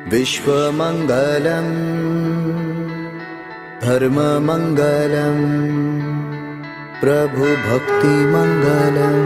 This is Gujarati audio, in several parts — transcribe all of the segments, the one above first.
विश्वमङ्गलम् धर्ममङ्गलम् प्रभुभक्तिमङ्गलम्।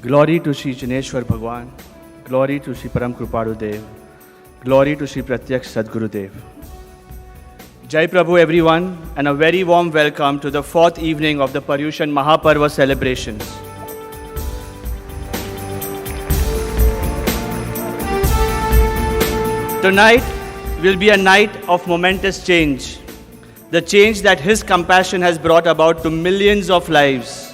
Glory to Shri Janeshwar Bhagwan, glory to Shri Param Kripalu Dev, glory to Shri Pratyaksh Sadguru Dev. Jai Prabhu everyone, and a very warm welcome to the fourth evening of the Paryushan Mahaparva celebrations. Tonight will be a night of momentous change, the change that His compassion has brought about to millions of lives,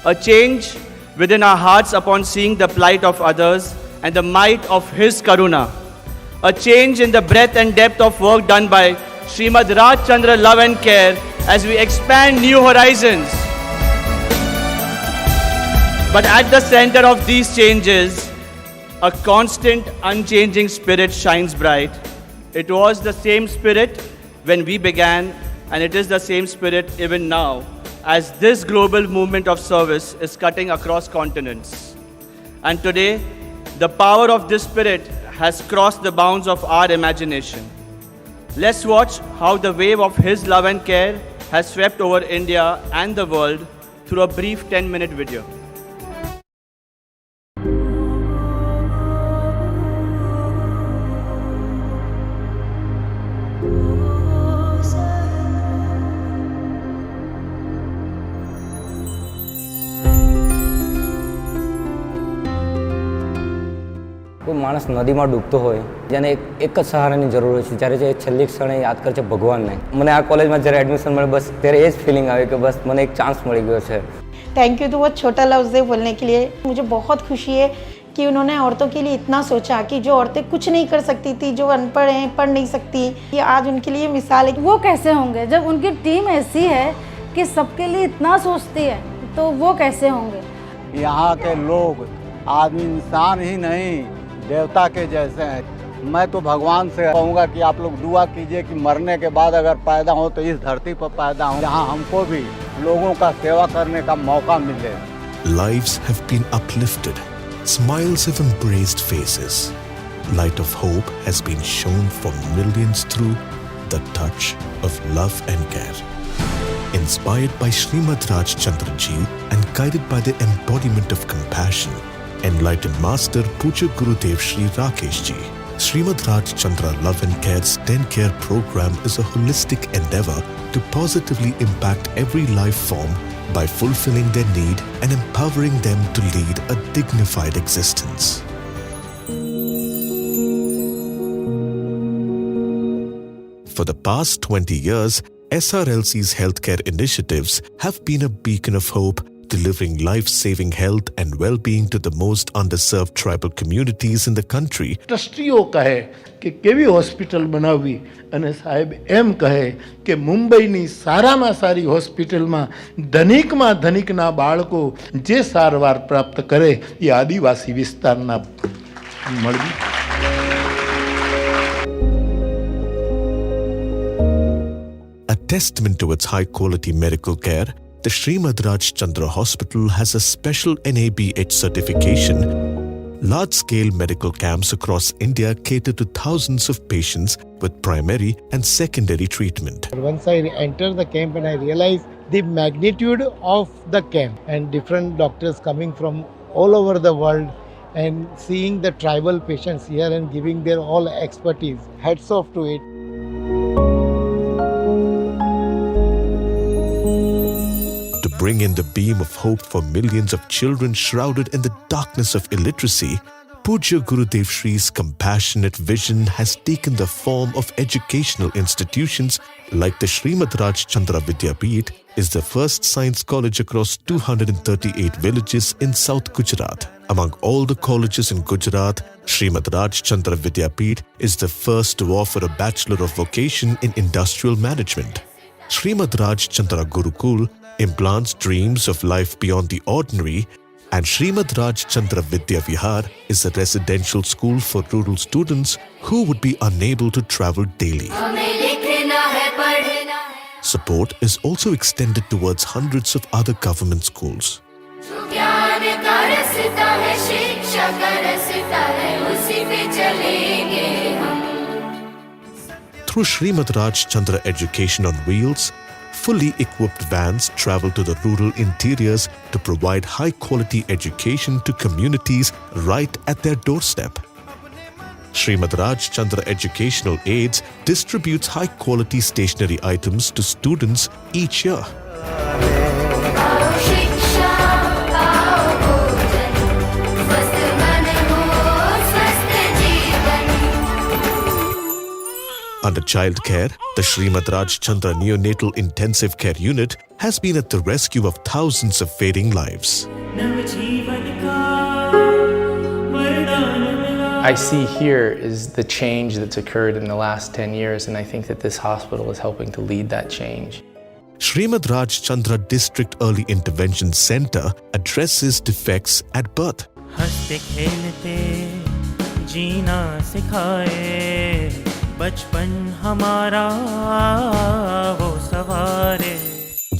a change within our hearts upon seeing the plight of others and the might of His Karuna, a change in the breadth and depth of work done by Srimad Raj Chandra Love and Care as we expand new horizons. But at the center of these changes, a constant, unchanging spirit shines bright. It was the same spirit when we began, and it is the same spirit even now, as this global movement of service is cutting across continents. And today, the power of this spirit has crossed the bounds of our imagination. Let's watch how the wave of His love and care has swept over India and the world through a brief 10-minute video. કોઈ માણસ નદીમાં ડૂબતો હોય જેને એક જ સહારાની જરૂર હોય છે, જ્યારે જે છેલ્લી ક્ષણે યાદ કરે છે ભગવાનને. મને આ કોલેજમાં જ્યારે એડમિશન મળે બસ ત્યારે એ જ ફિલિંગ આવે કે બસ મને એક ચાન્સ મળી ગયો છે. थैंक यू तो बहुत छोटा लफ्ज़ है बोलने के लिए. मुझे बहुत खुशी है कि उन्होंने औरतों के लिए इतना सोचा कि जो औरतें कुछ नहीं कर सकती थी, जो अनपढ़ हैं, पढ़ नहीं सकती, ये आज उनके लिए मिसाल है. वो कैसे होंगे जब उनकी टीम ऐसी है कि सबके लिए इतना सोचती है, तो वो कैसे होंगे. यहाँ के लोग आदमी इंसान ही नहीं देवता के जैसे हैं. मैं तो भगवान से कहूँगा कि आप लोग दुआ कीजिए कि मरने के बाद अगर पैदा हो तो इस धरती पर पैदा हो, जहाँ हमको भी लोगों का सेवा करने का मौका मिले. Lives have been uplifted. Smiles have embraced faces. Light of hope has been shown for millions through the touch of love and care. Inspired by Srimad Raj Chandra Ji and guided by the embodiment of compassion, Enlightened Master Puja Gurudev Sri Rakesh Ji Srimad Raj Chandra Love and Care's 10 Care program is a holistic endeavor to positively impact every life form by fulfilling their need and empowering them to lead a dignified existence. For the past 20 years, SRLC's healthcare initiatives have been a beacon of hope, delivering life-saving health and well-being to the most underserved tribal communities in the country. ટ્રસ્ટીઓ કહે કે કેવી હોસ્પિટલ બનાવવી અને સાહેબ એમ કહે કે મુંબઈની સારામાં સારી હોસ્પિટલમાં ધનિકમાં ધનિકના બાળકો જે સારવાર પ્રાપ્ત કરે એ આદિવાસી વિસ્તારના મળવી. A testament to its high-quality medical care, the Srimad Raj Chandra Hospital has a special NABH certification. Large-scale medical camps across India cater to thousands of patients with primary and secondary treatment. Once I entered the camp and I realized the magnitude of the camp and different doctors coming from all over the world and seeing the tribal patients here and giving their all expertise. Hats off to it. To bring in the beam of hope for millions of children shrouded in the darkness of illiteracy, Pujya Gurudev Shri's compassionate vision has taken the form of educational institutions like the Srimad Raj Chandra Vidyapeeth is the first science college across 238 villages in South Gujarat. Among all the colleges in Gujarat, Srimad Raj Chandra Vidyapeeth is the first to offer a Bachelor of Vocation in Industrial Management. Srimad Raj Chandra Gurukul implants dreams of life beyond the ordinary, and Srimad Raj Chandra Vidya Vihar is a residential school for rural students who would be unable to travel daily. Support is also extended towards hundreds of other government schools. Through Srimad Raj Chandra Education on Wheels, fully equipped vans travel to the rural interiors to provide high-quality education to communities right at their doorstep. Srimad Raj Chandra Educational Aids distributes high-quality stationery items to students each year. Under childcare, the Srimad Raj Chandra Neonatal Intensive Care Unit has been at the rescue of thousands of fading lives. I see here is the change that's occurred in the last 10 years, and I think that this hospital is helping to lead that change. Srimad Raj Chandra District Early Intervention Center addresses defects at birth.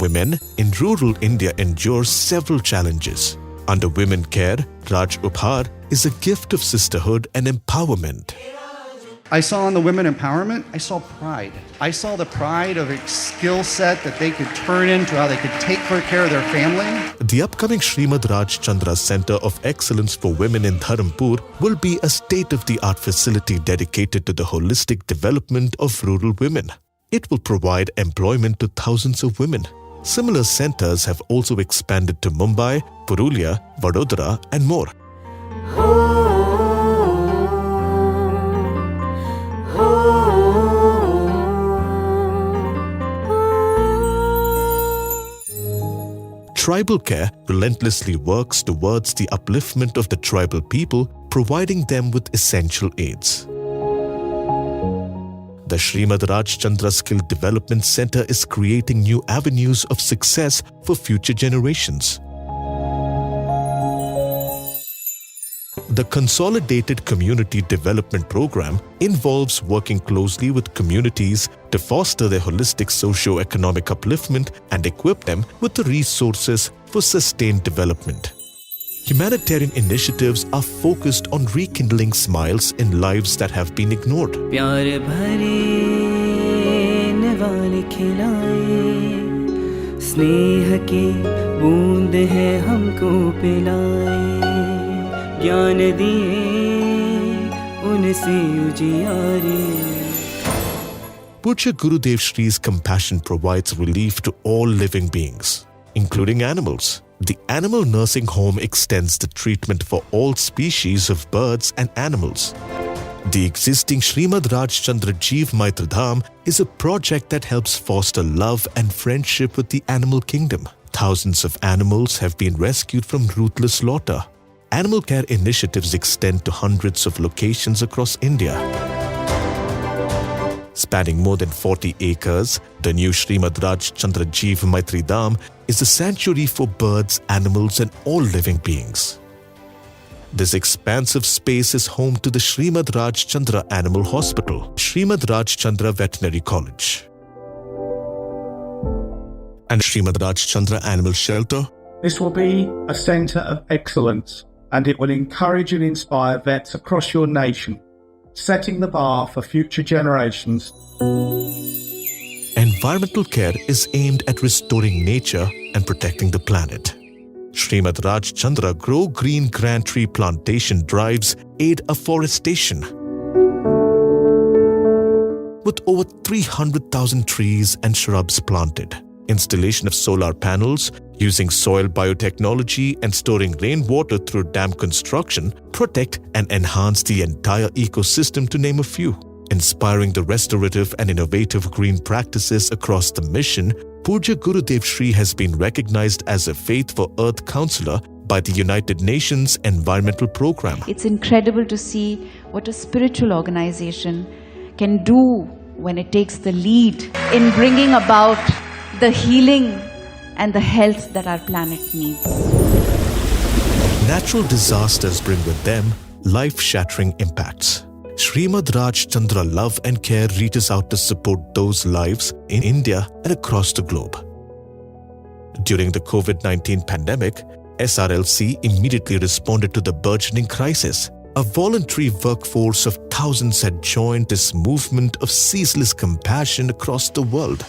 Women in rural India endure several challenges. Under women care, Raj Upar is a gift of sisterhood and empowerment. I saw in the women empowerment, I saw pride. I saw the pride of a skill set that they could turn into how they could take care of their family. The upcoming Srimad Raj Chandra Center of Excellence for Women in Dharampur will be a state-of-the-art facility dedicated to the holistic development of rural women. It will provide employment to thousands of women. Similar centers have also expanded to Mumbai, Purulia, Vadodara, and more. Tribal Care relentlessly works towards the upliftment of the tribal people, providing them with essential aids. The Srimad Raj Chandra Skill Development Center is creating new avenues of success for future generations. The Consolidated Community Development Program involves working closely with communities to foster their holistic socio-economic upliftment and equip them with the resources for sustained development. Humanitarian initiatives are focused on rekindling smiles in lives that have been ignored. ज्ञान दिए उन ऐसी उजियारी। Pujya Gurudev Shri's compassion provides relief to all living beings, including animals. The animal nursing home extends the treatment for all species of birds and animals. The existing Shrimad Rajchandra Jeev Maitra Dham is a project that helps foster love and friendship with the animal kingdom. Thousands of animals have been rescued from ruthless slaughter. Animal care initiatives extend to hundreds of locations across India. Spanning more than 40 acres, the new Shrimad Rajchandra Jeev Maitri Dham is a sanctuary for birds, animals and all living beings. This expansive space is home to the Shrimad Rajchandra Animal Hospital, Shrimad Rajchandra Veterinary College, and Shrimad Rajchandra Animal Shelter. This will be a centre of excellence and it will encourage and inspire vets across your nation, setting the bar for future generations. Environmental care is aimed at restoring nature and protecting the planet. Shrimad Rajchandra Grow Green Grand Tree Plantation drives aid afforestation. With over 300,000 trees and shrubs planted, installation of solar panels, using soil biotechnology and storing rainwater through dam construction protect and enhance the entire ecosystem, to name a few. Inspiring the restorative and innovative green practices across the mission, Pujya Gurudev Shri has been recognized as a Faith for Earth Counselor by the United Nations Environmental Programme. It's incredible to see what a spiritual organization can do when it takes the lead in bringing about the healing and the health that our planet needs. Natural disasters bring with them life-shattering impacts. Shrimad Rajchandra Love and Care reaches out to support those lives in India and across the globe. During the COVID-19 pandemic, SRLC immediately responded to the burgeoning crisis. A voluntary workforce of thousands had joined this movement of ceaseless compassion across the world.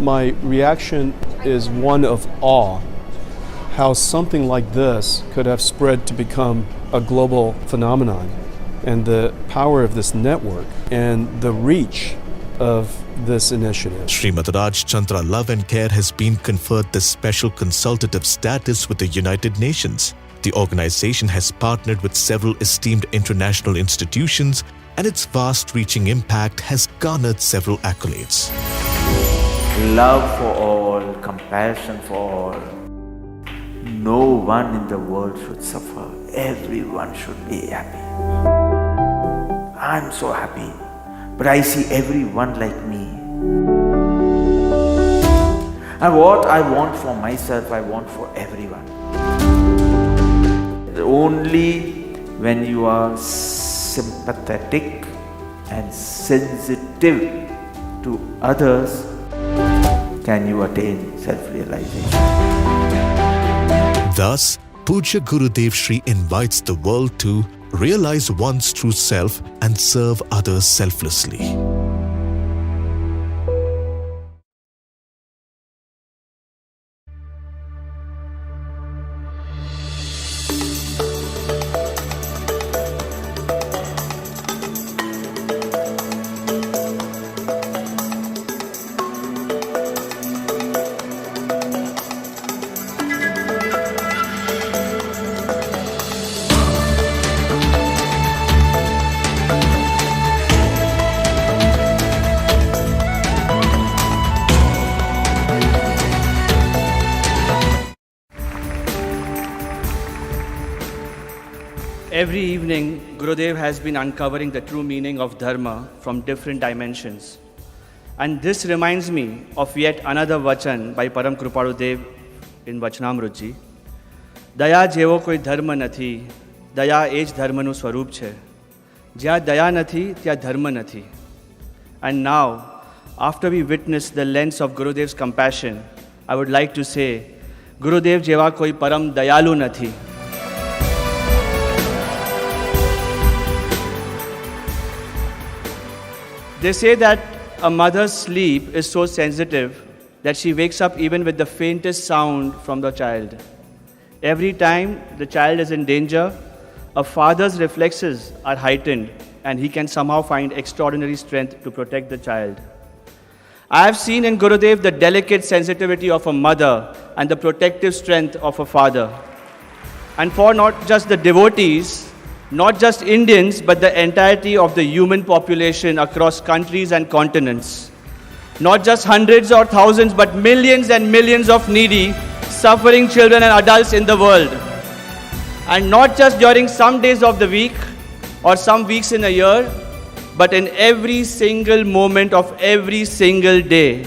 My reaction is one of awe. How something like this could have spread to become a global phenomenon, and the power of this network and the reach of this initiative. Shrimad Rajchandra Love and Care has been conferred the special consultative status with the United Nations. The organization has partnered with several esteemed international institutions, and its vast-reaching impact has garnered several accolades. Love for all, compassion for all. No one in the world should suffer. Everyone should be happy. I'm so happy, but I see everyone like me. And what I want for myself, I want for everyone. Only when you are sympathetic and sensitive to others can you attain self-realization. Thus, Pujya Gurudev Shri invites the world to realize one's true self and serve others selflessly. Every evening, Gurudev has been uncovering the true meaning of Dharma from different dimensions. And this reminds me of yet another vachan by Param Kripalu Dev in Vachanamrut ji. દયા જેવો કોઈ ધર્મ નથી, દયા એ જ ધર્મનું સ્વરૂપ છે. જ્યાં દયા નથી ત્યાં ધર્મ નથી. And now, after we witness the lens of Gurudev's compassion, I would like to say, Gurudev જેવા કોઈ પરમ દયાલુ નથી. They say that a mother's sleep is so sensitive that she wakes up even with the faintest sound from the child. Every time the child is in danger, a father's reflexes are heightened and he can somehow find extraordinary strength to protect the child. I have seen in Gurudev the delicate sensitivity of a mother and the protective strength of a father. And for not just the devotees, not just Indians, but the entirety of the human population across countries and continents. Not just hundreds or thousands, but millions and millions of needy, suffering children and adults in the world. And not just during some days of the week or some weeks in a year, but in every single moment of every single day.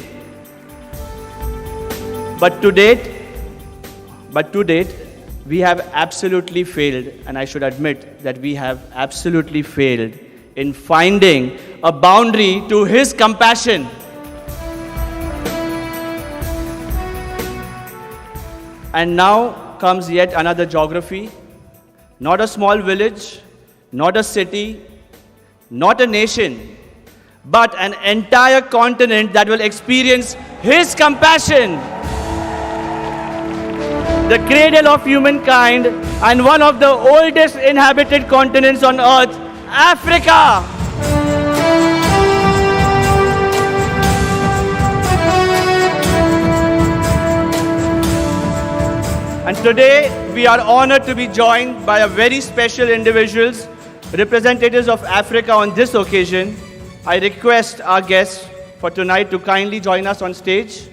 But to date, we have absolutely failed, and I should admit that we have absolutely failed in finding a boundary to His compassion. And now comes yet another geography, not a small village, not a city, not a nation, but an entire continent that will experience His compassion. The cradle of humankind and one of the oldest inhabited continents on earth, Africa. And today we are honored to be joined by a very special individuals, representatives of Africa on this occasion. I request our guests for tonight to kindly join us on stage.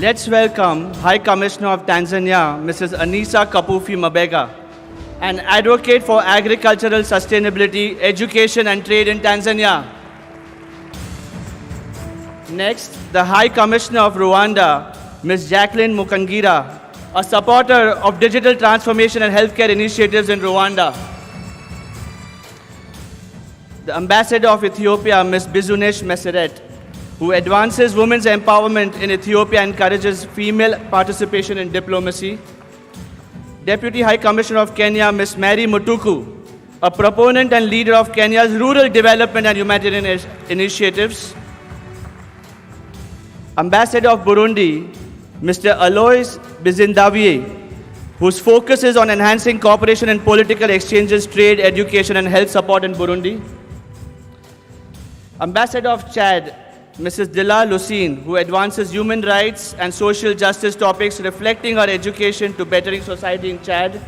Let's welcome High Commissioner of Tanzania, Mrs. Anisa Kapufi Mabega, an advocate for agricultural sustainability, education and trade in Tanzania. Next, the High Commissioner of Rwanda, Ms. Jacqueline Mukangira, a supporter of digital transformation and healthcare initiatives in Rwanda. The Ambassador of Ethiopia, Ms. Bizunesh Meseret, who advances women's empowerment in Ethiopia and encourages female participation in diplomacy. Deputy High Commissioner of Kenya, Ms. Mary Mutuku, a proponent and leader of Kenya's rural development and humanitarian initiatives. Ambassador of Burundi, Mr. Alois Bizindavier, whose focus is on enhancing cooperation and political exchanges, trade, education and health support in Burundi. Ambassador of Chad, Mrs. Dila Lucine, who advances human rights and social justice topics, reflecting her education to bettering society in Chad.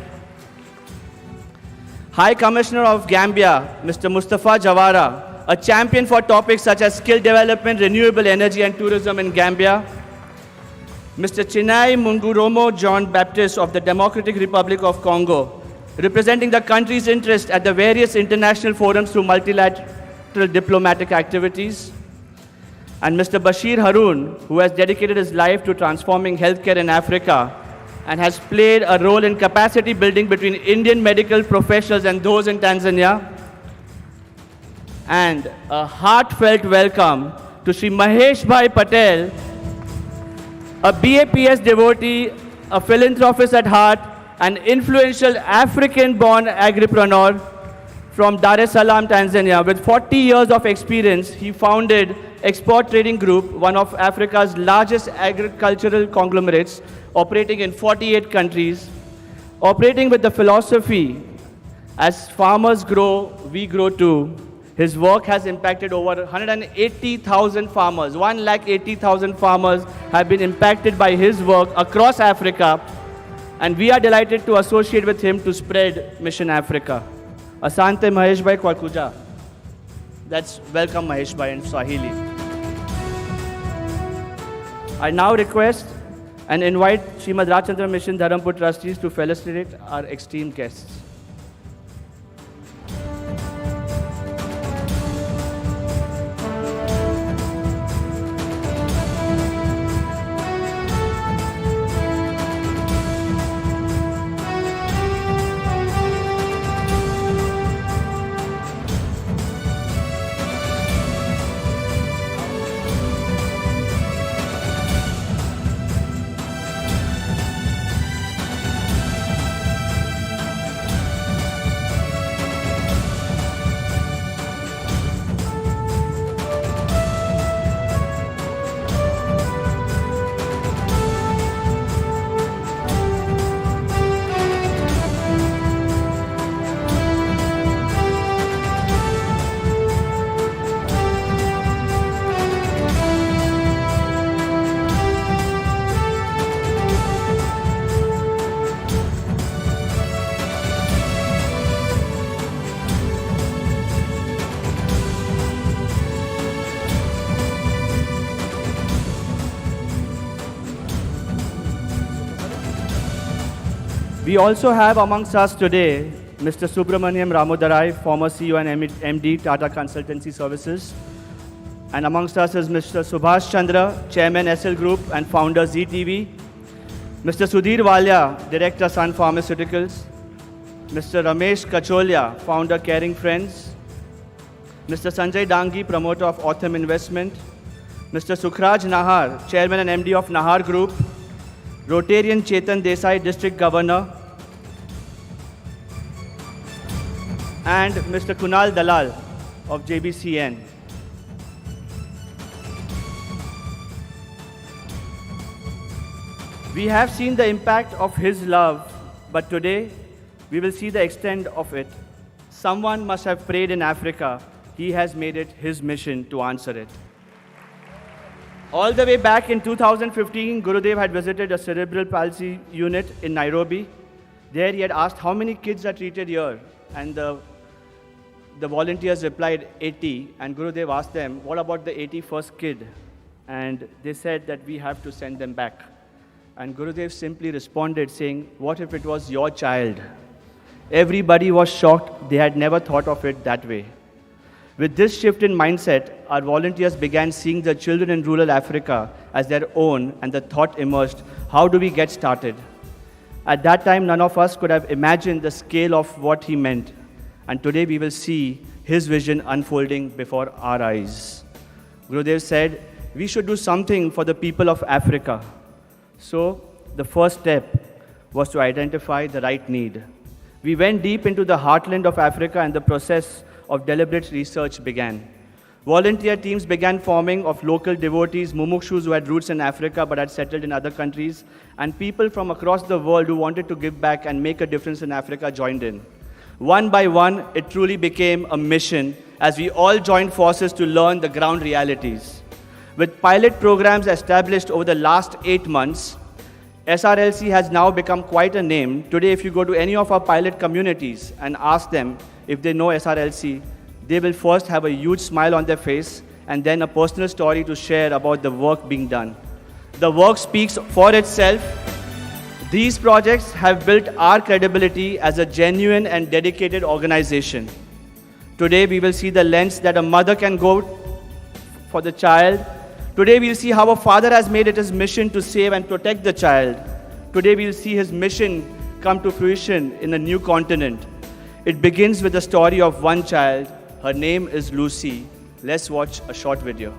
High Commissioner of Gambia, Mr. Mustafa Jawara, a champion for topics such as skill development, renewable energy and tourism in Gambia. Mr. Chinai Munguromo John Baptist of the Democratic Republic of Congo, representing the country's interest at the various international forums through multilateral diplomatic activities. And Mr. Bashir Haroon, who has dedicated his life to transforming healthcare in Africa and has played a role in capacity building between Indian medical professionals and those in Tanzania. And a heartfelt welcome to Sri Mahesh Bhai Patel, a BAPS devotee, a philanthropist at heart, an influential African-born agripreneur from Dar es Salaam, Tanzania. With 40 years of experience, he founded Export Trading Group, one of Africa's largest agricultural conglomerates, operating in 48 countries, operating with the philosophy, as farmers grow, we grow too. His work has impacted over 180,000 farmers. 180,000 farmers have been impacted by his work across Africa, and we are delighted to associate with him to spread Mission Africa. Asante Mahesh Bhai Kwakuja. That's welcome Mahesh Bhai in Swahili. I now request and invite Srimad Rajchandra Mission Dharampur trustees to felicitate our esteemed guests. We also have amongst us today Mr. Subramaniam Ramodarai, former CEO and MD, Tata Consultancy Services. And amongst us is Mr. Subhash Chandra, Chairman SL Group and founder ZTV. Mr. Sudhir Walia, Director Sun Pharmaceuticals. Mr. Ramesh Kacholia, founder Caring Friends. Mr. Sanjay Dangi, promoter of Autham Investment. Mr. Sukhraj Nahar, Chairman and MD of Nahar Group. Rotarian Chetan Desai, District Governor. And Mr. Kunal Dalal of JBCN. We have seen the impact of his love, but today we will see the extent of it. Someone must have prayed in Africa. He has made it his mission to answer it. All the way back in 2015, Gurudev had visited a cerebral palsy unit in Nairobi. There he had asked how many kids are treated here, and the volunteers replied 80, and Gurudev asked them, what about the 81st kid? And they said that we have to send them back. And Gurudev simply responded saying, what if it was your child? Everybody was shocked. They had never thought of it that way. With this shift in mindset, our volunteers began seeing the children in rural Africa as their own, and the thought emerged, how do we get started? At that time, none of us could have imagined the scale of what he meant. And today we will see his vision unfolding before our eyes. Gurudev said, we should do something for the people of Africa. So the first step was to identify the right need. We went deep into the heartland of Africa, and the process of deliberate research began. Volunteer teams began forming of local devotees, mumukshus who had roots in Africa but had settled in other countries, and people from across the world who wanted to give back and make a difference in Africa joined in. One by one, it truly became a mission as we all joined forces to learn the ground realities. With pilot programs established over the last 8 months, SRLC has now become quite a name. Today, if you go to any of our pilot communities and ask them if they know SRLC, they will first have a huge smile on their face and then a personal story to share about the work being done. The work speaks for itself. These projects have built our credibility as a genuine and dedicated organization. Today, we will see the lengths that a mother can go for the child. Today, we'll see how a father has made it his mission to save and protect the child. Today we'll see his mission come to fruition in a new continent. It begins with the story of one child. Her name is Lucy. Let's watch a short video.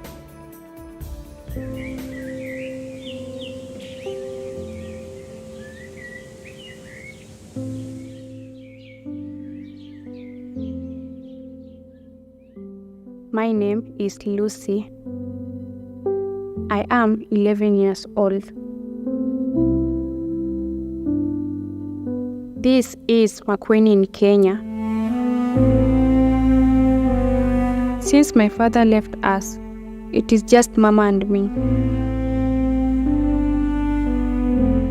My name is Lucy. I am 11 years old. This is Makueni in Kenya. Since my father left us, it is just Mama and me.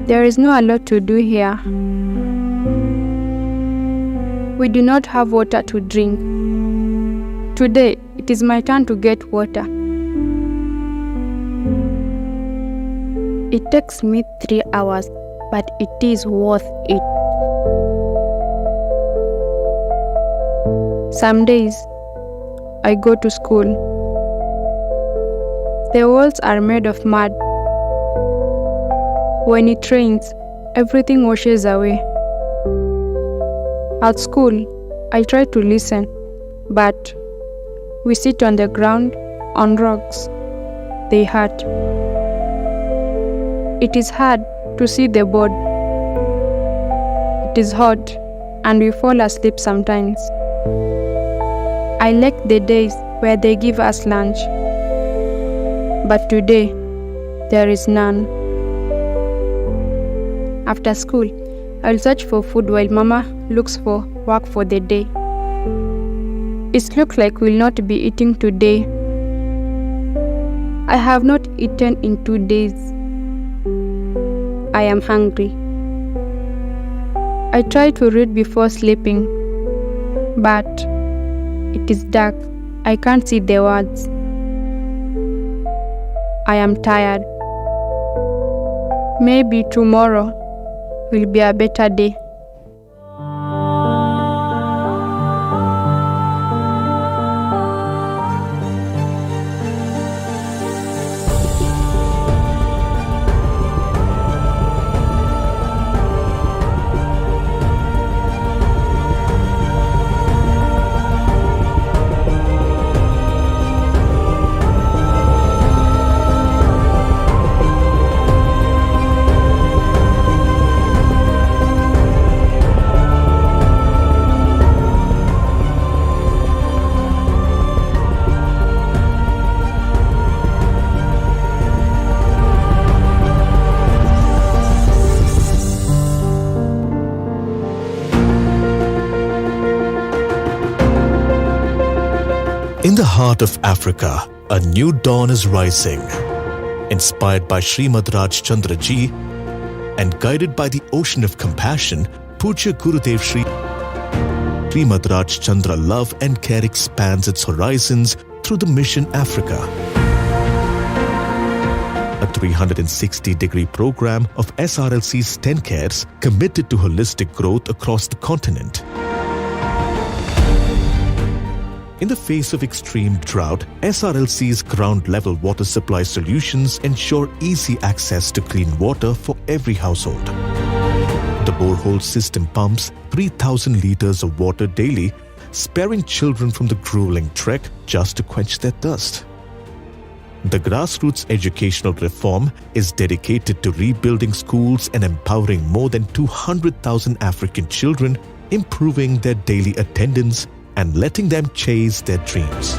There is not a lot to do here. We do not have water to drink. Today, it is my turn to get water. It takes me 3 hours, but it is worth it. Some days, I go to school. The walls are made of mud. When it rains, everything washes away. At school, I try to listen, but we sit on the ground, on rocks. They hurt. It is hard to see the board. It is hot, and we fall asleep sometimes. I like the days where they give us lunch, but today, there is none. After school, I'll search for food while Mama looks for work for the day. It looks like we'll not be eating today. I have not eaten in 2 days. I am hungry. I try to read before sleeping, but it is dark. I can't see the words. I am tired. Maybe tomorrow will be a better day. In the heart of Africa, a new dawn is rising. Inspired by Srimad Raj Chandra Ji and guided by the ocean of compassion, Pujya Gurudev Srimad Raj Chandra Love and Care expands its horizons through the Mission Africa, a 360-degree program of SRLC's 10 cares committed to holistic growth across the continent. In the face of extreme drought, SRLC's ground-level water supply solutions ensure easy access to clean water for every household. The borehole system pumps 3,000 liters of water daily, sparing children from the grueling trek just to quench their thirst. The grassroots educational reform is dedicated to rebuilding schools and empowering more than 200,000 African children, improving their daily attendance and letting them chase their dreams.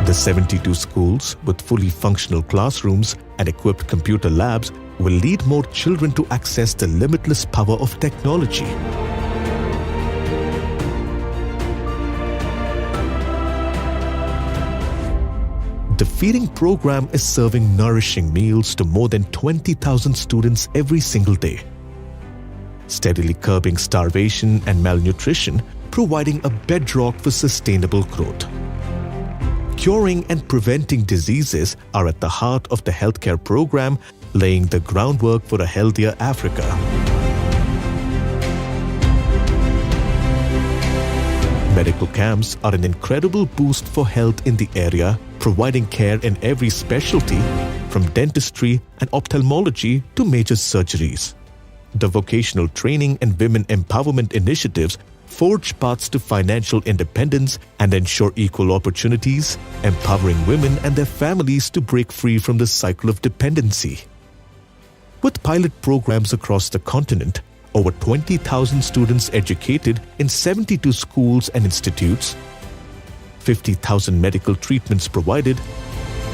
The 72 schools with fully functional classrooms and equipped computer labs will lead more children to access the limitless power of technology. The feeding program is serving nourishing meals to more than 20,000 students every single day, steadily curbing starvation and malnutrition, providing a bedrock for sustainable growth. Curing and preventing diseases are at the heart of the healthcare program, laying the groundwork for a healthier Africa. Medical camps are an incredible boost for health in the area, providing care in every specialty, from dentistry and ophthalmology to major surgeries. the vocational training and women empowerment initiatives forge paths to financial independence and ensure equal opportunities, empowering women and their families to break free from the cycle of dependency. With pilot programs across the continent, over 20,000 students educated in 72 schools and institutes, 50,000 medical treatments provided,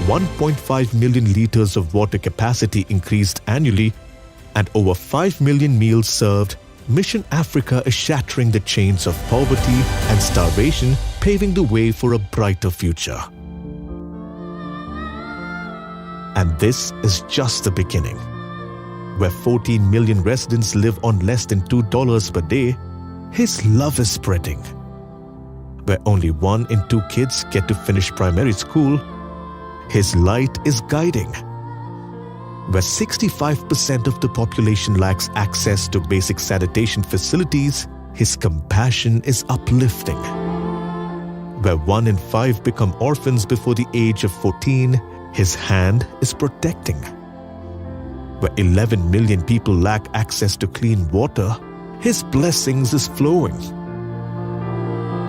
1.5 million liters of water capacity increased annually, and over 5 million meals served, Mission Africa is shattering the chains of poverty and starvation, paving the way for a brighter future. And this is just the beginning. Where 14 million residents live on less than $2 per day, his love is spreading. Where only 1 in 2 kids get to finish primary school, his light is guiding. Where 65% of the population lacks access to basic sanitation facilities, his compassion is uplifting. Where 1 in 5 become orphans before the age of 14, his hand is protecting. Where 11 million people lack access to clean water, his blessings is flowing.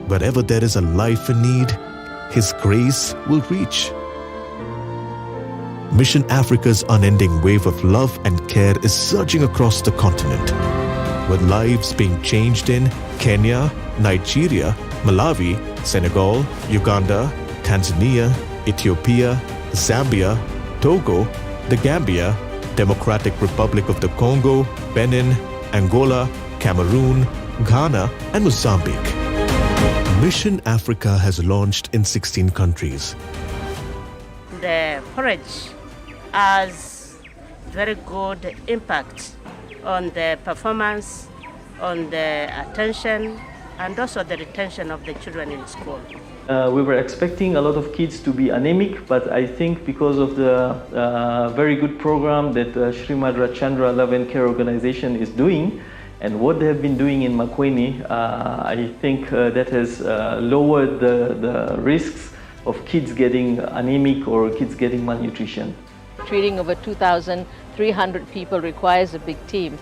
Wherever there is a life in need, his grace will reach. Mission Africa's unending wave of love and care is surging across the continent, with lives being changed in Kenya, Nigeria, Malawi, Senegal, Uganda, Tanzania, Ethiopia, Zambia, Togo, the Gambia, Democratic Republic of the Congo, Benin, Angola, Cameroon, Ghana, and Mozambique. Mission Africa has launched in 16 countries. The porridge has very good impact on the performance, on the attention, and also the retention of the children in school. We were expecting a lot of kids to be anemic, but I think because of the very good program that Shrimad Rajchandra Love and Care Organization is doing, and what they have been doing in Makueni, I think that has lowered the risks of kids getting anemic or kids getting malnutrition. Treating over 2,300 people requires a big team.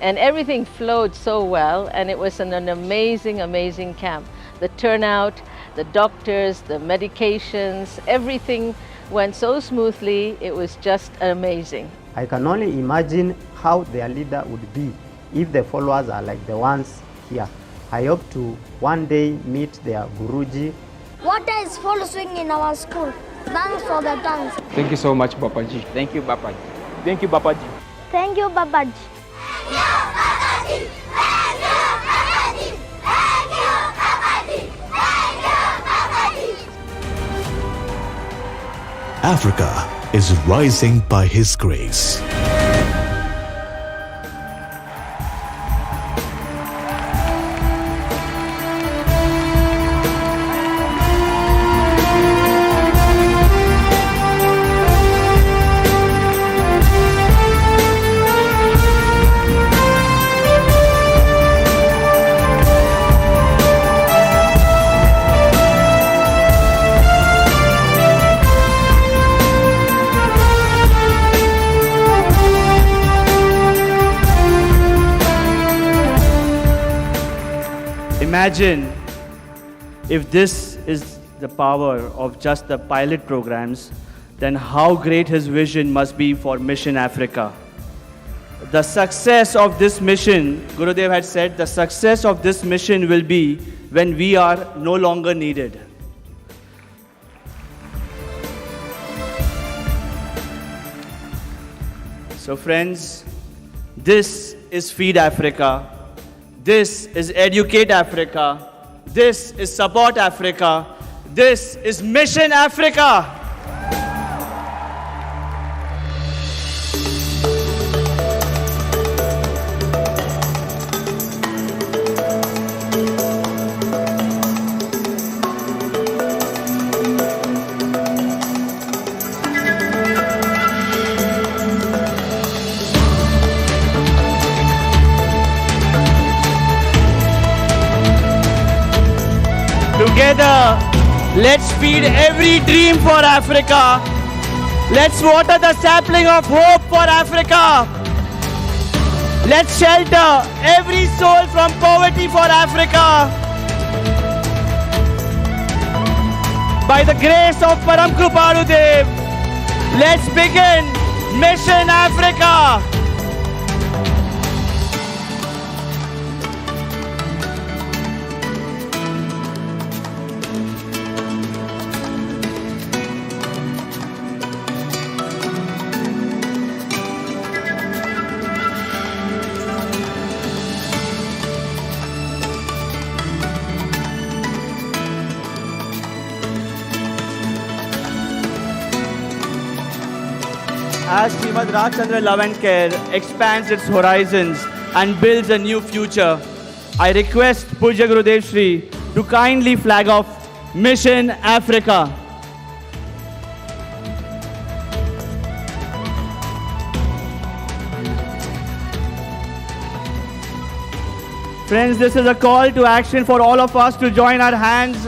And everything flowed so well, and it was an amazing, amazing camp. The turnout, the doctors, the medications, everything went so smoothly, it was just amazing. I can only imagine how their leader would be if the followers are like the ones here. I hope to one day meet their Guruji. Water is full swing in our school. Thanks for the dance. Thank you so much, Babaji. Thank you, Babaji. Thank you, Babaji. Thank you, Babaji. Africa is rising by His grace. Imagine if this is the power of just the pilot programs, then how great his vision must be for Mission Africa. The success of this mission, Gurudev had said, the success of this mission will be when we are no longer needed. So friends, this is Feed Africa. This is Educate Africa. This is Support Africa. This is Mission Africa. Together, let's feed every dream for Africa. Let's water the sapling of hope for Africa. Let's shelter every soul from poverty for Africa. By the grace of Param Kripalu Dev, let's begin Mission Africa. As Srimad Rajchandra Love and Care expands its horizons and builds a new future, I request Pujya Gurudev Shri to kindly flag off Mission Africa. Friends, this is a call to action for all of us to join our heads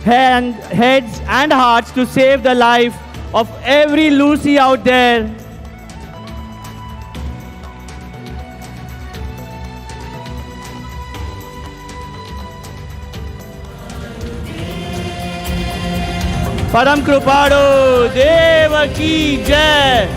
and hearts to save the life of every Lucy out there. Param Kripalu Dev ki Jai.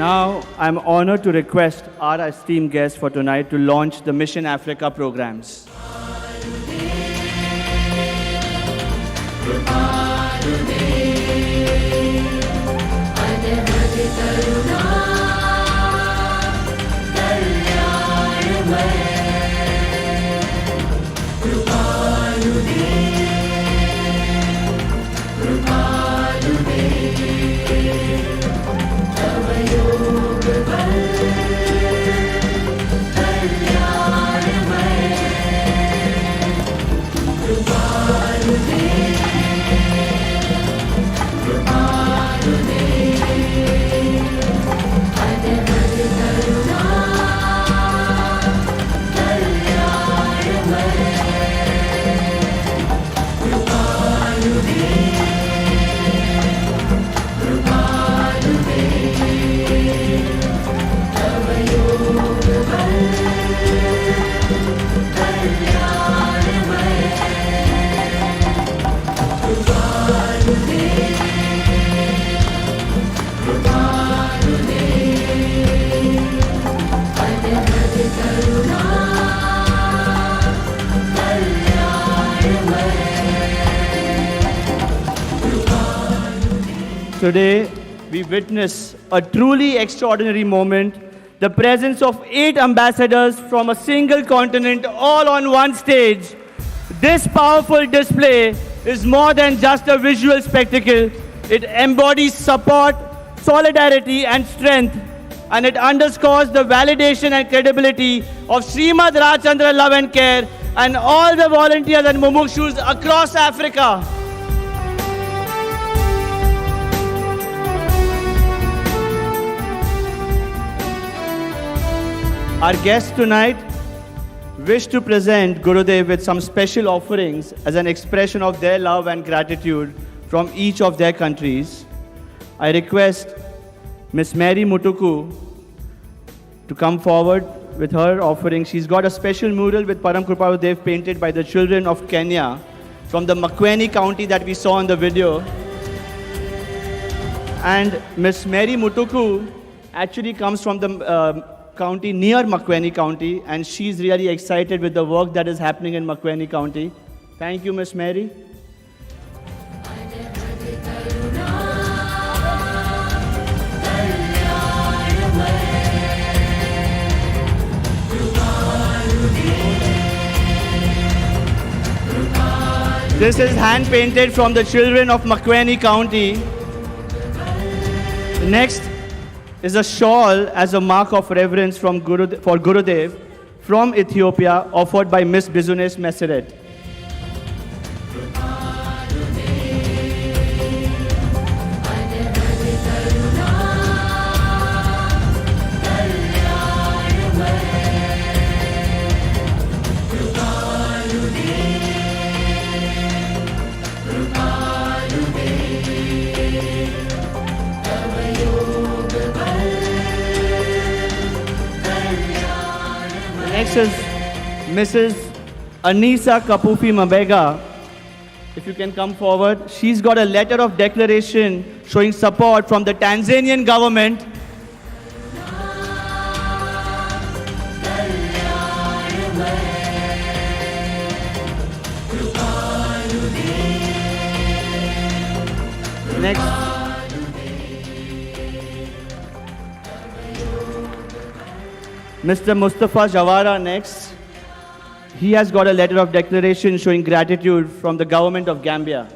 Now, I'm honored to request our esteemed guests for tonight to launch the Mission Africa programs. Today, we witness a truly extraordinary moment, the presence of 8 ambassadors from a single continent all on one stage. This powerful display is more than just a visual spectacle. It embodies support, solidarity and strength, and it underscores the validation and credibility of Srimad Rajchandra Love and Care and all the volunteers and mumukshus across Africa. Our guests tonight wish to present Gurudev with some special offerings as an expression of their love and gratitude from each of their countries. I request Miss Mary Mutuku to come forward with her offering. She's got a special mural with Param Kripalu Dev painted by the children of Kenya from the Makueni County that we saw in the video. And Miss Mary Mutuku actually comes from the county near Makueni County, and she's really excited with the work that is happening in Makueni County. Thank you, Miss Mary. This is hand painted from the children of Makueni County. Next is a shawl as a mark of reverence for Gurudev from Ethiopia, offered by Miss Bizunes Meseret. Next is Mrs. Anisa Kapufi Mabega. If you can come forward. She's got a letter of declaration showing support from the Tanzanian government. Next. Mr. Mustafa Jawara next. He has got a letter of declaration showing gratitude from the government of Gambia.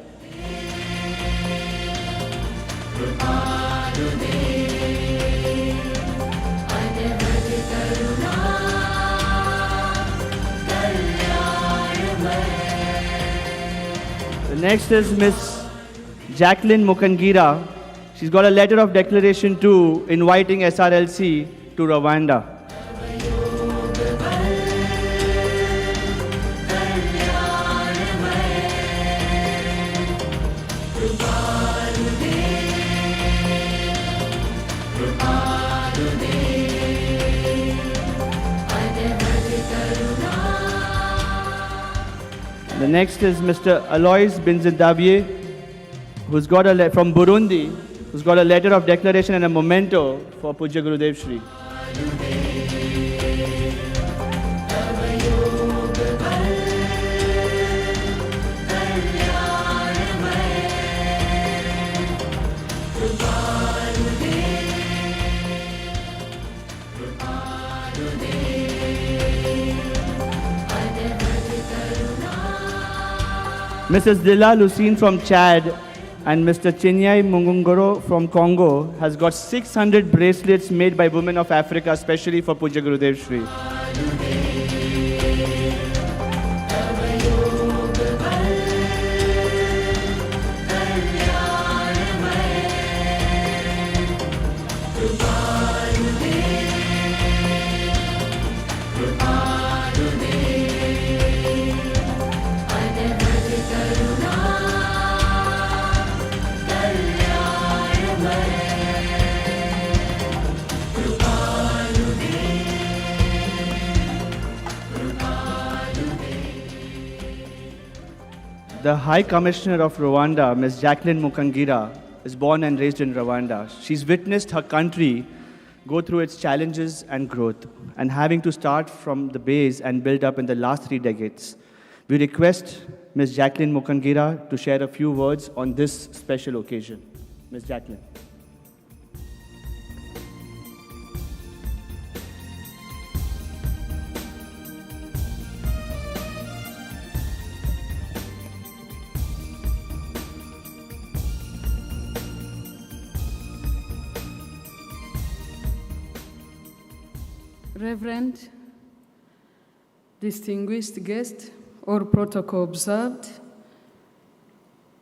The next is Miss Jacqueline Mukangira. She's got a letter of declaration too, inviting SRLC to Rwanda. The next is Mr. Alois Binzidavier, who's got from Burundi, who's got a letter of declaration and a memento for Pujya Gurudev Shri. Mrs. Dila Lucine from Chad and Mr. Chinyai Mungungoro from Congo has got 600 bracelets made by women of Africa, especially for Pujya Gurudev Shri. The High Commissioner of Rwanda, Ms. Jacqueline Mukangira, is born and raised in Rwanda. She's witnessed her country go through its challenges and growth, and having to start from the base and build up in the last 3 decades. We request Ms. Jacqueline Mukangira to share a few words on this special occasion. Ms. Jacqueline. Reverend, distinguished guest, all protocol observed,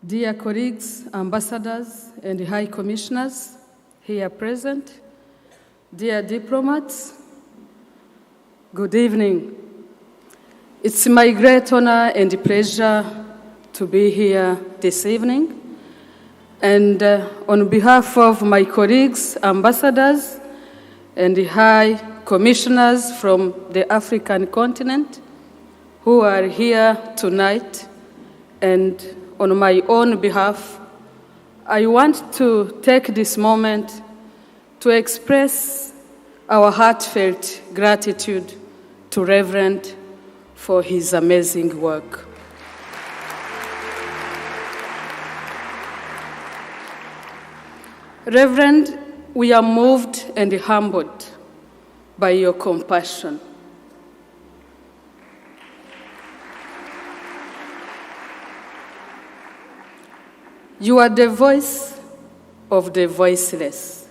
dear colleagues, ambassadors, and high commissioners here present, dear diplomats, good evening. It's my great honor and pleasure to be here this evening. And on behalf of my colleagues, ambassadors, and the high commissioners from the African continent who are here tonight, and on my own behalf, I want to take this moment to express our heartfelt gratitude to Reverend for his amazing work. Reverend, we are moved and humbled by your compassion. You are the voice of the voiceless.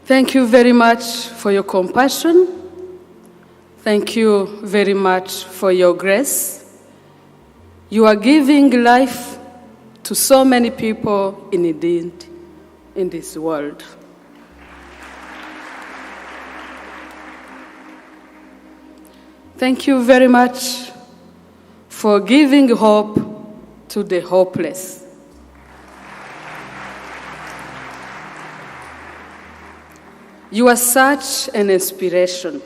Thank you very much for your compassion. Thank you very much for your grace. You are giving life to so many people in need in this world. Thank you very much for giving hope to the hopeless. You are such an inspiration.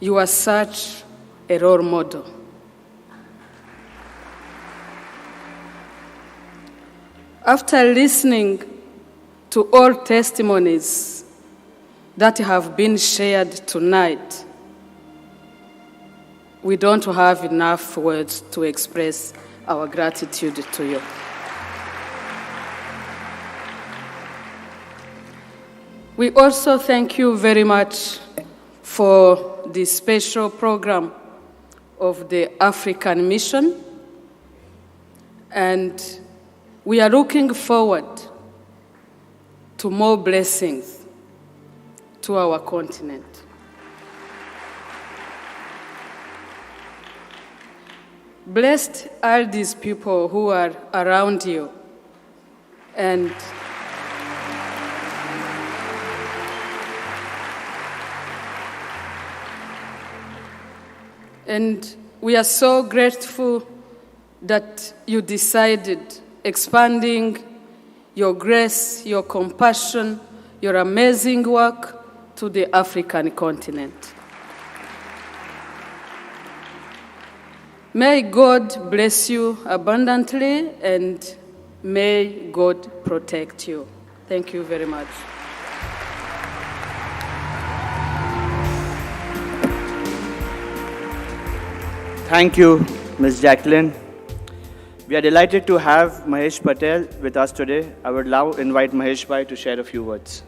You are such a role model. After listening to all testimonies that have been shared tonight, we don't have enough words to express our gratitude to you. We also thank you very much for this special program of the African Mission, and we are looking forward to more blessings to our continent. Blessed are these people who are around you, and we are so grateful that you decided expanding your grace, your compassion, your amazing work to the African continent. May God bless you abundantly, and may God protect you. Thank you very much. Thank you, Ms. Jacqueline. We are delighted to have Mahesh Patel with us today. I would now invite Mahesh Bhai to share a few words.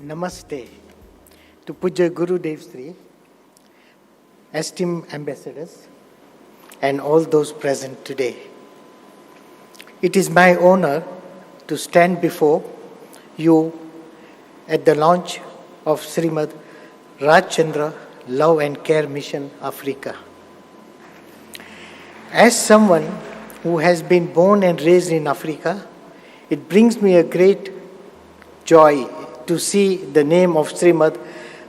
Namaste to Pujya Guru Dev Sri, esteemed ambassadors, and all those present today. It is my honor to stand before you at the launch of Srimad Rajchandra Love and Care Mission Africa. As someone who has been born and raised in Africa, it brings me a great joy to see the name of Srimad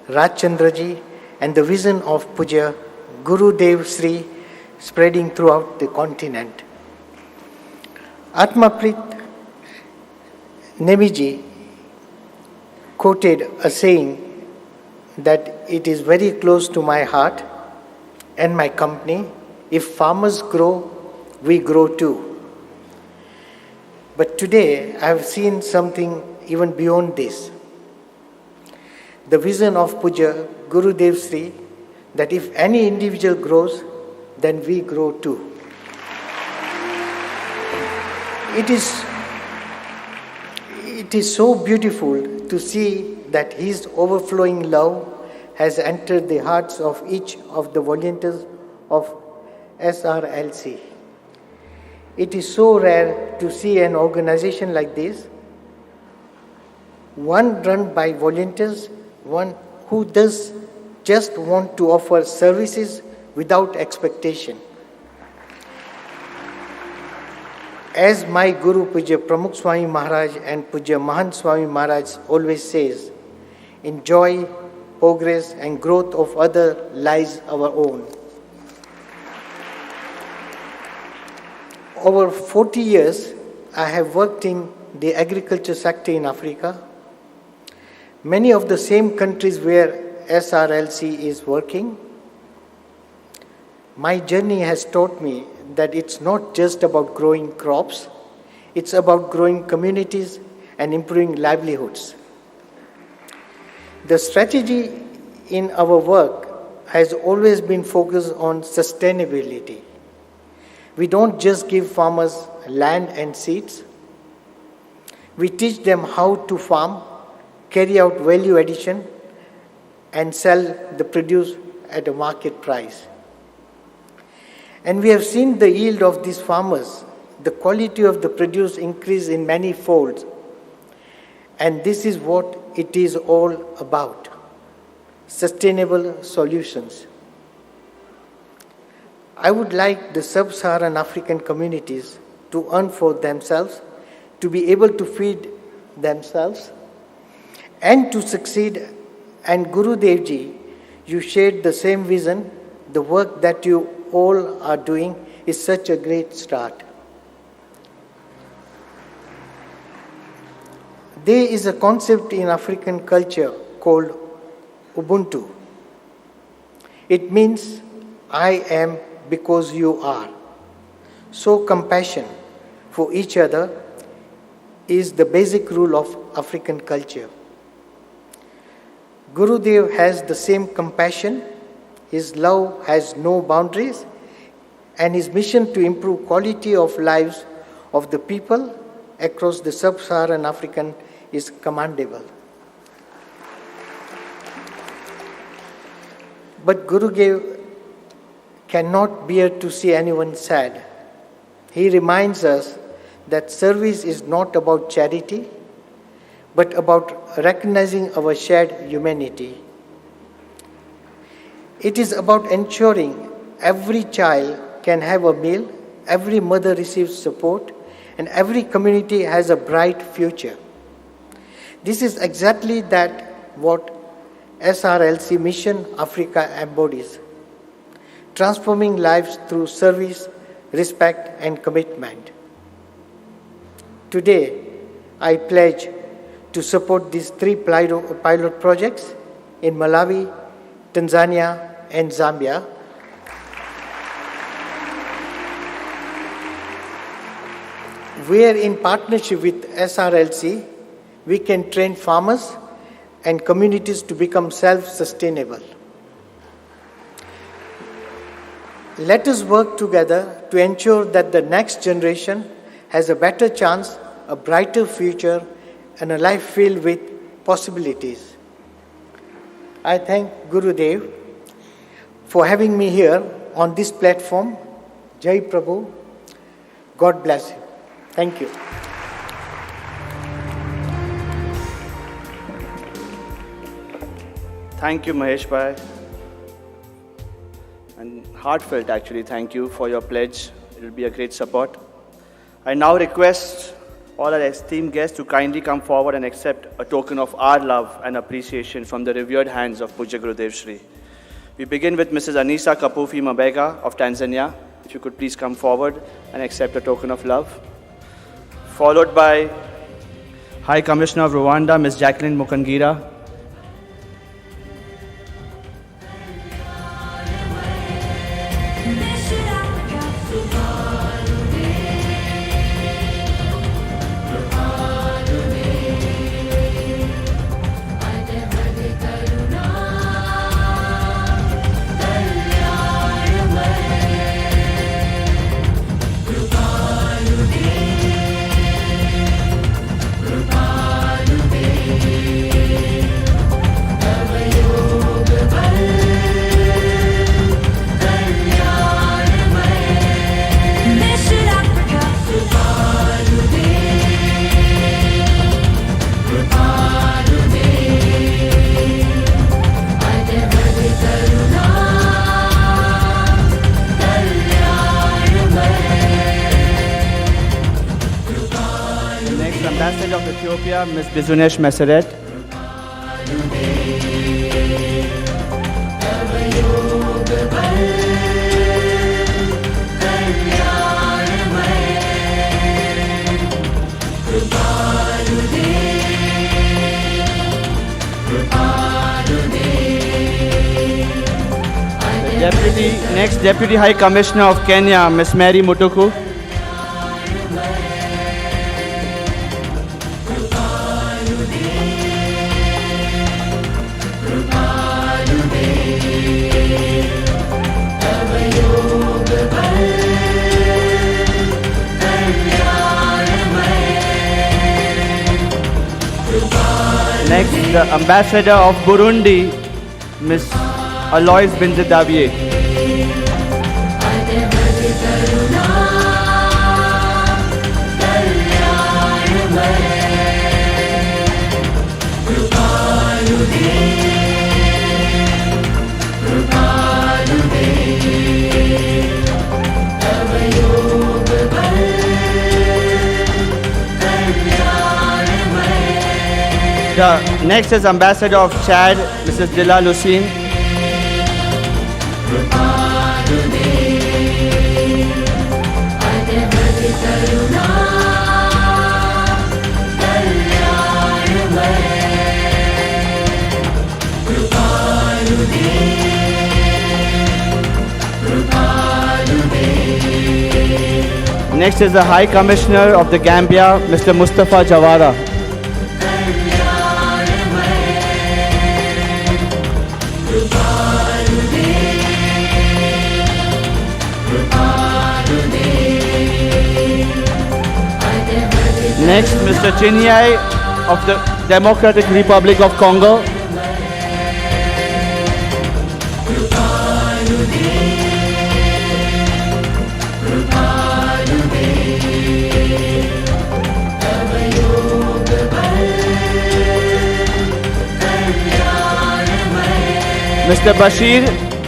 Rajchandraji and the vision of Pujya Guru Dev Sri spreading throughout the continent. Atmaprit Nemiji quoted a saying that it is very close to my heart and my company. If farmers grow, we grow too. But today I have seen something even beyond this. The vision of Pujya Guru Dev Sri, that if any individual grows, then we grow too. It is so beautiful to see that his overflowing love has entered the hearts of each of the volunteers of SRLC. It is so rare to see an organization like this, one run by volunteers, one who does just want to offer services without expectation. As my Guru Pujya Pramukh Swami Maharaj and Pujya Mahant Swami Maharaj always says, in joy, progress, and growth of other lives our own. Over 40 years, I have worked in the agriculture sector in Africa. Many of the same countries where SRLC is working. My journey has taught me that it's not just about growing crops, it's about growing communities and improving livelihoods. The strategy in our work has always been focused on sustainability. We don't just give farmers land and seeds. We teach them how to farm, carry out value addition, and sell the produce at a market price. And we have seen the yield of these farmers, the quality of the produce increase in many folds. And this is what it is all about, sustainable solutions. I would like the sub-Saharan African communities to earn for themselves, to be able to feed themselves, and to succeed. And Gurudev Ji, you shared the same vision. The work that you all are doing is such a great start. There is a concept in African culture called Ubuntu. It means I am because you are. So compassion for each other is the basic rule of African culture. Gurudev has the same compassion. His love has no boundaries, and his mission to improve quality of lives of the people across the sub-Saharan African is commendable. But Gurudev cannot bear to see anyone sad. He reminds us that service is not about charity, but about recognizing our shared humanity. It is about ensuring every child can have a meal, every mother receives support, and every community has a bright future. This is exactly what SRLC Mission Africa embodies, transforming lives through service, respect, and commitment. Today, I pledge to support these 3 pilot projects in Malawi, Tanzania, and Zambia, where in partnership with SRLC, we can train farmers and communities to become self-sustainable. Let us work together to ensure that the next generation has a better chance, a brighter future, and a life filled with possibilities. I thank Gurudev for having me here on this platform. Jai Prabhu. God bless you. Thank you. Thank you, Mahesh Bhai. And heartfelt, actually, thank you for your pledge. It will be a great support. I now request all our esteemed guests to kindly come forward and accept a token of our love and appreciation from the revered hands of Pujya Gurudev Shri. We begin with Mrs. Anisa Kapufi Mabega of Tanzania. If you could please come forward and accept a token of love. Followed by High Commissioner of Rwanda, Ms. Jacqueline Mukangira. Ambassador of Ethiopia, Ms. Bizunesh Meseret. Next Deputy High Commissioner of Kenya, Ms. Mary Mutuku. Next, the Ambassador of Burundi, Ms. Alois Binzidavier. The next is Ambassador of Chad, Mrs. Dila Lucine. Next is the High Commissioner of the Gambia, Mr. Mustafa Jawara. Next, Mr. Chinyai of the Democratic Republic of Congo.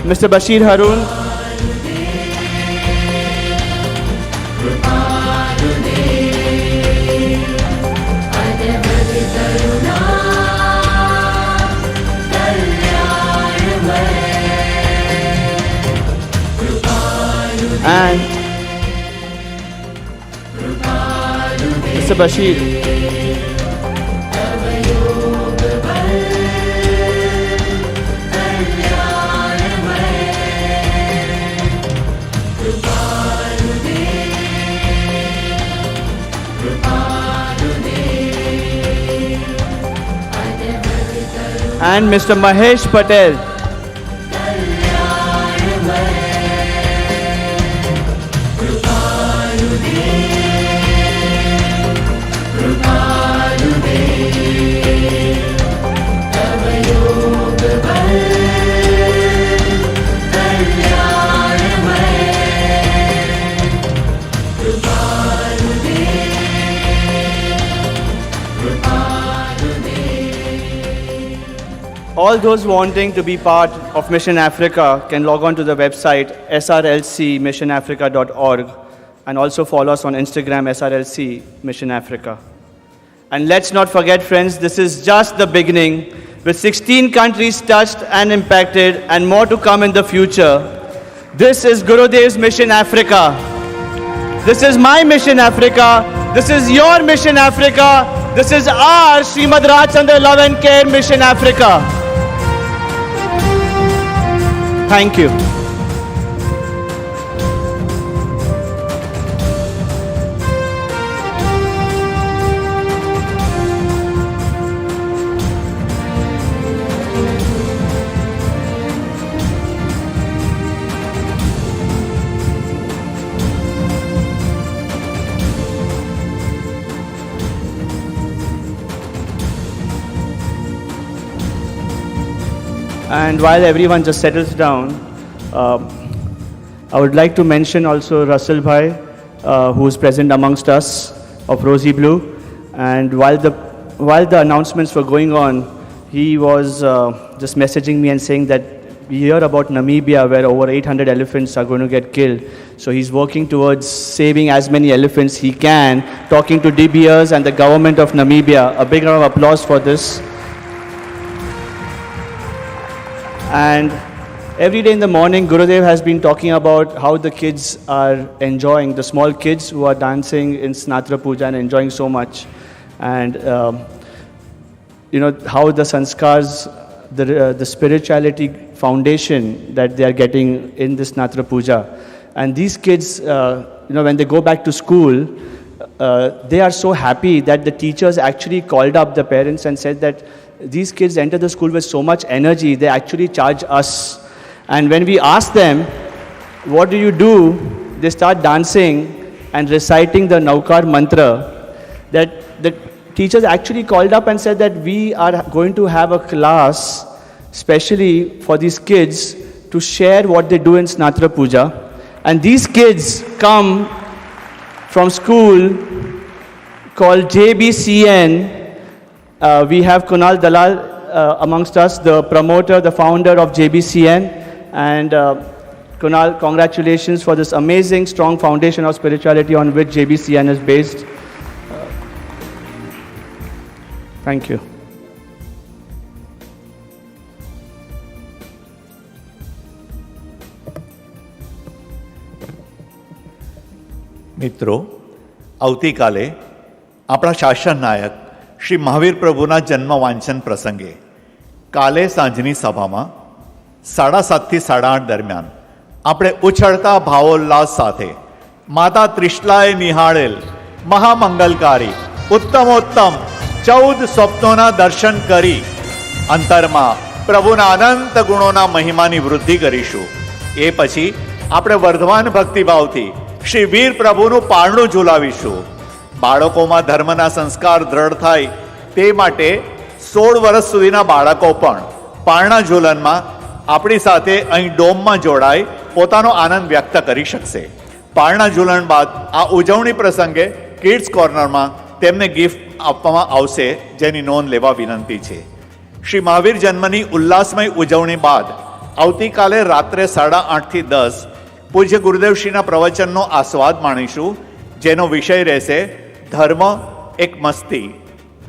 Mr. Bashir Harun. And Mr. Bashir. And Mr. Mahesh Patel. All those wanting to be part of Mission Africa can log on to the website srlcmissionafrica.org and also follow us on Instagram, SRLC Mission Africa. And let's not forget, friends, this is just the beginning. With 16 countries touched and impacted and more to come in the future, this is Gurudev's Mission Africa. This is my Mission Africa. This is your Mission Africa. This is our Srimad Rajchandra Love and Care Mission Africa. Thank you. And while everyone just settles down, I would like to mention also Russell Bhai, who is present amongst us of Rosy Blue. And while the announcements were going on, he was just messaging me and saying that we hear about Namibia where over 800 elephants are going to get killed. So he's working towards saving as many elephants he can, talking to De Beers and the government of Namibia. A big round of applause for this. And every day in the morning, Gurudev has been talking about how the kids are enjoying, the small kids who are dancing in Snatra Puja and enjoying so much. And, you know, how the sanskars, the spirituality foundation that they are getting in this Natra Puja. And these kids, when they go back to school, they are so happy that the teachers actually called up the parents and said that these kids enter the school with so much energy, they actually charge us. And when we ask them, what do you do? They start dancing and reciting the Naukar mantra. That the teachers actually called up and said that we are going to have a class specially for these kids to share what they do in Snatra Puja. And these kids come from school called JBCN. We have Kunal Dalal amongst us, the promoter, the founder of JBCN. And Kunal, congratulations for this amazing, strong foundation of spirituality on which JBCN is based. Thank you. મિત્રો, આવતીકાલે આપણા શાસન નાયક શ્રી મહાવીર પ્રભુના જન્મ વાંચન પ્રસંગે કાલે સાંજની સભામાં 7:30 થી 8:30 દરમિયાન આપણે ઉછળતા ભાવોલ્લાસ સાથે માતા ત્રિશલાએ નિહાળેલ મહામંગલકારી ઉત્તમોત્તમ 14 સ્વપ્નોના દર્શન કરી અંતરમાં પ્રભુના અનંત ગુણોના મહિમાની વૃદ્ધિ કરીશું. એ પછી આપણે વર્ધમાન ભક્તિભાવથી શ્રી વીર પ્રભુનું પારણું ઝુલાવીશું. બાળકોમાં ધર્મના સંસ્કાર દ્રઢ થાય તે માટે 16 વર્ષ સુધીના બાળકો પણ પારણા ઝુલનમાં આપણી સાથે અહીં ડોમમાં જોડાઈ પોતાનો આનંદ વ્યક્ત કરી શકશે. પારણા ઝુલન બાદ આ ઉજવણી પ્રસંગે કિડ્સ કોર્નરમાં તેમને ગિફ્ટ આપવામાં આવશે, જેની નોંધ લેવા વિનંતી છે. શ્રી મહાવીર જન્મની ઉલ્લાસમય ઉજવણી બાદ આવતીકાલે રાત્રે 8:30 થી 10 પૂજ્ય ગુરુદેવશ્રીના પ્રવચનનો આસ્વાદ માણીશું, જેનો વિષય રહેશે ધર્મ એક મસ્તી,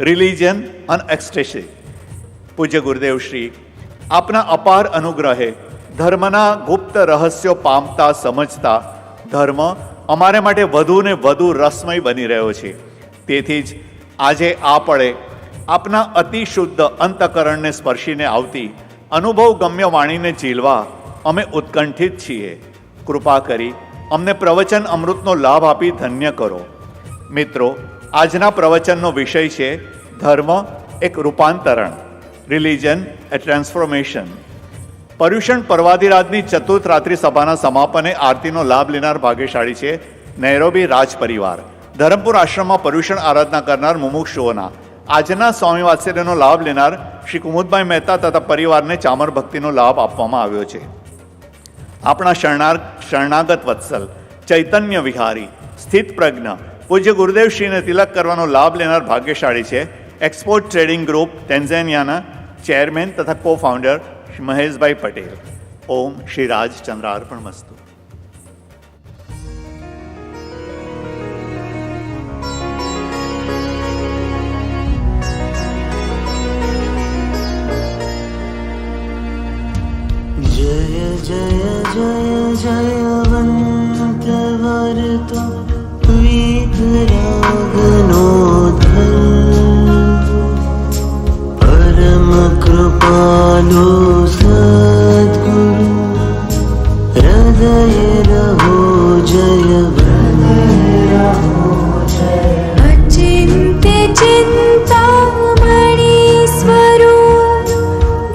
રિલિજન અને એક્સટેસી. પૂજ્ય ગુરુદેવશ્રી આપના અપાર અનુગ્રહે ધર્મના ગુપ્ત રહસ્યો પામતા સમજતા ધર્મ અમારે માટે વધુ ને વધુ રસમય બની રહ્યો છે. તેથી જ આજે આ પળે આપના અતિ શુદ્ધ અંતકરણને સ્પર્શીને આવતી અનુભવ ગમ્ય વાણીને ઝીલવા અમે ઉત્કંઠિત છીએ. કૃપા કરી અમને પ્રવચન અમૃતનો લાભ આપી ધન્ય કરો. મિત્રો, આજના પ્રવચનનો વિષય છે ધર્મ એક રૂપાંતરણ, રિલિજન એ ટ્રાન્સફોર્મેશન. પર્યુષણ પર્વાધિરાજની ચતુર્થ રાત્રિ સભાના સમાપને આરતીનો લાભ લેનાર ભાગ્યશાળી છે નૈરોબી રાજ પરિવાર. ધરમપુર આશ્રમમાં પર્યુષણ આરાધના કરનાર મુમુક્ષુઓના આજના સ્વામી વાત્સલ્યનો લાભ લેનાર શ્રી કુમુદભાઈ મહેતા તથા પરિવારને ચામર ભક્તિનો લાભ આપવામાં આવ્યો છે. આપણા શરણાગત વત્સલ ચૈતન્ય વિહારી સ્થિત પ્રજ્ઞ પૂજ્ય ગુરુદેવશ્રીને તિલક કરવાનો લાભ લેનાર ભાગ્યશાળી છે એક્સપોર્ટ ટ્રેડિંગ ગ્રુપ ટેન્ઝાનિયાના ચેરમેન તથા કો ફાઉન્ડર શ્રી મહેશભાઈ પટેલ. ઓમ શ્રી રાજચંદ્રાર્પણ મસ્તુ. जय जयवन्त वर्तो वीतरागनो परम कृपालो सद्गुरु हृदय रहो जय अचिन्त्य चिन्तामणि स्वरूप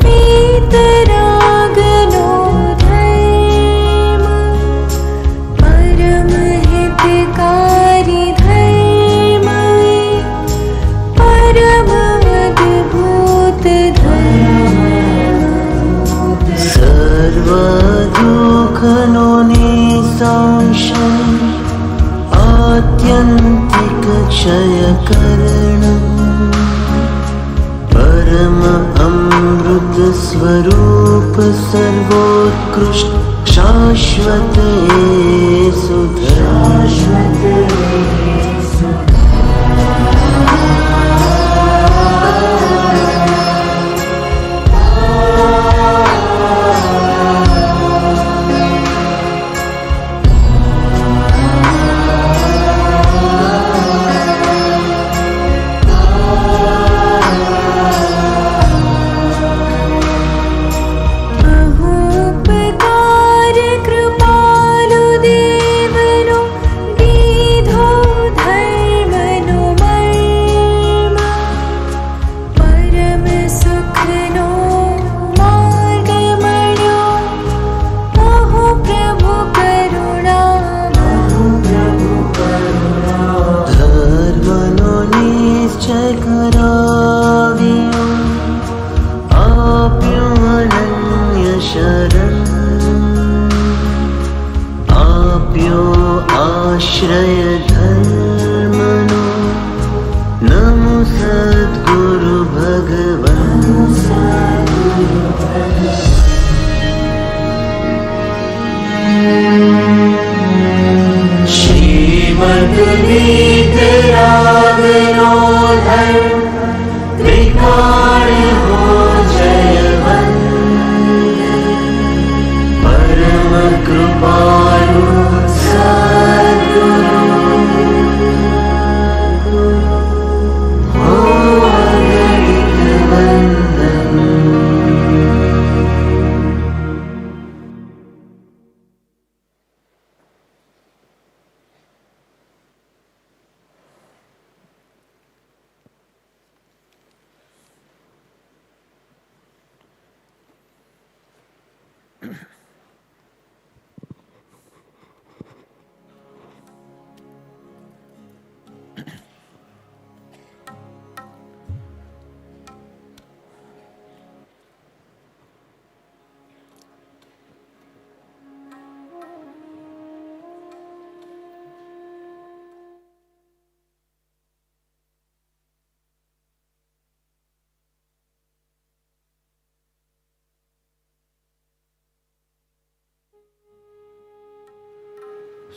वीतरागनो दुखनो निशांशं आत्यन्तिक क्षयकरणं परम अमृत स्वरूप सर्वोत्कृष्ट शाश्वत बहु आश्रय धर्मनो नमो सद्गुरु भगवान् श्रीमद् वीतरागनो धर्म त्रिकाल हो जयवन्त परम कृपालु सद्गुरु हो अगणित वंदन।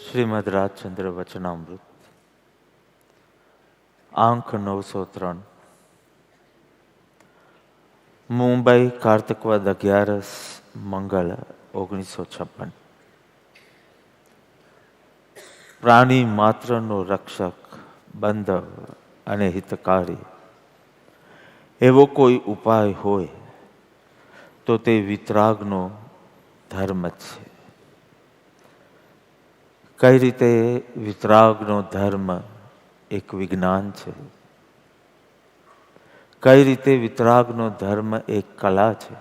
શ્રીમદ રાજચંદ્ર વચનામૃત આંક 903 મુંબઈ કાર્તિક વદ 11 મંગળ 1956. પ્રાણી માત્રનો રક્ષક, બંધવ અને હિતકારી એવો કોઈ ઉપાય હોય તો તે વિતરાગનો ધર્મ છે. કઈ રીતે વિતરાગનો ધર્મ એક વિજ્ઞાન છે, કઈ રીતે વિતરાગનો ધર્મ એક કલા છે,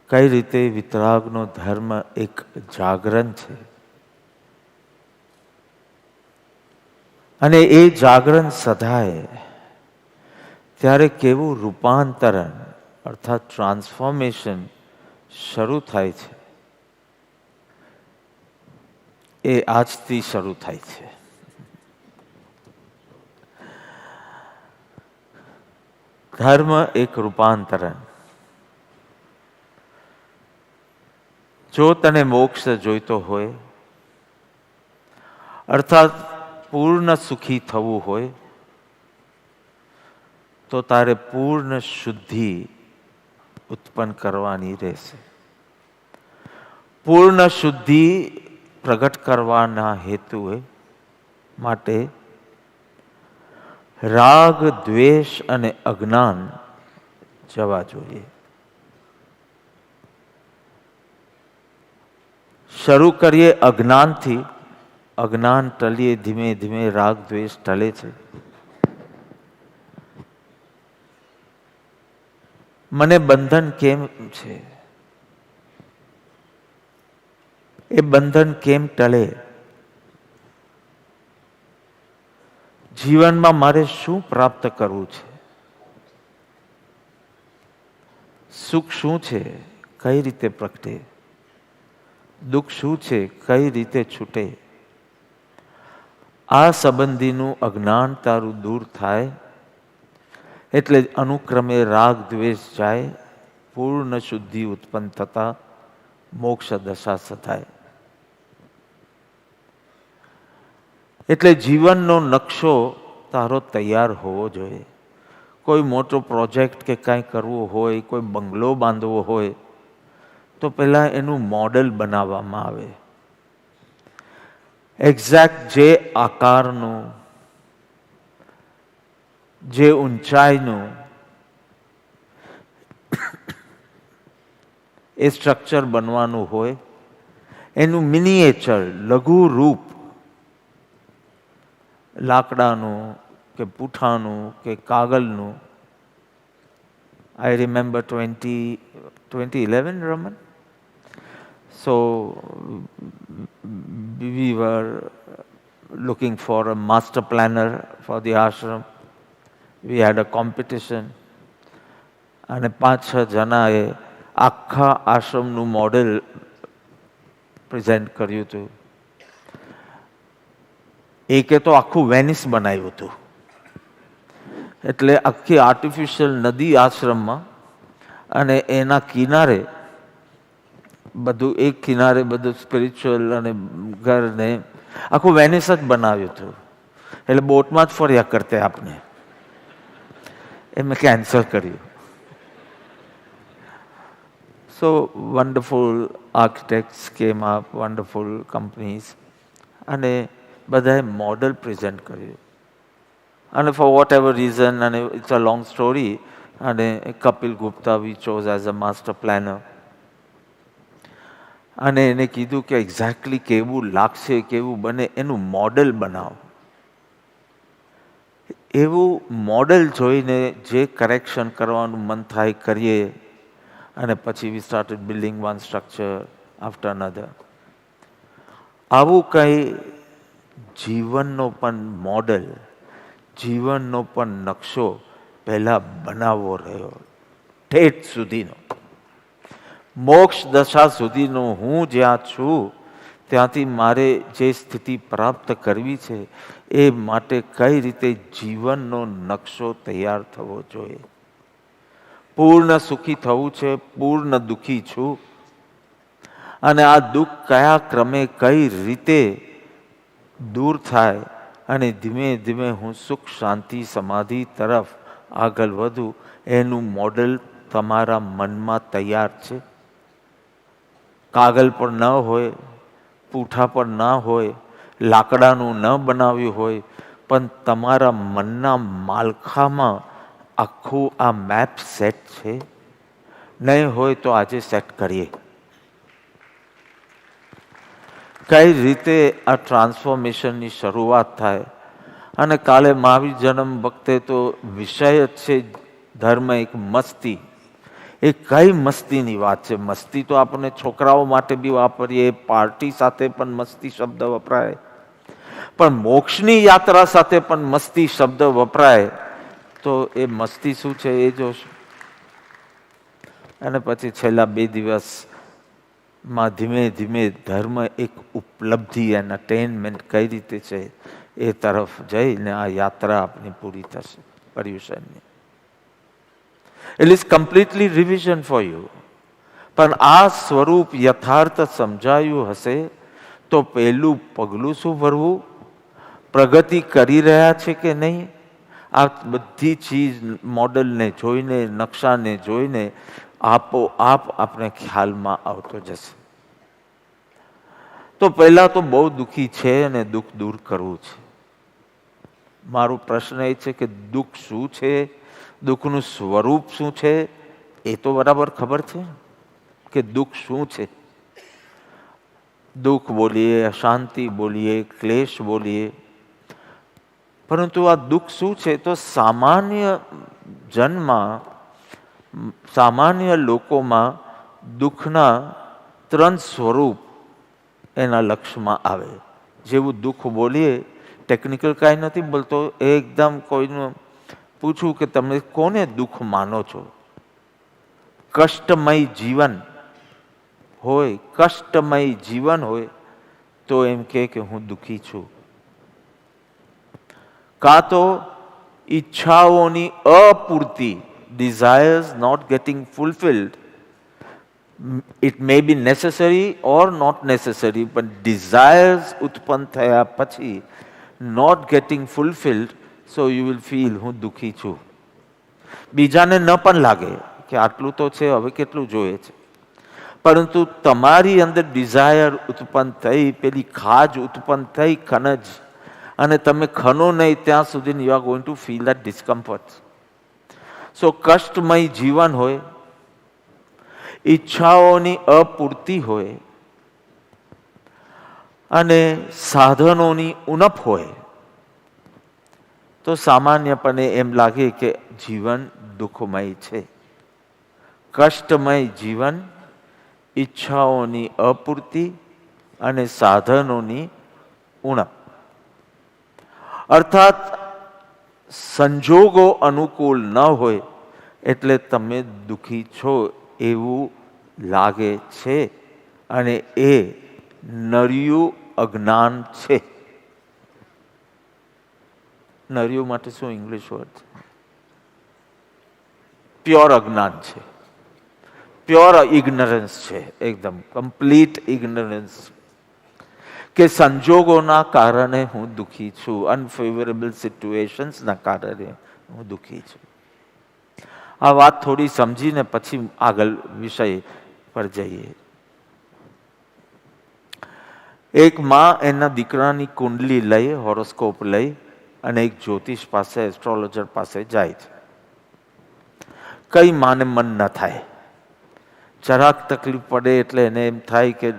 કઈ રીતે વિતરાગનો ધર્મ એક જાગરણ છે, અને એ જાગરણ સધાય ત્યારે કેવું રૂપાંતરણ અર્થાત ટ્રાન્સફોર્મેશન શરૂ થાય છે, એ આજથી શરૂ થાય છે. ધર્મ એક રૂપાંતરણ. જો તને મોક્ષ જોઈતો હોય અર્થાત પૂર્ણ સુખી થવું હોય તો તારે પૂર્ણ શુદ્ધિ ઉત્પન્ન કરવાની રહેશે. પૂર્ણ શુદ્ધિ પ્રગટ કરવાના હેતુ માટે રાગ, દ્વેષ અને અજ્ઞાન જવા જોઈએ. શરૂ કરીએ અજ્ઞાનથી, અજ્ઞાન ટલીએ ધીમે ધીમે રાગ દ્વેષ ટલે છે. મને બંધન કેમ છે, એ બંધન કેમ ટળે? જીવનમાં મારે શું પ્રાપ્ત કરવું છે? સુખ શું છે, કઈ રીતે પ્રગટે? દુઃખ શું છે, કઈ રીતે છૂટે? આ સંબંધીનું અજ્ઞાન તારું દૂર થાય એટલે અનુક્રમે રાગ દ્વેષ જાય, પૂર્ણ શુદ્ધિ ઉત્પન્ન થતા મોક્ષ દશા સધાય. એટલે જીવનનો નકશો તારો તૈયાર હોવો જોઈએ. કોઈ મોટો પ્રોજેક્ટ કે કાંઈ કરવું હોય, કોઈ બંગલો બાંધવો હોય તો પહેલાં એનું મોડેલ બનાવવામાં આવે. એક્ઝેક્ટ જે આકારનું, જે ઊંચાઈનું એ સ્ટ્રક્ચર બનવાનું હોય, એનું મિનિએચર લઘુ રૂપ લાકડાનું કે પૂઠાનું કે કાગળનું. I remember 2011, Raman. So we were looking for a master planner for the ashram. We had a competition. અને 5-6 જણાએ આખા આશ્રમનું મોડેલ પ્રેઝન્ટ કર્યું હતું. એકે તો આખું વેનિસ બનાવ્યું હતું. એટલે આખી આર્ટિફિશિયલ નદી આશ્રમમાં અને એના કિનારે બધું, એક કિનારે બધું સ્પિરિચ્યુઅલ અને ઘર ને આખું વેનિસ જ બનાવ્યું હતું. એટલે બોટમાં જ ફર્યા કરતે આપણે. એ મેં કેન્સલ કર્યું. So wonderful architects came up, wonderful companies, અને બધાએ મોડલ પ્રેઝન્ટ કર્યું. અને for whatever reason, અને it's a long story, અને Kapil Gupta we chose as a master planner. અને એને કીધું કે એક્ઝેક્ટલી કેવું લાગશે, કેવું બને, એનું મોડલ બનાવો. એવું મોડલ જોઈને જે કરેક્શન કરવાનું મન થાય કરીએ. અને પછી we started building one structure after another. આવું કંઈ જીવનનો પણ મોડલ, જીવનનો પણ નકશો પહેલા બનાવવો રહ્યો, ઠેઠ સુધીનો. મોક્ષ દશા સુધીનો હું જ્યાં છું ત્યાંથી મારે જે સ્થિતિ પ્રાપ્ત કરવી છે એ માટે કઈ રીતે જીવનનો નકશો તૈયાર થવો જોઈએ. પૂર્ણ સુખી થવું છે, પૂર્ણ દુઃખી છું, અને આ દુઃખ કયા ક્રમે કઈ રીતે દૂર થાય અને ધીમે ધીમે હું સુખ શાંતિ સમાધિ તરફ આગળ વધું, એનું મોડલ તમારા મનમાં તૈયાર છે. કાગળ પર ન હોય, પૂઠા પર ના હોય, લાકડાનું ન બનાવ્યું હોય, પણ તમારા મનના માળખામાં આખું આ મેપ સેટ છે. નહીં હોય તો આજે સેટ કરીએ. કઈ રીતે આ ટ્રાન્સફોર્મેશનની શરૂઆત થાય. અને કાલે મહાવીર જન્મ વખતે તો વિષય જ છે ધર્મ એક મસ્તી. એ કઈ મસ્તીની વાત છે? મસ્તી તો આપણે છોકરાઓ માટે બી વાપરીએ, પાર્ટી સાથે પણ મસ્તી શબ્દ વપરાય, પણ મોક્ષની યાત્રા સાથે પણ મસ્તી શબ્દ વપરાય. તો એ મસ્તી શું છે એ જોશું. અને પછી છેલ્લા 2 દિવસમાં ધીમે ધીમે ધર્મ એક ઉપલબ્ધિ એન્ડ અટેનમેન્ટ કઈ રીતે છે એ તરફ જઈને આ યાત્રા આપણી પૂરી થશે પર્યુષણની. It is completely revision for you. પણ આ સ્વરૂપ યથાર્થ સમજાયું હશે તો પહેલું પગલું શું ભરવું, પ્રગતિ કરી રહ્યા છે કે નહીં, આ બધી ચીજ મોડલને જોઈને, નકશાને જોઈને આપોઆપ આપણે ખ્યાલમાં આવતો જશે. તો પહેલા તો બહુ દુઃખી છે અને દુઃખ દૂર કરવું છે. મારો પ્રશ્ન એ છે કે દુઃખ શું છે, દુઃખનું સ્વરૂપ શું છે, એ તો બરાબર ખબર છે કે દુઃખ શું છે. દુઃખ બોલીએ, અશાંતિ બોલીએ, ક્લેશ બોલીએ, પરંતુ આ દુઃખ શું છે? તો સામાન્ય જન્મમાં, સામાન્ય લોકોમાં દુઃખના 3 સ્વરૂપ એના લક્ષમાં આવે. જેવું દુઃખ બોલીએ, ટેકનિકલ કાંઈ નથી બોલતો, એકદમ કોઈનું પૂછું કે તમે કોને દુઃખ માનો છો? કષ્ટમય જીવન હોય, કષ્ટમય જીવન હોય તો એમ કે હું દુઃખી છું. કાં તો ઈચ્છાઓની અપૂર્તિ, desires not getting fulfilled. It may be necessary or not necessary, but desires ઉત્પન્ન થયા પછી not getting fulfilled, so you will feel હું દુઃખી છું. બીજાને ન પણ લાગે કે આટલું તો છે, હવે કેટલું જોઈએ છે, પરંતુ તમારી અંદર ડિઝાયર ઉત્પન્ન થઈ, પેલી ખાજ ઉત્પન્ન થઈ, ખનજ, અને તમે ખનો નહીં ત્યાં સુધી you are going to feel that discomfort. So કષ્ટમય જીવન હોય, ઈચ્છાઓની અપૂર્તિ હોય અને સાધનોની ઉણપ હોય તો સામાન્યપણે એમ લાગે કે જીવન દુઃખમય છે. કષ્ટમય જીવન, ઈચ્છાઓની અપૂર્તિ અને સાધનોની ઉણપ, અર્થાત સંજોગો અનુકૂળ ન હોય એટલે તમે દુઃખી છો એવું લાગે છે, અને એ નર્યું અજ્ઞાન છે. નરિયું માટે શું ઇંગ્લિશ વર્ડ છે? પ્યોર અજ્ઞાન છે, પ્યોર ઇગ્નરન્સ છે, એકદમ કમ્પ્લીટ ઇગ્નરન્સ, કે સંજોગોના કારણે હું દુઃખી છું, અનફેવરેબલ સિચ્યુએશન્સના કારણે હું દુઃખી છું. આ વાત થોડી સમજીને પછી આગળ વિષય પર જઈએ. એક માં એના દીકરાની કુંડલી લઈ, હોરોસ્કોપ લઈ અને એક જ્યોતિષ પાસે, એસ્ટ્રોલોજર પાસે જાય છે. કઈ માને મન ન થાય, જરાક તકલીફ પડે એટલે એને એમ થાય કે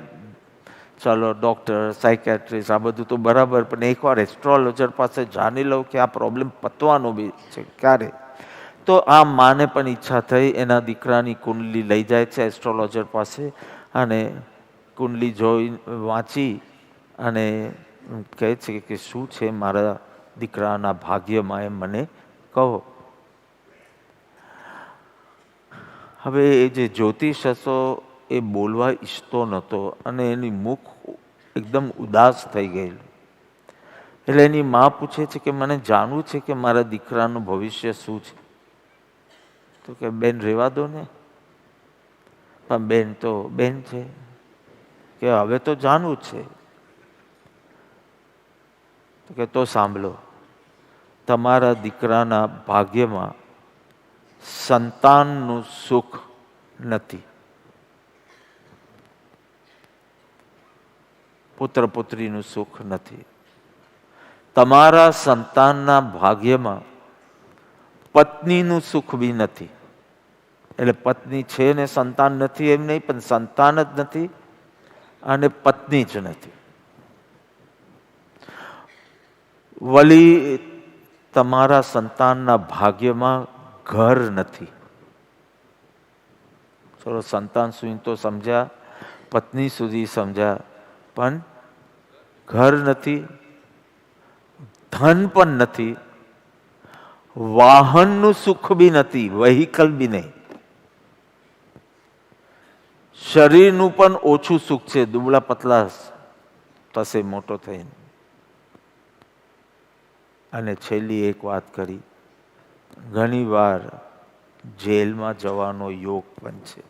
ચાલો ડોક્ટર, સાયકેટ્રિસ્ટ, આ બધું તો બરાબર, પણ એકવાર એસ્ટ્રોલોજર પાસે જાણી લઉં કે આ પ્રોબ્લેમ પતવાનો બી છે ક્યારે. તો આ માને પણ ઈચ્છા થઈ, એના દીકરાની કુંડલી લઈ જાય છે એસ્ટ્રોલોજર પાસે અને કુંડલી જોઈ વાંચી અને કહે છે કે શું છે મારા દીકરાના ભાગ્યમાં, એમ મને કહો. હવે એ જે જ્યોતિષ હતો એ બોલવા ઈચ્છતો નહોતો અને એની મુખ એકદમ ઉદાસ થઈ ગયેલું. એટલે એની મા પૂછે છે કે મને જાણવું છે કે મારા દીકરાનું ભવિષ્ય શું છે. તો કે બેન રહેવા દો ને. પણ બેન તો બેન છે કે હવે તો જાણવું છે. તો કે તો સાંભળો, તમારા દીકરાના ભાગ્યમાં સંતાનનું સુખ નથી, પુત્ર પુત્રીનું સુખ નથી. તમારા સંતાનના ભાગ્યમાં પત્નીનું સુખ બી નથી. એટલે પત્ની છે ને સંતાન નથી એમ નહીં, પણ સંતાન જ નથી અને પત્ની જ નથી. વળી તમારા સંતાનના ભાગ્યમાં ઘર નથી. ચલો સંતાન સુધી તો સમજ્યા, પત્ની સુધી સમજ્યા, પણ ઘર નથી, ધન પણ નથી, વાહનનું સુખ બી નથી, વેહિકલ બી નહીં. શરીરનું પણ ઓછું સુખ છે, દુબળા પતલા થશે મોટો થઈને. અને છેલ્લી એક વાત કરી, ઘણી વાર જેલમાં જવાનો યોગ પણ છે.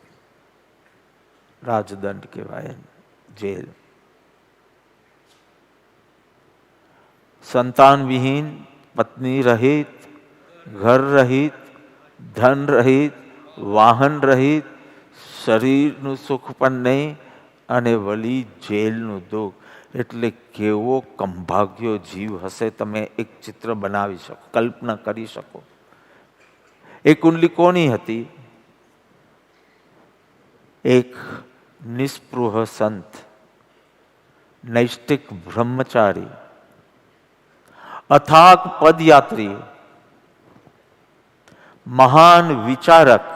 રાજદંડ કહેવાય જેલ. સંતાન વિહીન, પત્ની રહિત, ઘર રહિત, ધન રહિત, વાહન રહિત, શરીરનું સુખ પણ નહીં અને વળી જેલનું દુઃખ. એટલે કેવો કંભાગ્યો જીવ હશે, તમે એક ચિત્ર બનાવી શકો, કલ્પના કરી શકો. એ કુંડલી કોની હતી? એક નિસ્પૃહ સંત, નૈષ્ટિક બ્રહ્મચારી, અથાગ પદયાત્રી, મહાન વિચારક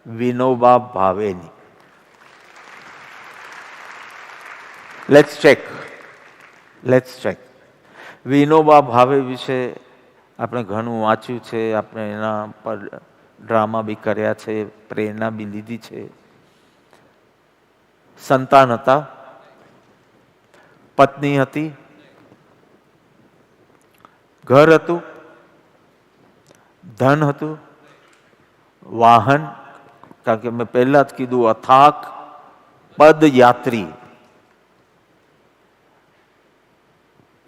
વિનોબા ભાવેની. Let's check. વિનોબા ભાવે વિશે આપણે ઘણું વાંચ્યું છે, આપણે એના પર ડ્રામા બી કર્યા છે, પ્રેરણા બી લીધી છે. સંતાન હતા, પત્ની હતી, ઘર હતું, ધન હતું, વાહન, કારણ કે મેં પહેલા જ કીધું અથાક પદયાત્રી,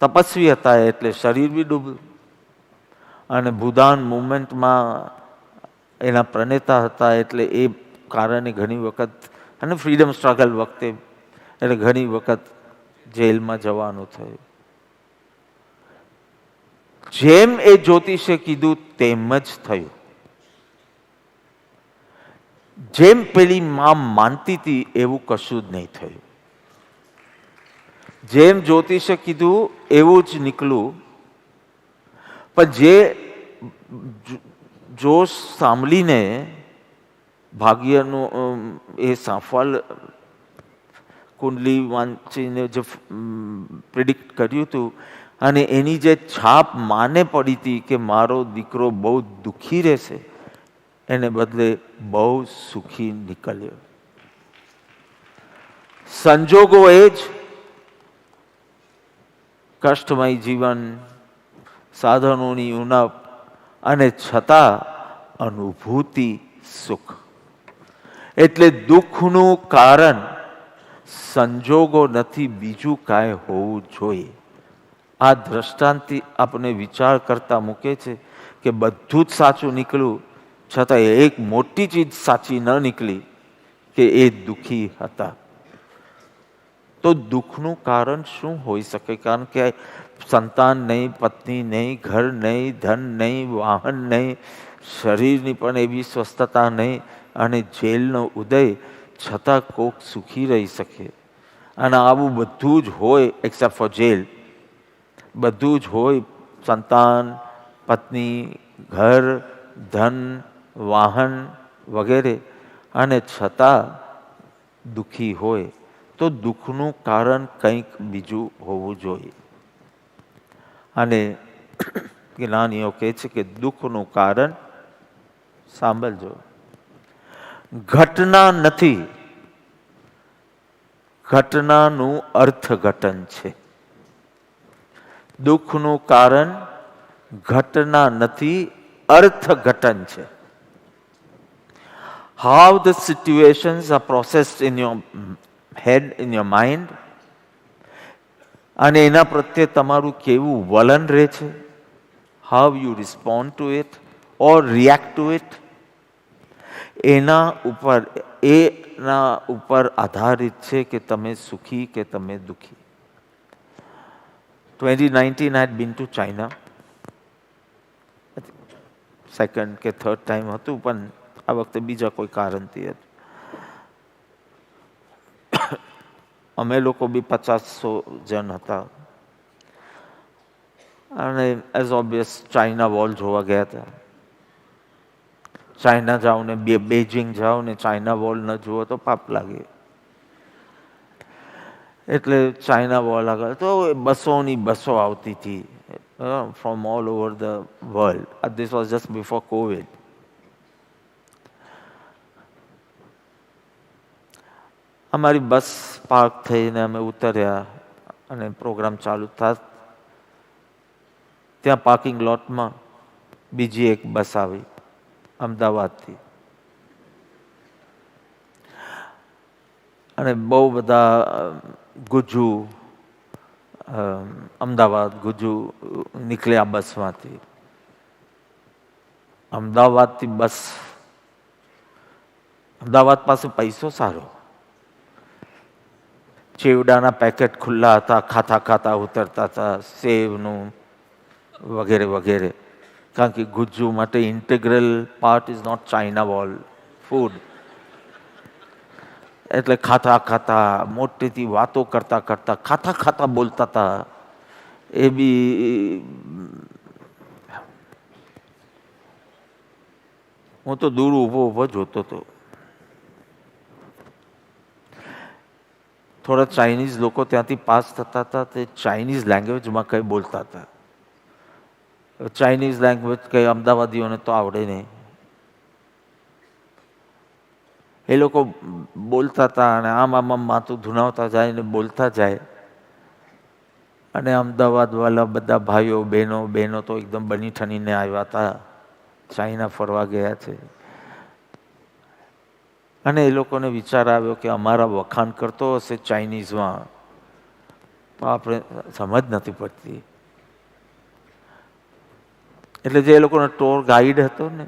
તપસ્વી હતા એટલે શરીર બી ડૂબ્યું. અને ભૂદાન મુવમેન્ટમાં એના પ્રણેતા હતા એટલે એ કારણે ઘણી વખત, અને ફ્રીડમ સ્ટ્રગલ વખતે એટલે ઘણી વખત જેલમાં જવાનું થયું. જેમ એ જ્યોતિષે કીધું તેમ જ થયું. જેમ પેલી માં માનતી હતી એવું કશું જ નહીં થયું. જેમ જ્યોતિષે કીધું એવું જ નીકળ્યું. પણ જે જોશ સાંભળીને ભાગ્યનું એ સાફળ કુંડલી વાંચીને જે પ્રિડિક્ટ કર્યું હતું અને એની જે છાપ માને પડી હતી કે મારો દીકરો બહુ દુઃખી રહેશે, એને બદલે બહુ સુખી નીકળ્યો. સંજોગો એ જ કષ્ટમય જીવન, સાધનોની ઉણપ, અને છતાં અનુભૂતિ સુખ. એટલે દુઃખનું કારણ સંજોગો નથી, બીજું કાંઈ હોવું જોઈએ. આ દ્રષ્ટાંતિ આપણે વિચાર કરતા મૂકે છે કે બધું જ સાચું નીકળ્યું, છતાં એક મોટી ચીજ સાચી ન નીકળી કે એ દુઃખી હતા. તો દુઃખનું કારણ શું હોઈ શકે? કારણ કે સંતાન નહીં, પત્ની નહીં, ઘર નહીં, ધન નહીં, વાહન નહીં, શરીરની પણ એવી સ્વસ્થતા નહીં, અને જેલનો ઉદય, છતાં કોક સુખી રહી શકે. અને આવું બધું જ હોય એક્સેપ્ટ ફોર જેલ, બધું જ હોય, સંતાન, પત્ની, ઘર, ધન, વાહન વગેરે, અને છતાં દુઃખી હોય, તો દુઃખનું કારણ કંઈક બીજું હોવું જોઈએ. અને જ્ઞાનીઓ કહે છે કે દુઃખનું કારણ, સાંભળજો, ઘટના નથી, ઘટનાનું અર્થઘટન છે. દુઃખનું કારણ ઘટના નથી, અર્થઘટન છે. How the situations are processed in your head, in your mind, અને એના પ્રત્યે તમારું કેવું વલણ રહે છે, how you respond to it or react to it, એના ઉપર આધારિત છે કે તમે સુખી કે તમે દુઃખી. 2019 I had been to China. Second કે થર્ડ ટાઈમ હતું, પણ આ વખતે બીજા કોઈ કારણથી હતું. અમે લોકો બી 500 જણ હતા, અને એઝ ઓબ્વિયસ ચાઇના વોલ જોવા ગયા હતા. ચાઇના જાઓ ને બેઇજિંગ જાઓ ને ચાઇના વોલ ન જુઓ તો પાપ લાગે. એટલે ચાઇના વોલ આગળ તો બસોની બસો આવતી હતી from all over the world. This was just before Covid. અમારી બસ પાર્ક થઈને અમે ઉતર્યા અને પ્રોગ્રામ ચાલુ થાત, ત્યાં પાર્કિંગ લોટમાં બીજી એક બસ આવી અમદાવાદથી, અને બહુ બધા ગુજ્જુ અમદાવાદ ગુજ્જુ નીકળ્યા બસમાંથી. અમદાવાદથી બસ, અમદાવાદ પાસે પૈસો સારો, ચેવડાના પેકેટ ખુલ્લા હતા, ખાતા ખાતા ઉતરતા હતા, સેવનું વગેરે વગેરે. કારણ કે ગુજ્જુ માટે integral part is not China wall food. એટલે ખાતા ખાતા, મોટેથી વાતો કરતા કરતા, ખાતા ખાતા બોલતા હતા. એ બી હું તો દૂર ઊભો ઊભો જોતો હતો. થોડા ચાઇનીઝ લોકો ત્યાંથી પાસ થતા હતા, તે ચાઇનીઝ લેંગ્વેજમાં કંઈ બોલતા હતા. ચાઇનીઝ લેંગ્વેજ કંઈ અમદાવાદીઓને તો આવડે નહીં. એ લોકો બોલતા હતા અને આમ માથું ધુનાવતા જાય ને બોલતા જાય. અને અમદાવાદવાળા બધા ભાઈઓ બહેનો તો એકદમ બની ઠનીને આવ્યા હતા, ચાઇના ફરવા ગયા છે. અને એ લોકોને વિચાર આવ્યો કે અમારા વખાણ કરતો હશે ચાઇનીઝમાં, આપણે સમજ નથી પડતી. એટલે જે એ લોકોનો ટૂર ગાઈડ હતો ને,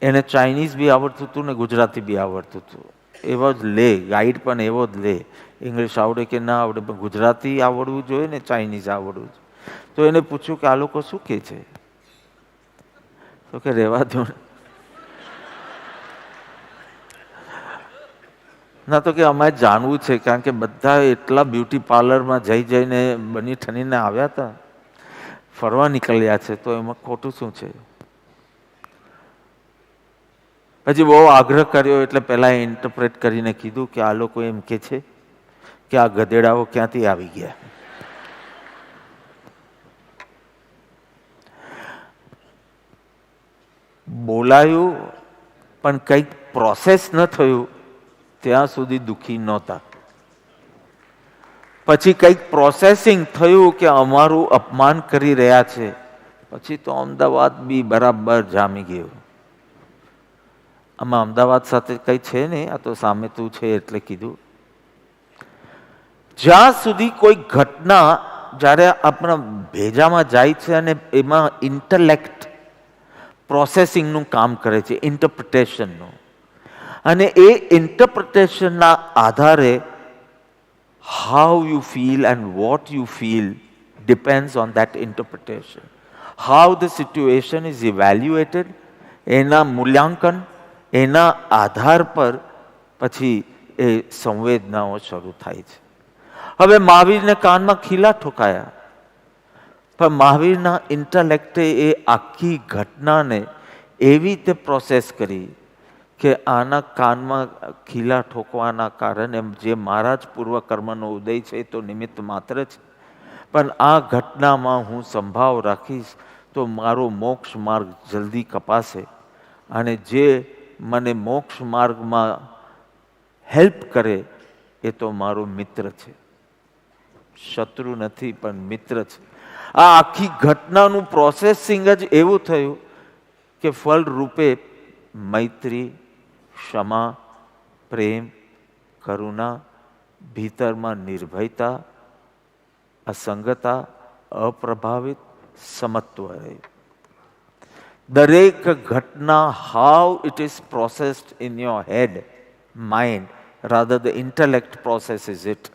એને ચાઇનીઝ બી આવડતું હતું ને ગુજરાતી બી આવડતું હતું. એવો જ લે, ગાઈડ પણ એવો જ લે. ઇંગ્લિશ આવડે કે ના આવડે, પણ ગુજરાતી આવડવું જોઈએ ને ચાઇનીઝ આવડવું જોઈએ. તો એને પૂછ્યું કે આ લોકો શું કહે છે? તો કે રહેવા દો ના, તો કે અમારે જાણવું છે, કારણ કે બધા એટલા બ્યુટી પાર્લરમાં જઈને બની ઠનીને આવ્યા હતા, ફરવા નીકળ્યા છે, તો એમાં ખોટું શું છે? પછી બહુ આગ્રહ કર્યો એટલે પહેલા ઇન્ટરપ્રેટ કરીને કીધું કે આ લોકો એમ કે છે કે આ ગધેડાઓ ક્યાંથી આવી ગયા. બોલાયું પણ કંઈક પ્રોસેસ ન થયું ત્યાં સુધી દુઃખી નહોતા. પછી કંઈક પ્રોસેસિંગ થયું કે અમારું અપમાન કરી રહ્યા છે, પછી તો અમદાવાદ બી બરાબર જામી ગયું. આમાં અમદાવાદ સાથે કંઈ છે નહીં, આ તો સામે તું છે એટલે કીધું. જ્યાં સુધી કોઈ ઘટના જ્યારે આપણા ભેજામાં જાય છે અને એમાં ઇન્ટલેક્ટ પ્રોસેસિંગનું કામ કરે છે, ઇન્ટરપ્રિટેશનનું, અને એ ઇન્ટરપ્રિટેશનના આધારે how you feel and what you feel depends on that interpretation. How the situation is evaluated, એના મૂલ્યાંકન, એના આધાર પર પછી એ સંવેદનાઓ શરૂ થાય છે. હવે મહાવીરને કાનમાં ખીલા ઠોકાયા, પણ મહાવીરના ઇન્ટલેક્ટે એ આખી ઘટનાને એવી રીતે પ્રોસેસ કરી કે આના કાનમાં ખીલા ઠોકવાના કારણે જે મારા જ પૂર્વકર્મનો ઉદય છે તો નિમિત્ત માત્ર છે, પણ આ ઘટનામાં હું સંભાવ રાખીશ તો મારો મોક્ષ માર્ગ જલ્દી કપાશે, અને જે મને મોક્ષ માર્ગમાં હેલ્પ કરે એ તો મારો મિત્ર છે, શત્રુ નથી પણ મિત્ર છે. આ આખી ઘટનાનું પ્રોસેસિંગ જ એવું થયું કે ફળ રૂપે મૈત્રી, ક્ષમા, પ્રેમ, કરુણા, ભીતરમાં નિર્ભયતા, અસંગતા, અપ્રભાવિત, સમત્વ રહ્યું. દરેક ઘટના, how it is processed in your head, mind, rather the intellect processes it.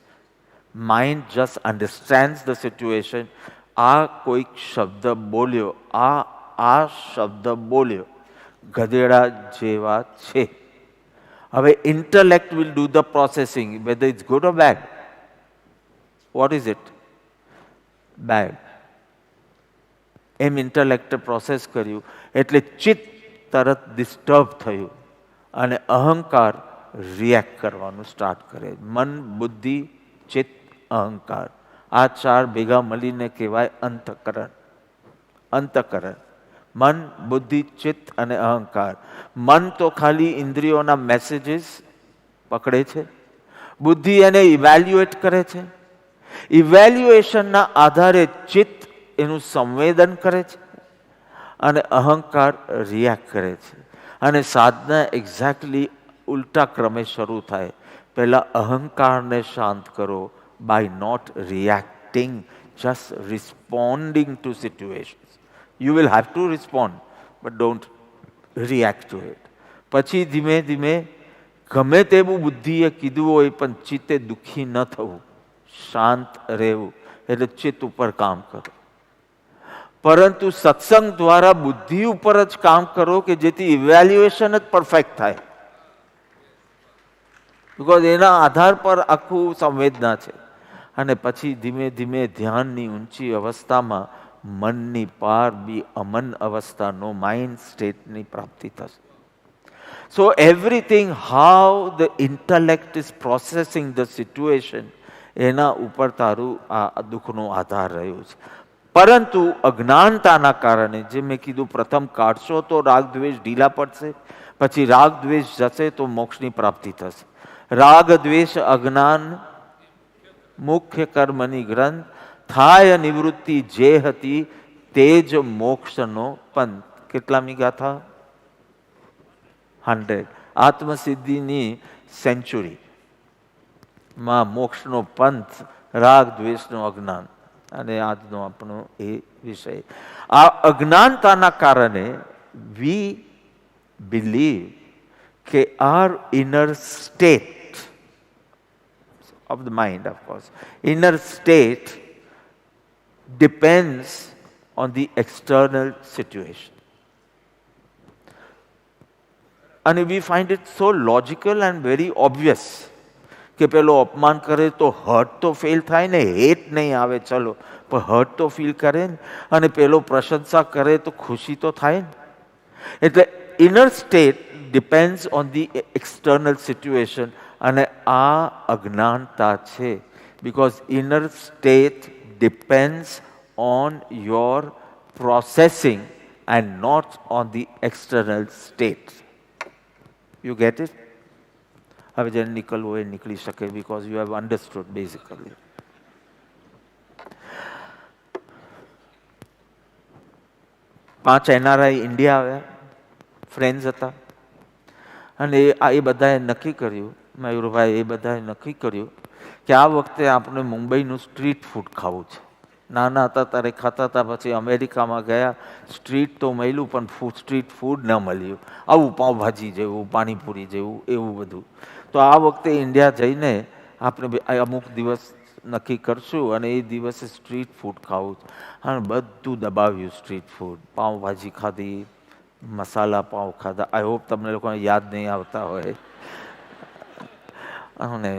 Mind just understands the situation. આ કોઈક શબ્દ બોલ્યો, આ શબ્દ બોલ્યો, ગધેડા જેવા છે. હવે intellect will do the processing, whether it's good or bad. What is it? Bad. એમ ઇન્ટલેક્ટે પ્રોસેસ કર્યું એટલે ચિત્ત તરત ડિસ્ટર્બ થયું અને અહંકાર રિએક્ટ કરવાનું સ્ટાર્ટ કરે. મન, બુદ્ધિ, ચિત્ત, અહંકાર, આ ચાર ભેગા મળીને કહેવાય અંતઃકરણ. અંતઃકરણ, મન, બુદ્ધિ, ચિત્ત અને અહંકાર. મન તો ખાલી ઇન્દ્રિયોના મેસેજીસ પકડે છે, બુદ્ધિ એને ઇવેલ્યુએટ કરે છે, ઇવેલ્યુએશનના આધારે ચિત્ત એનું સંવેદન કરે છે અને અહંકાર રિએક્ટ કરે છે. અને સાધના એક્ઝેક્ટલી ઉલટા ક્રમે શરૂ થાય. પહેલા અહંકારને શાંત કરો by not reacting, just responding to situations. You will have to respond, but don't react to it. પછી ધીમે ધીમે ગમે તેવું બુદ્ધિએ કીધું હોય પણ ચિત્તે દુઃખી ન થવું, શાંત રહેવું, એટલે ચિત્ત ઉપર કામ કરો. પરંતુ સત્સંગ દ્વારા બુદ્ધિ ઉપર જ કામ કરો કે જેથી ઇવેલ્યુએશન જ પરફેક્ટ થાય. બિકોઝ એના આધાર પર આખું સંવેદના છે. અને પછી ધીમે ધીમે ધ્યાનની ઊંચી અવસ્થામાં મનની પાર બી અમન અવસ્થાનો માઇન્ડ સ્ટેટની પ્રાપ્તિ થશે. So everything how the intellect is processing the situation, એના ઉપર તારું આ દુઃખનો આધાર રહ્યો છે. પરંતુ અજ્ઞાનતાના કારણે, જે મેં કીધું, પ્રથમ કાઢશો તો રાગ દ્વેષ ઢીલા પડશે, પછી રાગ દ્વેષ જશે તો મોક્ષની પ્રાપ્તિ થશે. રાગ દ્વેષ અજ્ઞાન મુખ્ય કર્મની ગ્રંથ, થાય નિવૃત્તિ જે હતી તે જ મોક્ષનો પંથ. કેટલામી ગાથા? 100. આત્મસિદ્ધિની સેન્ચુરી માં મોક્ષનો પંથ, રાગ દ્વેષનો અજ્ઞાન. અને આજનો આપણો એ વિષય. આ અજ્ઞાનતાના કારણે વી બિલીવ કે are inner state of the mind, of course, inner state depends on the external situation. And we find it so logical and very obvious કે પેલો અપમાન કરે તો હર્ટ તો ફીલ થાય ને, હેટ નહીં આવે ચલો, પણ હર્ટ તો ફીલ કરે ને, અને પેલો પ્રશંસા કરે તો ખુશી તો થાય ને. એટલે inner state depends on the external situation. અને આ અજ્ઞાનતા છે, because inner state depends on your processing and not on the external state. You get it? હવે જેને નીકળવું હોય નીકળી શકે, because you have understood basically. 5 NRI India આવ્યા, ફ્રેન્ડ્સ હતા, અને એ બધાએ નક્કી કર્યું, મયુરભાઈ એ બધાએ નક્કી કર્યું કે આ વખતે આપણે મુંબઈનું સ્ટ્રીટ ફૂડ ખાવું છે. નાના હતા ત્યારે ખાતા હતા, પછી અમેરિકામાં ગયા, સ્ટ્રીટ તો મળ્યું પણ સ્ટ્રીટ ફૂડ ન મળ્યું, આવું પાઉંભાજી જેવું, પાણીપુરી જેવું, એવું બધું. તો આ વખતે ઇન્ડિયા જઈને આપણે અમુક દિવસ નક્કી કરશું અને એ દિવસે સ્ટ્રીટ ફૂડ ખાવું છે. અને બધું દબાવ્યું સ્ટ્રીટ ફૂડ, પાઉંભાજી ખાધી, મસાલા પાઉં ખાધા. આઈ હોપ તમને લોકોને યાદ નહીં આવતા હોય. અને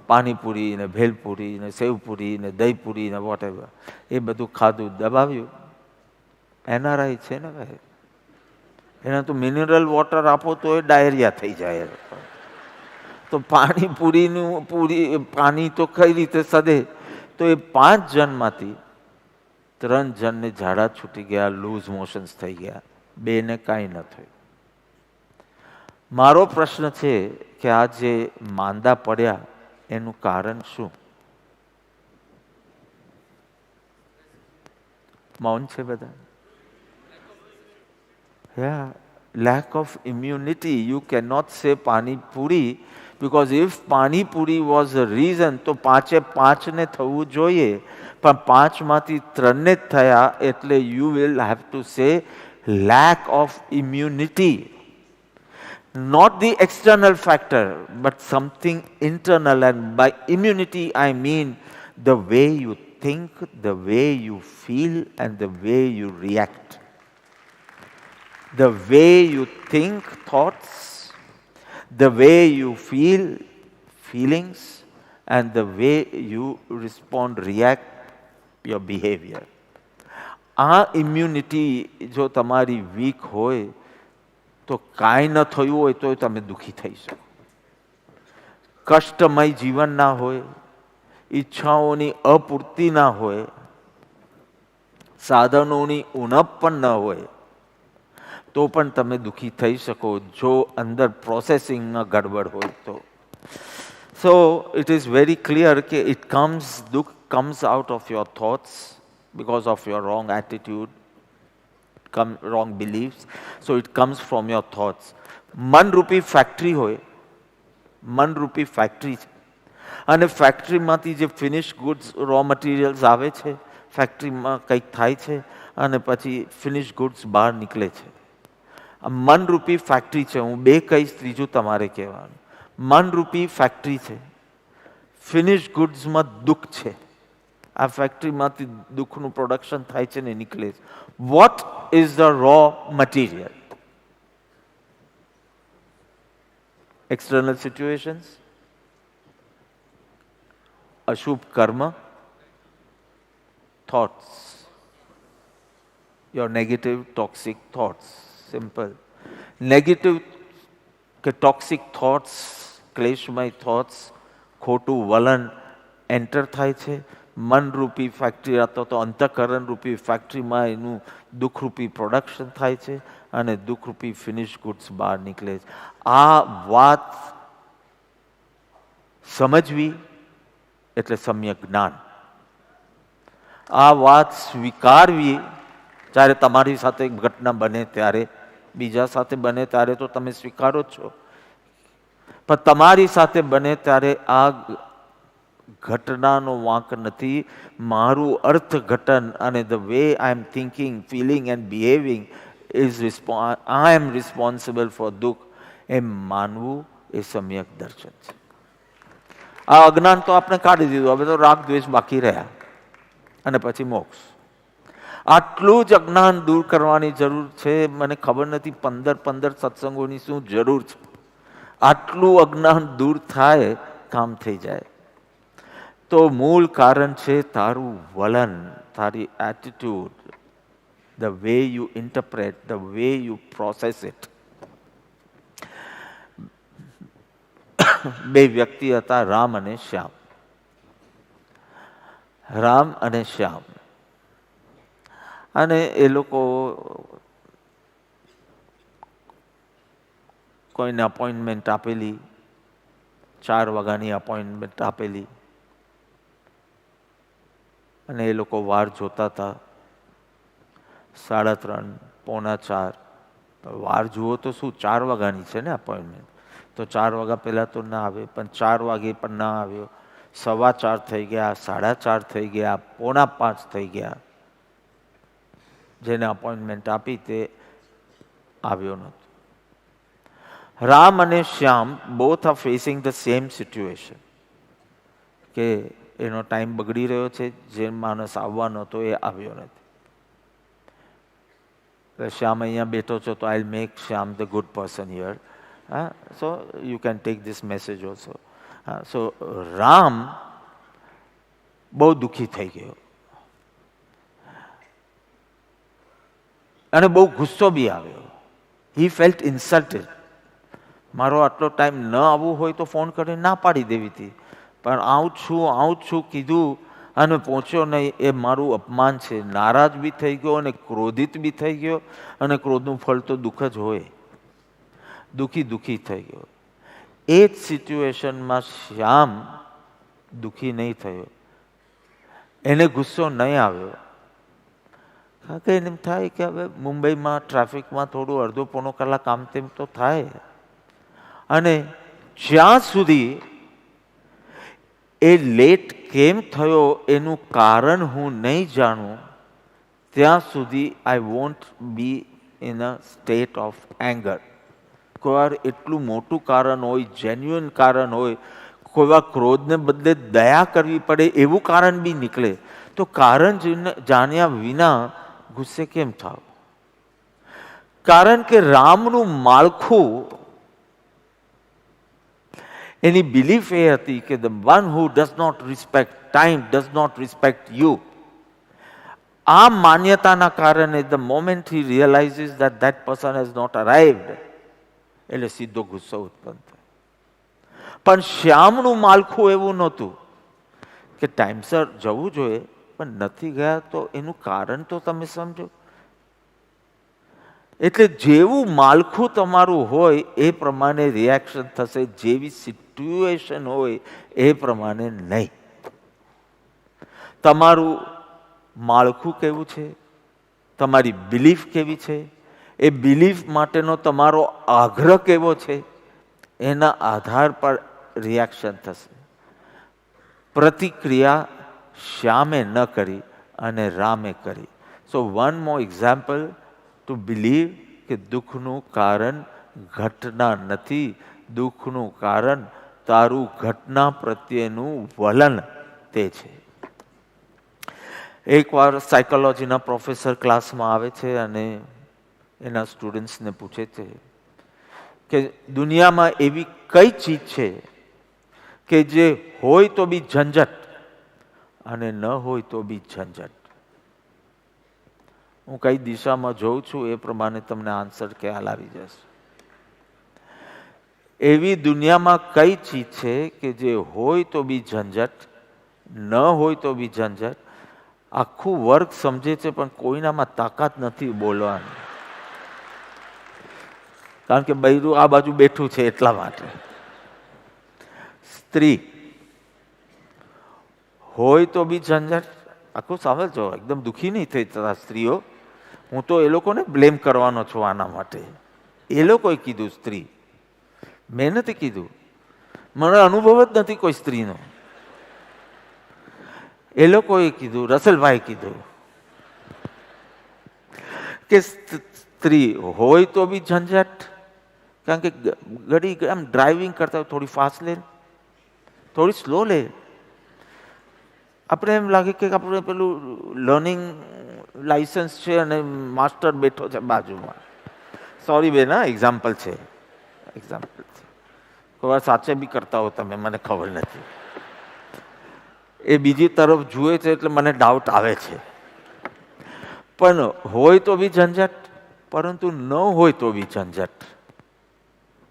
પાણીપુરી ને ભેલપુરી ને સેવપુરી ને દહીંપુરી ને વોટ એવર, એ બધું ખાધું, દબાવ્યું. NRI છે ને ભાઈ, એને તો મિનરલ વોટર આપો તો એ ડાયરિયા થઈ જાય. તો પાણીપુરીનું પાણી તો કઈ રીતે સદે? તો એ 5 જણમાંથી 3 જણને ઝાડા છૂટી ગયા, લૂઝ મોશન્સ થઈ ગયા, 2ને કાંઈ ન થયું. મારો પ્રશ્ન છે કે આ જે માંદા પડ્યા એનું કારણ શું? મૌન છે બધા. Yeah, lack of immunity. You cannot say pani puri, because if pani puri was the reason, તો 5 ને થવું જોઈએ, પણ 5 માંથી 3 ને જ થયા, એટલે you will have to say lack of immunity. Not the external factor, but something internal. And by immunity, I mean the way you think, the way you feel, and the way you react. The way you think thoughts, the way you feel feelings, and the way you respond, react, your behavior. આ immunity જો તમારી weak હોય તો કાંઈ ન થયું હોય તો તમે દુઃખી થઈ શકો. કષ્ટમય જીવન ના હોય, ઈચ્છાઓની અપૂર્તિ ના હોય, સાધનોની ઉણપ પણ ન હોય, તો પણ તમે દુઃખી થઈ શકો જો અંદર પ્રોસેસિંગમાં ગડબડ હોય તો. So it is very clear કે દુઃખ comes out of your thoughts because of your wrong attitude, wrong beliefs. So it comes from your thoughts. મન રૂપી ફેક્ટરી હોય, મન રૂપી ફેક્ટરી છે, અને ફેક્ટરીમાંથી જે ફિનિશ ગુડ્સ રો મટીરિયલ્સ આવે છે, ફેક્ટરીમાં કંઈક થાય છે અને પછી ફિનિશ ગુડ્સ બહાર નીકળે છે. આ મન રૂપી ફેક્ટરી છે. હું 2 કહીશ, ત્રીજું તમારે કહેવાનું. મન રૂપી ફેક્ટરી છે, ફિનિશ ગુડ્સમાં દુઃખ છે. આ ફેક્ટરીમાંથી દુઃખનું પ્રોડક્શન થાય છે ને નીકળે છે. What is the raw material? External situations, અશુભ કર્મ, thoughts, your negative toxic thoughts. Simple. Negative કે toxic thoughts, ક્લેશમય thoughts, ખોટું વલણ એન્ટર થાય છે. મનરૂપી ફેક્ટરી અથવા તો અંતઃકરણ રૂપી ફેક્ટરીમાં એનું દુઃખરૂપી પ્રોડક્શન થાય છે અને દુઃખરૂપી ફિનિશ ગુડ્સ બહાર નીકળે છે. આ વાત સમજવી એટલે સમ્યક જ્ઞાન. આ વાત સ્વીકારવી, જ્યારે તમારી સાથે ઘટના બને ત્યારે, બીજા સાથે બને ત્યારે તો તમે સ્વીકારો છો, પણ તમારી સાથે બને ત્યારે આ ઘટનાનો વાંક નથી. મારું અર્થઘટન અને the way I am thinking, feeling and behaving is I am responsible for દુઃખ, એમ માનવું એ સમ્યક દર્શન છે. આ અજ્ઞાન તો આપણે કાઢી દીધું, હવે તો રાગ દ્વેષ બાકી રહ્યા અને પછી મોક્ષ. આટલું જ અજ્ઞાન દૂર કરવાની જરૂર છે. મને ખબર નથી 15 સત્સંગોની શું જરૂર છે. આટલું અજ્ઞાન દૂર થાય, કામ થઈ જાય. તો મૂળ કારણ છે તારું વલણ, તારી attitude, the way you interpret, the way you process it. 2 વ્યક્તિ હતા, રામ અને શ્યામ. રામ અને શ્યામ, અને એ લોકો કોઈને અપોઇન્ટમેન્ટ આપેલી, 4 વાગ્યાની અપોઇન્ટમેન્ટ આપેલી, અને એ લોકો વાર જોતા હતા. 3:30 4:45. વાર જુઓ તો શું 4 વાગ્યાની છે ને અપોઇન્ટમેન્ટ, તો 4 વાગ્યા પહેલાં તો ના આવે, પણ 4 વાગે પણ ના આવ્યો. 4:15 થઈ ગયા, 4:30 થઈ ગયા, 4:45 થઈ ગયા. જેને અપોઇન્ટમેન્ટ આપી તે આવ્યો નહોતો. રામ અને Shyam both are facing the same situation કે એનો ટાઈમ બગડી રહ્યો છે, જે માણસ આવવાનો હતો એ આવ્યો નથી. શ્યામ અહીંયા બેઠો છો તો I make Shyam the good person here. So you can take this message also. So Ram બહુ દુઃખી થઈ ગયો અને બહુ ગુસ્સો બી આવ્યો. He felt insulted. મારો આટલો ટાઈમ ન આવવું હોય તો ફોન કરીને ના પાડી દેવી હતી, પણ આવું છું કીધું અને પહોંચ્યો નહીં, એ મારું અપમાન છે. નારાજ બી થઈ ગયો અને ક્રોધિત બી થઈ ગયો, અને ક્રોધનું ફળ તો દુઃખ જ હોય. દુઃખી થઈ ગયો. એ જ સિચ્યુએશનમાં શ્યામ દુઃખી નહીં થયો, એને ગુસ્સો નહીં આવ્યો. કારણ કે એને એમ થાય કે હવે મુંબઈમાં ટ્રાફિકમાં થોડું અડધો પોણો કલાક આમ તેમ તો થાય, અને જ્યાં સુધી એ લેટ કેમ થયો એનું કારણ હું નહીં જાણું ત્યાં સુધી I want B in a state of anger. કોઈ વાર એટલું મોટું કારણ હોય, જેન્યુઅન કારણ હોય, કોઈ વાર ક્રોધને બદલે દયા કરવી પડે એવું કારણ બી નીકળે, તો કારણ જાણ્યા વિના ગુસ્સે કેમ થાવ? કારણ કે રામનું માળખું, એની બિલીફ એ હતી કે the one who does not respect time does not respect you. આ માન્યતાના કારણે the moment he realises that that person has not arrived, એટલે સીધો ગુસ્સો ઉત્પન્ન થાય. પણ શ્યામનું માળખું એવું નહોતું કે ટાઈમસર જવું જોઈએ, પણ નથી ગયા તો એનું કારણ તો તમે સમજો. એટલે જેવું માળખું તમારું હોય એ પ્રમાણે રિએક્શન થશે, જેવી સિચ્યુએશન હોય એ પ્રમાણે નહીં. તમારું માળખું કેવું છે, તમારી બિલીફ કેવી છે, એ બિલીફ માટેનો તમારો આગ્રહ કેવો છે, એના આધાર પર રિએક્શન થશે. પ્રતિક્રિયા શ્યામે ન કરી અને રામે કરી. So one more example to believe કે દુઃખનું કારણ ઘટના નથી, દુઃખનું કારણ તારું ઘટના પ્રત્યેનું વલણ તે છે. એકવાર સાયકોલોજીના પ્રોફેસર ક્લાસમાં આવે છે અને એના સ્ટુડન્ટ્સને પૂછે છે કે દુનિયામાં એવી કઈ ચીજ છે કે જે હોય તો બી ઝંઝટ અને ન હોય તો બી ઝંઝટ? હું કઈ દિશામાં જોઉં છું એ પ્રમાણે તમને આન્સર ખ્યાલ આવી જશે. એવી દુનિયામાં કઈ ચીજ છે કે જે હોય તો બી ઝંઝટ, ન હોય તો બી ઝંઝટ? આખું વર્ગ સમજે છે પણ કોઈનામાં તાકાત નથી બોલવાની, કારણ કે બૈરું આ બાજુ બેઠું છે એટલા માટે. સ્ત્રી હોય તો બી ઝંઝટ. આખું સાંભળજો, એકદમ દુઃખી નહીં થઈ થતા સ્ત્રીઓ. હું તો એ લોકોને બ્લેમ કરવાનો છું આના માટે. એ લોકોએ કીધું સ્ત્રી, મેં નથી કીધું. મને અનુભવ જ નથી કોઈ સ્ત્રીનો. એ લોકોએ કીધું, રસલભાઈ કીધું કે સ્ત્રી હોય તો બી ઝંઝટ. કારણ કે ઘડી આમ ડ્રાઇવિંગ કરતા હોય થોડી ફાસ્ટ લે, થોડી સ્લો લે. આપણે એમ લાગે કે આપણે પેલું લર્નિંગ લાઇસન્સ છે અને માસ્ટર બેઠો છે બાજુમાં. સોરી બેન, એક્ઝામ્પલ છે, એક્ઝામ્પલ છે. કોઈ વાર સાચે બી કરતા હો તમે, મને ખબર નથી. એ બીજી તરફ જુએ છે એટલે મને ડાઉટ આવે છે. પણ હોય તો બી ઝંઝટ, પરંતુ ન હોય તો બી ઝંઝટ.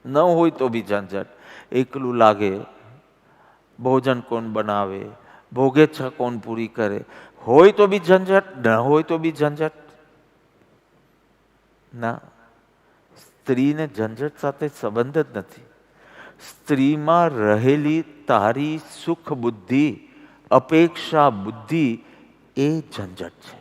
ન હોય તો બી ઝંઝટ. એકલું લાગે, ભોજન કોણ બનાવે, ભોગેચ્છા કોણ પૂરી કરે? હોય તો બી ઝંઝટ, ન હોય તો બી ઝંઝટ. ના, સ્ત્રીને ઝંઝટ સાથે સંબંધ જ નથી. સ્ત્રીમાં રહેલી તારી સુખ બુદ્ધિ, અપેક્ષા બુદ્ધિ એ ઝંઝટ છે.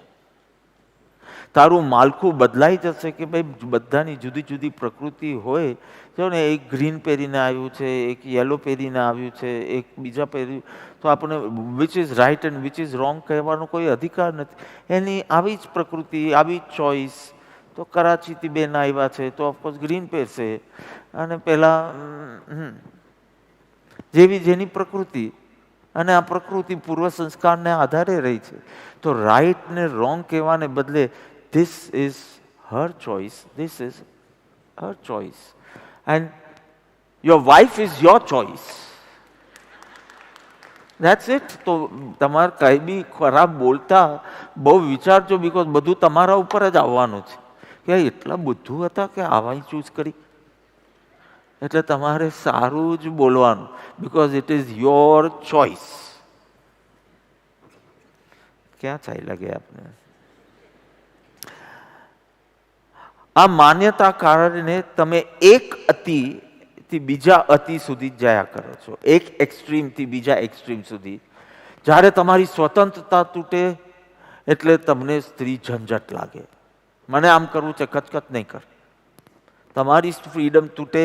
તારું માળખું બદલાઈ જશે કે ભાઈ બધાની જુદી જુદી પ્રકૃતિ હોય. જો ને એક ગ્રીન પહેરીને આવ્યું છે, એક યલો પહેરીને આવ્યું છે, એક બીજા પહેર્યું, તો આપણે which is right and which is wrong કહેવાનો કોઈ અધિકાર નથી. એની આવી જ પ્રકૃતિ, આવી જ ચોઈસ. તો કરાચીથી બેન આવ્યા છે તો ઓફકોર્સ ગ્રીન પહેરશે, અને પહેલાં જેવી જેની પ્રકૃતિ, અને આ પ્રકૃતિ પૂર્વ સંસ્કારને આધારે રહી છે. તો રાઈટ ને રોંગ કહેવાને બદલે this is her choice, this is her choice, and your wife is your choice. That's it. તો તમારે કંઈ બી ખરાબ બોલતા બહુ વિચારજો, બિકોઝ બધું તમારા ઉપર જ આવવાનું છે કે એટલા બધું હતા કે આવા ચૂઝ કરી. એટલે તમારે સારું જ બોલવાનું, because it is your choice. ક્યાં ચાલ્યા ગયા આપણે? આ માન્યતા કારણે તમે એક અતિથી બીજા અતિ સુધી જયા કરો છો, એક એક્સ્ટ્રીમથી બીજા એક્સ્ટ્રીમ સુધી. જ્યારે તમારી સ્વતંત્રતા તૂટે એટલે તમને સ્ત્રી ઝંઝટ લાગે. મને આમ કરવું છે, કચકચ નહીં કર. તમારી ફ્રીડમ તૂટે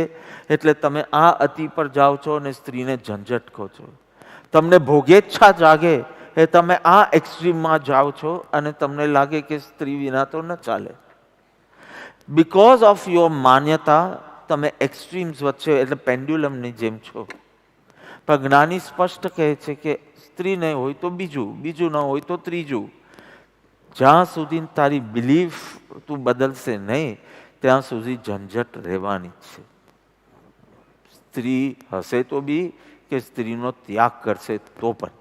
એટલે તમે આ અતિ પર જાઓ છો અને સ્ત્રીને ઝંઝટ કહો છો. તમને ભોગેચ્છા જાગે એ તમે આ એક્સ્ટ્રીમમાં જાઓ છો અને તમને લાગે કે સ્ત્રી વિના તો ન ચાલે. બિકોઝ ઓફ યોર માન્યતા તમે એક્સ્ટ્રીમ્સ વચ્ચે એટલે પેન્ડ્યુલમની જેમ છો. પણ જ્ઞાની સ્પષ્ટ કહે છે કે સ્ત્રી નહીં હોય તો બીજું, બીજું ન હોય તો ત્રીજું. જ્યાં સુધી તારી બિલીફ તું બદલશે નહીં ત્યાં સુધી ઝંઝટ રહેવાની છે. સ્ત્રી હશે તો બી કે સ્ત્રીનો ત્યાગ કરશે તો પણ.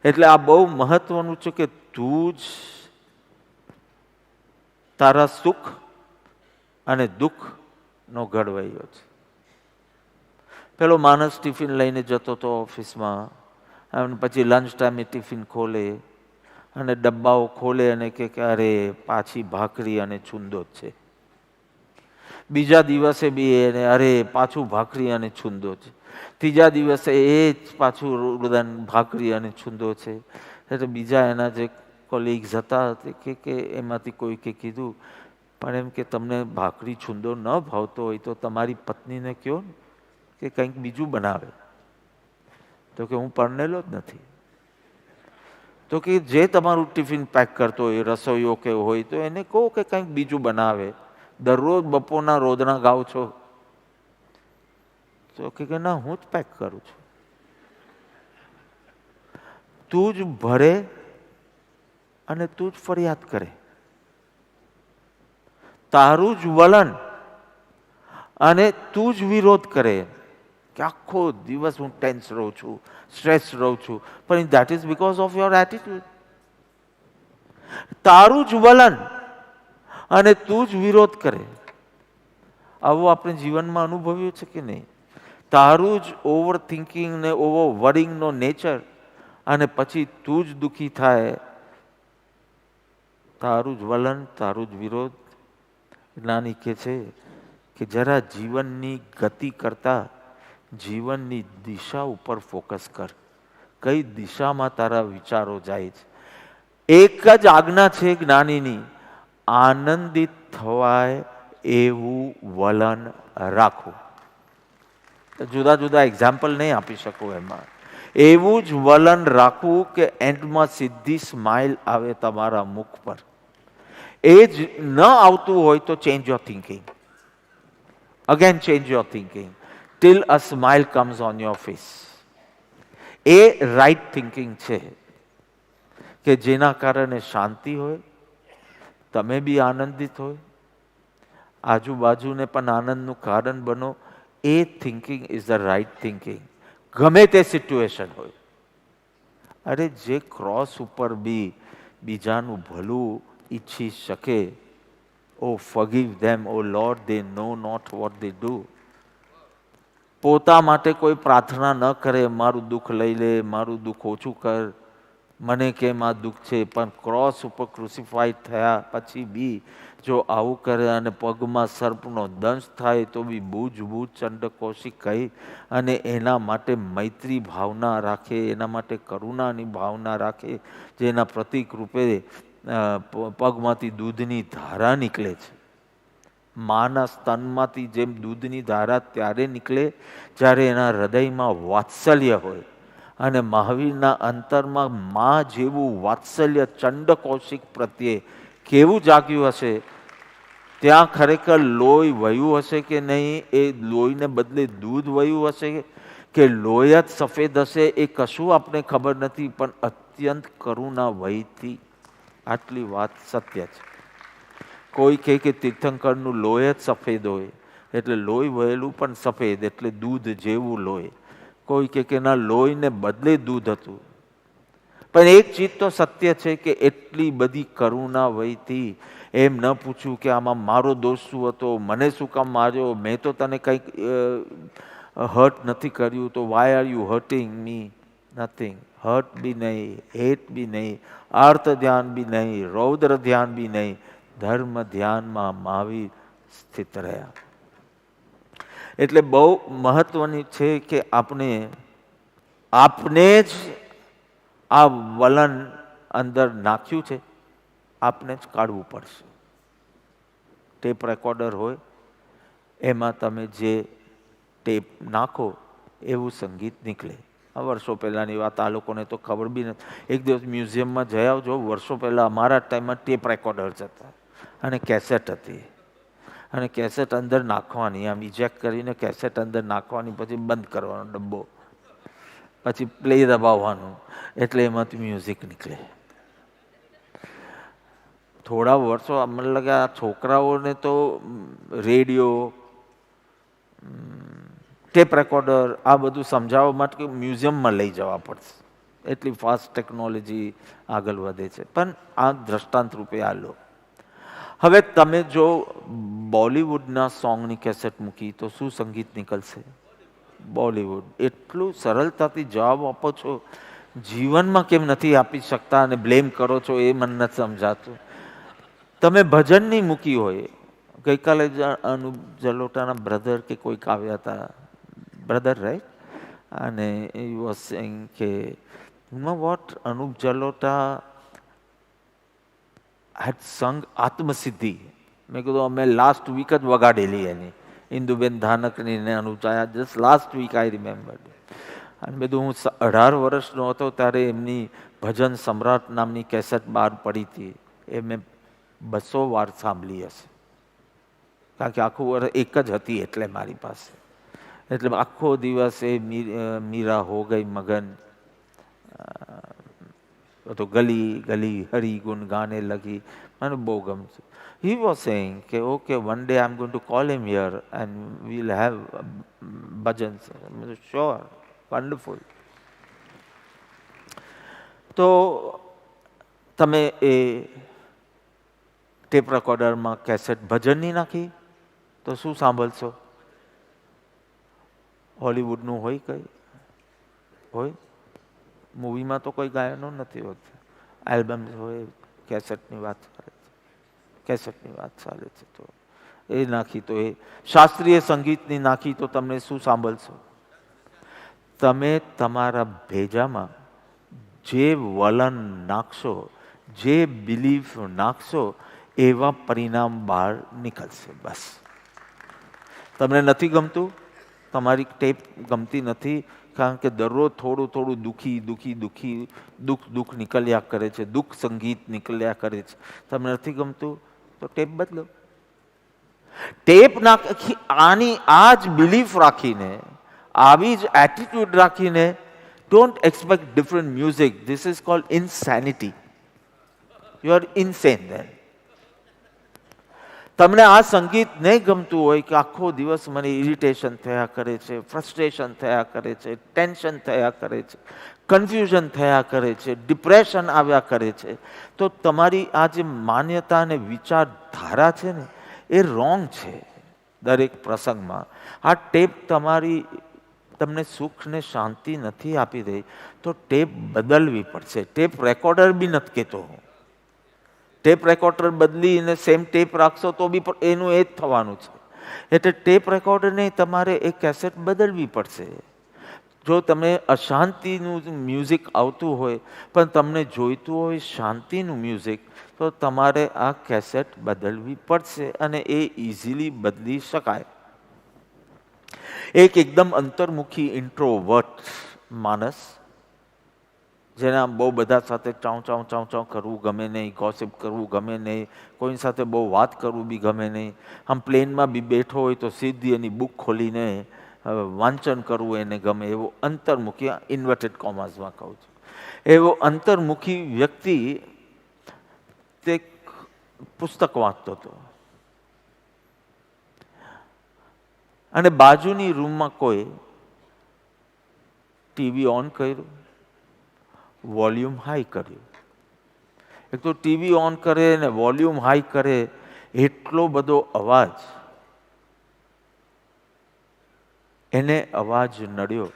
એટલે આ બહુ મહત્વનું છે કે તું જ તારા સુખ અને દુઃખનો ઘડવૈયો છે. પેલો માણસ ટિફિન લઈને જતો હતો ઓફિસમાં, અને પછી લંચ ટાઈમે ટિફિન ખોલે અને ડબ્બાઓ ખોલે અને કે અરે પાછી ભાખરી અને છુંદો જ છે. બીજા દિવસે બી એને અરે પાછું ભાખરી અને છુંદો છે. ત્રીજા દિવસે એ જ પાછું ભાખરી અને છુંદો છે. એટલે બીજા એના જે કોલિગ્સ હતા કે એમાંથી કોઈકે કીધું, પણ એમ કે તમને ભાખરી છુંદો ન ભાવતો હોય તો તમારી પત્નીને કહો કે કંઈક બીજું બનાવે. તો કે હું પરણેલો જ નથી. તો કે જે તમારું ટિફિન પેક કરતો હોય, રસોઈયો કે હોય, તો એને કહો કે કંઈક બીજું બનાવે. દરરોજ બપોરના રોદણા ગાવ છો? તો કે ના, હું જ પેક કરું છું. તું જ ભરે અને તું જ ફરિયાદ કરે. તારું જ વલણ અને તું જ વિરોધ કરે કે આખો દિવસ હું ટેન્સ રહું છું, સ્ટ્રેસ રહું છું. પણ that is because of your attitude. તારું જ વલણ અને તું જ વિરોધ કરે. આવું આપણે જીવનમાં અનુભવ્યું છે કે નહીં? તારું જ ઓવર થિંકિંગ ને ઓવર વરિંગનો નેચર, અને પછી તું જ દુઃખી થાય. તારું જ વલણ, તારું જ વિરોધ. જ્ઞાની કહે છે કે જરા જીવનની ગતિ કરતા જીવનની દિશા ઉપર ફોકસ કર. કઈ દિશામાં તારા વિચારો જાય છે? એક જ આજ્ઞા છે જ્ઞાનીની, આનંદિત થવાય એવું વલણ રાખવું. જુદા જુદા એક્ઝામ્પલ નહીં આપી શકું એમાં. એવું જ વલણ રાખવું કે એન્ડમાં સીધી સ્માઇલ આવે તમારા મુખ પર. એ જ ન આવતું હોય તો change your thinking. Again change your thinking till a smile comes on your face. A right thinking છે કે જેના કારણે શાંતિ હોય, તમે બી આનંદિત હોય, આજુબાજુને પણ આનંદનું કારણ બનો. એ thinking is the right thinking, ગમે તે સિચ્યુએશન હોય. અરે જે ક્રોસ ઉપર બી બીજાનું ભલું ઈચ્છી શકે, ઓ forgive them, O Lord, they know not what they do. પોતા માટે કોઈ પ્રાર્થના ન કરે, મારું દુઃખ લઈ લે, મારું દુઃખ ઓછું કર, મને કેમ આ દુઃખ છે. પણ ક્રોસ ઉપર ક્રુસિફાઈડ થયા પછી બી જો આવું કરે અને પગમાં સર્પનો દંશ થાય તો બી બૂજ બૂજ ચંડકોશી કહી અને એના માટે મૈત્રી ભાવના રાખે, એના માટે કરુણાની ભાવના રાખે, જેના પ્રતિક રૂપે પગમાંથી દૂધની ધારા નીકળે છે. માના સ્તનમાંથી જેમ દૂધની ધારા ત્યારે નીકળે જ્યારે એના હૃદયમાં વાત્સલ્ય હોય. અને મહાવીરના અંતરમાં મા જેવું વાત્સલ્ય ચંડકૌશિક પ્રત્યે કેવું જાગ્યું હશે, ત્યાં ખરેખર લોહી વહ્યું હશે કે નહીં, એ લોહીને બદલે દૂધ વહ્યું હશે કે લોહી જ સફેદ હશે, એ કશું આપણે ખબર નથી. પણ અત્યંત કરુણા વહીથી આટલી વાત સત્ય છે. કોઈ કહે કે તીર્થંકરનું લોહી જ સફેદ હોય એટલે લોહી વહેલું પણ સફેદ એટલે દૂધ જેવું લોહી. કોઈ કહે કે ના, લોહીને બદલે દૂધ હતું. પણ એક ચીજ તો સત્ય છે કે એટલી બધી કરુણા વહીથી એમ ન પૂછ્યું કે આમાં મારો દોષ શું હતો, મને શું કામ માર્યો, મેં તો તને કંઈક હર્ટ નથી કર્યું, તો why are you hurting me? Nothing. Hurt બી નહીં, હેટ બી નહીં, અર્થ ધ્યાન બી નહીં, રૌદ્ર ધ્યાન બી નહીં, ધર્મ ધ્યાનમાં મહાવીર સ્થિત રહ્યા. એટલે બહુ મહત્વની છે કે આપણે જ આ વલણ અંદર નાખ્યું છે, આપણે જ કાઢવું પડશે. ટેપ રેકોર્ડર હોય એમાં તમે જે ટેપ નાખો એવું સંગીત નીકળે. આ વર્ષો પહેલાંની વાત, આ લોકોને તો ખબર બી નથી. એક દિવસ મ્યુઝિયમમાં જઈ આવજો. વર્ષો પહેલાં અમારા ટાઈમમાં ટેપ રેકોર્ડર્સ હતા અને કેસેટ હતી. અને કેસેટ અંદર નાખવાની, આમ ઇજેક્ટ કરીને કેસેટ અંદર નાખવાની, પછી બંધ કરવાનો ડબ્બો, પછી પ્લે દબાવવાનું, એટલે એમાંથી મ્યુઝિક નીકળે. થોડા વર્ષો મને લાગે આ છોકરાઓને તો રેડિયો, ટેપ રેકોર્ડર આ બધું સમજાવવા માટે મ્યુઝિયમમાં લઈ જવા પડશે. એટલી ફાસ્ટ ટેકનોલોજી આગળ વધે છે. પણ આ દ્રષ્ટાંત રૂપે આ લો. હવે તમે જો બોલિવૂડના સોંગની કેસેટ મૂકી તો શું સંગીત નીકળશે? બોલિવૂડ. એટલું સરળતાથી જવાબ આપો છો, જીવનમાં કેમ નથી આપી શકતા અને બ્લેમ કરો છો એ મને નથી સમજાતું. તમે ભજનની મૂકી હોય, ગઈકાલે અનુપ જલોટાના બ્રધર કે કોઈક આવ્યા હતા, બ્રધર રાઈટ, અને એ વોઝ સેઇંગ કે you know what, Anup Jalota had sung આત્મસિદ્ધિ. મેં કીધું અમે લાસ્ટ વીક જ વગાડેલી એની, ઇન્દુબેન ધાનકની ને અનુચાયા, just last week I remember. અને બધું હું 18 વર્ષનો હતો ત્યારે એમની ભજન સમ્રાટ નામની કેસેટ બહાર પડી હતી. એ મેં 200 વાર સાંભળી હશે, કારણ કે આખું વર્ષ એક જ હતી એટલે મારી પાસે. એટલે આખો દિવસ એ મીરા હો ગઈ મગન, તો ગલી ગલી હરી ગુણ ગાને લગી, મને બહુ ગમતું. He was saying કે okay, one day I'm going to call him here and we'll have bhajans. Sure, wonderful. તો તમે એ ટેપ રેકોર્ડરમાં કેસેટ ભજનની નાખી તો શું સાંભળશો? હોલિવૂડનું હોય કંઈ હોય? મૂવીમાં તો કોઈ ગાયનો નથી હોતું, આલ્બમ્સ હોય, કેસેટની વાત ચાલે છે, કેસેટની વાત ચાલે છે. તો એ નાખી તો એ શાસ્ત્રીય સંગીતની નાખી તો તમે શું સાંભળશો? તમે તમારા ભેજામાં જે વલણ નાખશો, જે બિલીફ નાખશો, એવા પરિણામ બહાર નીકળશે. બસ. તમને નથી ગમતું, તમારી ટેપ ગમતી નથી, કારણ કે દરરોજ થોડું થોડું દુઃખ નીકળ્યા કરે છે, દુઃખ સંગીત નીકળ્યા કરે છે, તમને નથી ગમતું તો ટેપ બદલો. ટેપ નાખી આની આ જ બિલીફ રાખીને, આવી જ એટીટ્યુડ રાખીને, don't expect different music. This is called insanity. You are insane then. તમને આ સંગીત નહીં ગમતું હોય કે આખો દિવસ મને ઇરિટેશન થયા કરે છે, ફ્રસ્ટ્રેશન થયા કરે છે, ટેન્શન થયા કરે છે, કન્ફ્યુઝન થયા કરે છે, ડિપ્રેશન આવ્યા કરે છે, તો તમારી આ જે માન્યતા અને વિચારધારા છે ને એ રોંગ છે. દરેક પ્રસંગમાં આ ટેપ તમને સુખ ને શાંતિ નથી આપી રહી તો ટેપ બદલવી પડશે. ટેપ રેકોર્ડર બી નથી કહેતો. ટેપ રેકોર્ડર બદલીને સેમ ટેપ રાખશો તો બી એનું એ જ થવાનું છે. એટલે ટેપ રેકોર્ડર નહીં, તમારે એ કેસેટ બદલવી પડશે. જો તમે અશાંતિનું મ્યુઝિક આવતું હોય પણ તમને જોઈતું હોય શાંતિનું મ્યુઝિક, તો તમારે આ કેસેટ બદલવી પડશે અને એ ઇઝીલી બદલી શકાય. એક એકદમ અંતર્મુખી ઇન્ટ્રોવર્ટ માણસ, જેના બહુ બધા સાથે ચાઉ ચાઉ ચાઉ ચાઉ કરવું ગમે નહીં, ગોસિપ કરવું ગમે નહીં, કોઈની સાથે બહુ વાત કરવું બી ગમે નહીં, આમ પ્લેનમાં બી બેઠો હોય તો સીધી એની બુક ખોલીને વાંચન કરવું એને ગમે, એવો અંતર્મુખી, ઇન્વર્ટેડ કોમાસમાં કહું છું, એવો અંતર્મુખી વ્યક્તિ તે પુસ્તક વાંચતો હતો અને બાજુની રૂમમાં કોઈ ટીવી ઓન કર્યું, વોલ્યુમ હાઈ કર્યું. એક તો ટીવી ઓન કરે ને વોલ્યુમ હાઈ કરે, એટલો બધો અવાજ, એને અવાજ નડ્યો,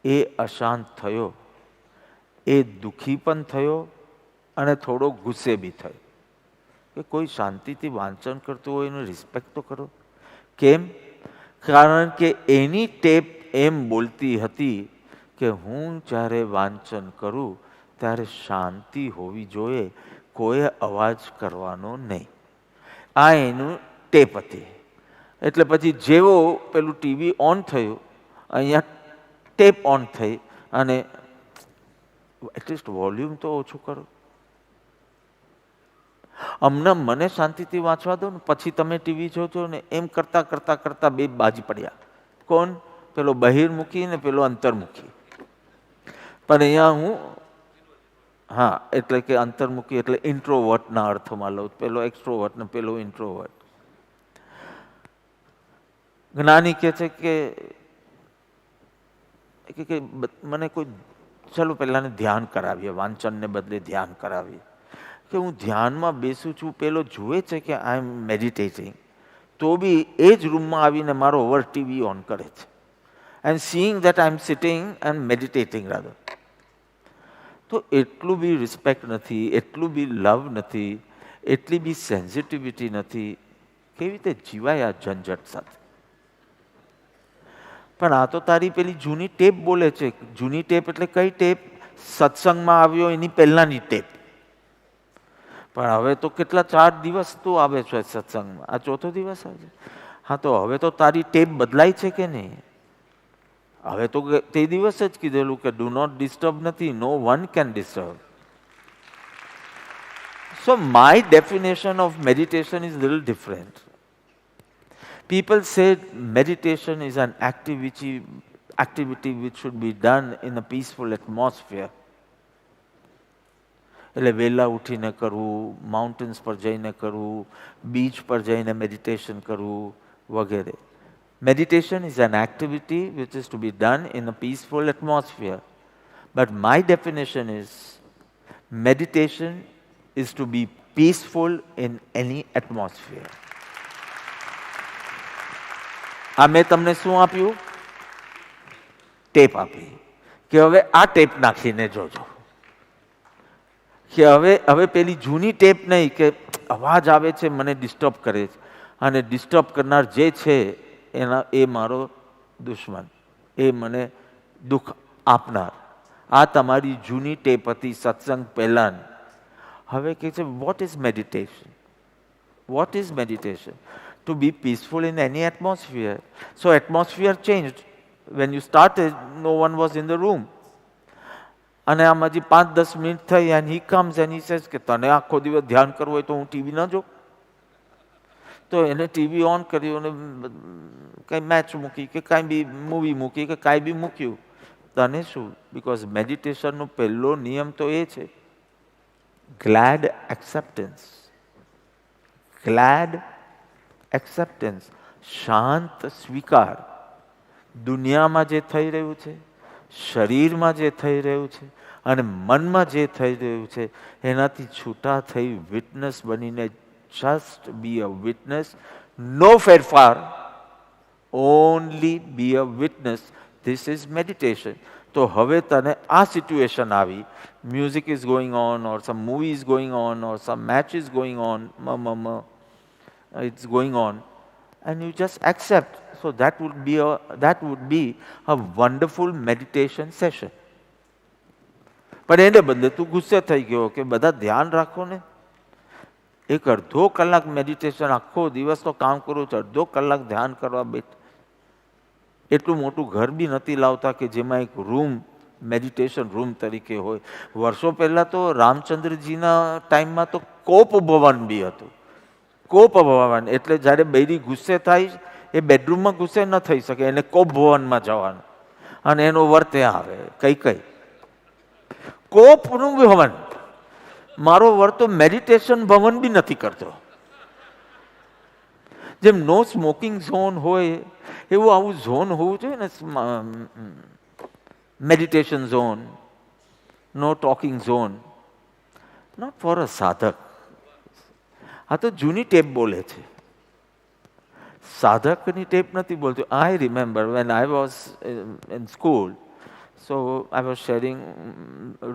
એ અશાંત થયો, એ દુઃખી પણ થયો અને થોડો ગુસ્સે બી થયો કે કોઈ શાંતિથી વાંચન કરતું હોય એનું રિસ્પેક્ટ તો કરો. કેમ? કારણ કે એની ટેપ એમ બોલતી હતી કે હું જ્યારે વાંચન કરું ત્યારે શાંતિ હોવી જોઈએ, કોઈ અવાજ કરવાનો નહીં. આ એનું ટેપ હતી. એટલે પછી જેવો પેલું ટીવી ઓન થયું, અહીંયા ટેપ ઓન થઈ અને એટલીસ્ટ વોલ્યુમ તો ઓછું કરો, હમણાં મને શાંતિથી વાંચવા દો ને, પછી તમે ટીવી જોજો ને. એમ કરતા કરતા કરતા બે બાજી પડ્યા. કોણ? પેલો બહિર્મુખી ને પેલો અંતર્મુખી. પણ અહીંયા હું, હા, એટલે કે અંતર્મુખી એટલે ઇન્ટ્રોવર્ટના અર્થમાં લઉં, પેલો એક્સ્ટ્રોવર્ટ ને પેલો ઇન્ટ્રોવર્ટ. જ્ઞાની કહે છે કે મને કોઈ, ચાલો પહેલાને ધ્યાન કરાવીએ, વાંચનને બદલે ધ્યાન કરાવીએ. કે હું ધ્યાનમાં બેસું છું, પેલો જુએ છે કે આઈ એમ મેડિટેટિંગ, તો બી એ જ રૂમમાં આવીને મારો ઓવર ટીવી ઓન કરે છે. And seeing that I am sitting and meditating rather. તો એટલું બી રિસ્પેક્ટ નથી, એટલું બી લવ નથી, એટલી બી સેન્સિટિવિટી નથી. કેવી રીતે જીવાય આ ઝંઝટ સાથે? પણ આ તો તારી પેલી જૂની ટેપ બોલે છે. જૂની ટેપ એટલે કઈ ટેપ? સત્સંગમાં આવ્યો એની પહેલાની ટેપ. પણ હવે તો કેટલા 4 દિવસ તું આવે છે સત્સંગમાં, આ 4થો દિવસ આવે છે. હા, તો હવે તો તારી ટેપ બદલાય છે કે નહીં? હવે તો તે દિવસ જ કીધેલું કે ડુ નોટ ડિસ્ટર્બ નથી, no one can disturb. So my definition of meditation is little different. People say meditation is an activity which should be done in a peaceful atmosphere. એટલે વહેલા ઉઠીને કરવું, માઉન્ટેન્સ પર જઈને કરવું, બીચ પર જઈને મેડિટેશન કરવું વગેરે. Meditation is an activity which is to be done in a peaceful atmosphere. But my definition is meditation is to be peaceful in any atmosphere. આ મેં તમને શું આપ્યું? ટેપ આપી કે હવે આ ટેપ નાખીને જોજો. કે હવે પેલી જૂની ટેપ નહીં કે અવાજ આવે છે મને ડિસ્ટર્બ કરે છે, અને ડિસ્ટર્બ કરનાર જે છે એ મારો દુશ્મન, એ મને દુઃખ આપનાર. આ તમારી જૂની ટેપ હતી સત્સંગ પહેલાની. હવે કે છે what is meditation? What is meditation? To be peaceful in any atmosphere. So atmosphere changed. When you started, no one was in the room. અને આમ હજી 5-10 મિનિટ થઈ and he comes and he says કે તને આખો દિવસ ધ્યાન કરવું હોય તો હું ટીવી ન જોઉં. તો એને ટીવી ઓન કર્યું અને કંઈ મેચ મૂકી કે કાંઈ બી મૂવી મૂકી કે કાંઈ બી મૂક્યું. તને શું? બિકોઝ મેડિટેશનનો પહેલો નિયમ તો એ છે ગ્લેડ એક્સેપ્ટન્સ. ગ્લેડ એક્સેપ્ટન્સ, શાંત સ્વીકાર. દુનિયામાં જે થઈ રહ્યું છે, શરીરમાં જે થઈ રહ્યું છે અને મનમાં જે થઈ રહ્યું છે એનાથી છૂટા થઈ વિટનેસ બનીને just B a witness. No ફેરફાર, only be a witness. This is meditation. તો હવે તને આ સિચ્યુએશન આવી, music is going on or some movie is going on or some match is going on, it's going on, and you just accept. So that would be a wonderful meditation session. પણ એને બદલે તું ગુસ્સે થઈ ગયો કે બધા ધ્યાન રાખો ને. એક અડધો કલાક મેડિટેશન, આખો દિવસ તો કામ કરું છું, અડધો કલાક ધ્યાન કરવા બેઠ. એટલું મોટું ઘર બી નથી લાવતા કે જેમાં એક રૂમ મેડિટેશન રૂમ તરીકે હોય. વર્ષો પહેલાં તો રામચંદ્રજીના ટાઈમમાં તો કોપ ભવન બી હતું. કોપ ભવન એટલે જ્યારે બૈરી ગુસ્સે થાય એ બેડરૂમમાં ગુસ્સે ન થઈ શકે, એને કોપ ભવનમાં જવાનું અને એનો વર ત્યાં આવે. કઈ કોપનું ભવન. મારો વર તો મેડિટેશન ભવન બી નથી કરતો. જેમ નો સ્મોકિંગ ઝોન હોય એવું આવું ઝોન હોવું જોઈએ ને, meditation zone, no talking zone, not for a સાધક. આ તો જૂની ટેપ બોલે છે, સાધકની ટેપ નથી બોલતી. I remember when I was in school, so I was sharing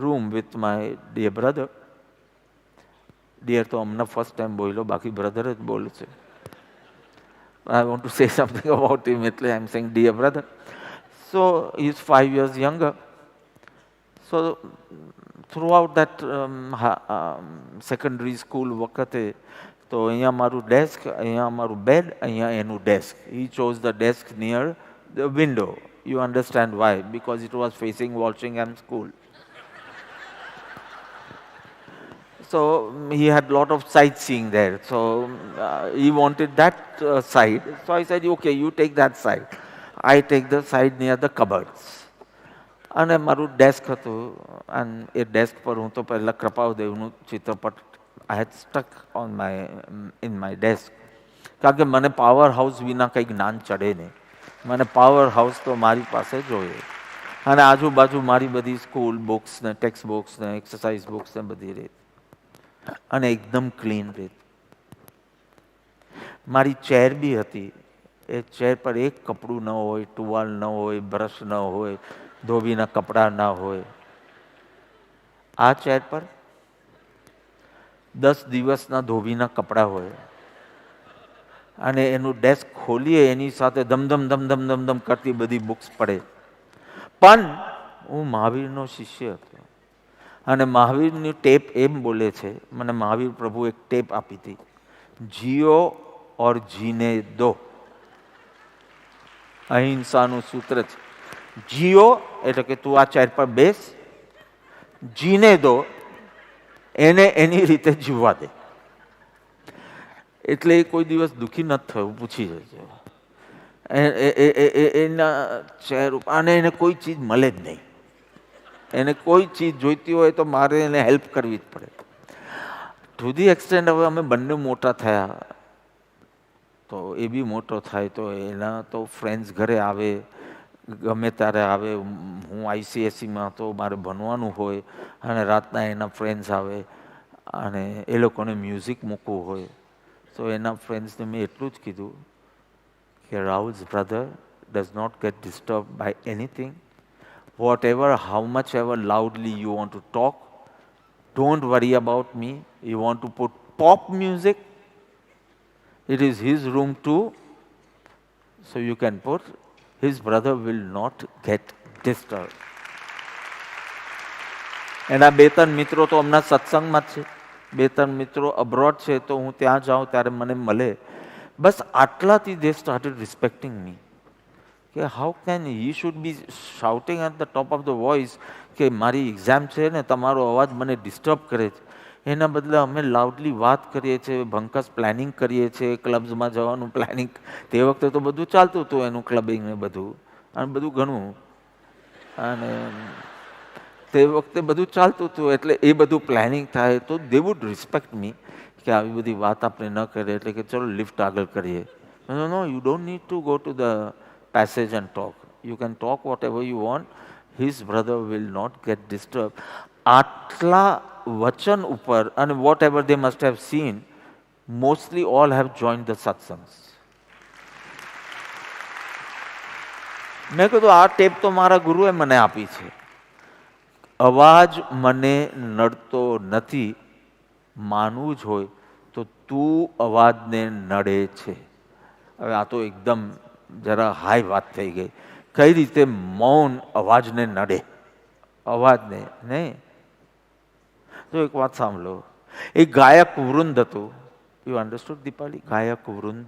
room with my dear brother. Dear તો હમણાં ફર્સ્ટ ટાઈમ બોલ્યો, બાકી બ્રધર જ બોલું છે. I want to say something about him, એટલે I'm saying dear brother. So he's 5 years younger. So throughout that secondary school વખતે તો અહીંયા મારું ડેસ્ક, અહીંયા મારું બેડ, અહીંયા એનું desk. He chose the desk near the window. You understand why? Because it was facing Walsingham School. So he had a lot of sightseeing there. So he wanted that side. So I said, okay, you take that side. I take the side near the cupboards. અને મારું ડેસ્ક હતું, અને એ ડેસ્ક પર હું તો પહેલાં કૃપાલદેવનું ચિત્રપટ I had stuck in my desk. કારણ કે મને પાવર હાઉસ વિના કંઈ જ્ઞાન ચડે નહીં. મને પાવર હાઉસ તો મારી પાસે જોઈએ. અને આજુબાજુ મારી બધી સ્કૂલ બુક્સ ને ટેક્સ્ટ બુક્સ ને એક્સરસાઇઝ બુક્સ ને બધી રીત, અને એકદમ ક્લીન રીત. મારી ચેર બી હતી. એ ચેર પર એક કપડું ન હોય, ટુવાલ ન હોય, બ્રશ ન હોય, ધોબીના કપડાં ના હોય. આ ચેર પર 10 દિવસના ધોબીના કપડાં હોય. અને એનું ડેસ્ક ખોલીએ એની સાથે ધમધમ કરતી બધી બુક્સ પડે. પણ હું મહાવીરનો શિષ્ય હતો, અને મહાવીરની ટેપ એમ બોલે છે, મને મહાવીર પ્રભુ એક ટેપ આપી હતી, જીઓ ઓર જીને દો. અહિંસાનું સૂત્ર છે. જીઓ એટલે કે તું આ ચેર પર બેસ, જીને દો એને એની રીતે જીવવા દે. એટલે એ કોઈ દિવસ દુઃખી નથી થયું. પૂછી જજો એના ચહેર ઉપર. અને એને કોઈ ચીજ મળે જ નહીં. એને કોઈ ચીજ જોઈતી હોય તો મારે એને હેલ્પ કરવી જ પડે. ટુ ધી એક્સટેન્ડ હવે અમે બંને મોટા થયા, તો એ બી મોટો થાય તો એના તો ફ્રેન્ડ્સ ઘરે આવે, ગમે ત્યારે આવે. હું ICSEમાં હતો, મારે ભણવાનું હોય, અને રાતના એના ફ્રેન્ડ્સ આવે, અને એ લોકોને મ્યુઝિક મૂકવું હોય. તો એના ફ્રેન્ડ્સને મેં એટલું જ કીધું કે Rahul's brother does not get disturbed by anything. Whatever, how much ever loudly you want to talk, don't worry about me. You want to put pop music, it is his room too, so you can put. His brother will not get disturbed. એના 2-3 મિત્રો તો હમણાં સત્સંગમાં જ છે. 2-3 મિત્રો અબ્રોડ છે, તો હું ત્યાં જાઉં ત્યારે મને મળે. બસ આટલાથી દે સ્ટાર્ટેડ રિસ્પેક્ટિંગ મી. કે how can he should be shouting at the top of the voice કે મારી એક્ઝામ છે ને તમારો અવાજ મને ડિસ્ટર્બ કરે છે. એના બદલે અમે લાઉડલી વાત કરીએ છીએ, ભંકસ પ્લાનિંગ કરીએ છીએ, ક્લબ્સમાં જવાનું પ્લાનિંગ. તે વખતે તો બધું ચાલતું હતું એનું ક્લબિંગ ને બધું, અને બધું ઘણું, અને તે વખતે બધું ચાલતું હતું. એટલે એ બધું પ્લાનિંગ થાય તો દે વુડ રિસ્પેક્ટ મી કે આવી બધી વાત આપણે ન કરીએ. એટલે કે ચલો લિફ્ટ આગળ કરીએ. No, you don't need to go to the passage and talk. You can talk whatever you want. His brother will not get disturbed. આટલા વચન ઉપર, and whatever they must have seen, mostly all have joined the satsangs. મેં કીધું આ ટેપ તો મારા ગુરુએ મને આપી છે. અવાજ મને નડતો નથી, માનવું જ હોય તો તું અવાજને નડે છે. હવે આ તો એકદમ જરા હાઈ વાત થઈ ગઈ. કઈ રીતે મૌન અવાજને નડે, અવાજને નહીં. તો એક વાત સાંભળો, એક ગાયક વૃંદ હતું. You understood Dipali? ગાયક વૃંદ.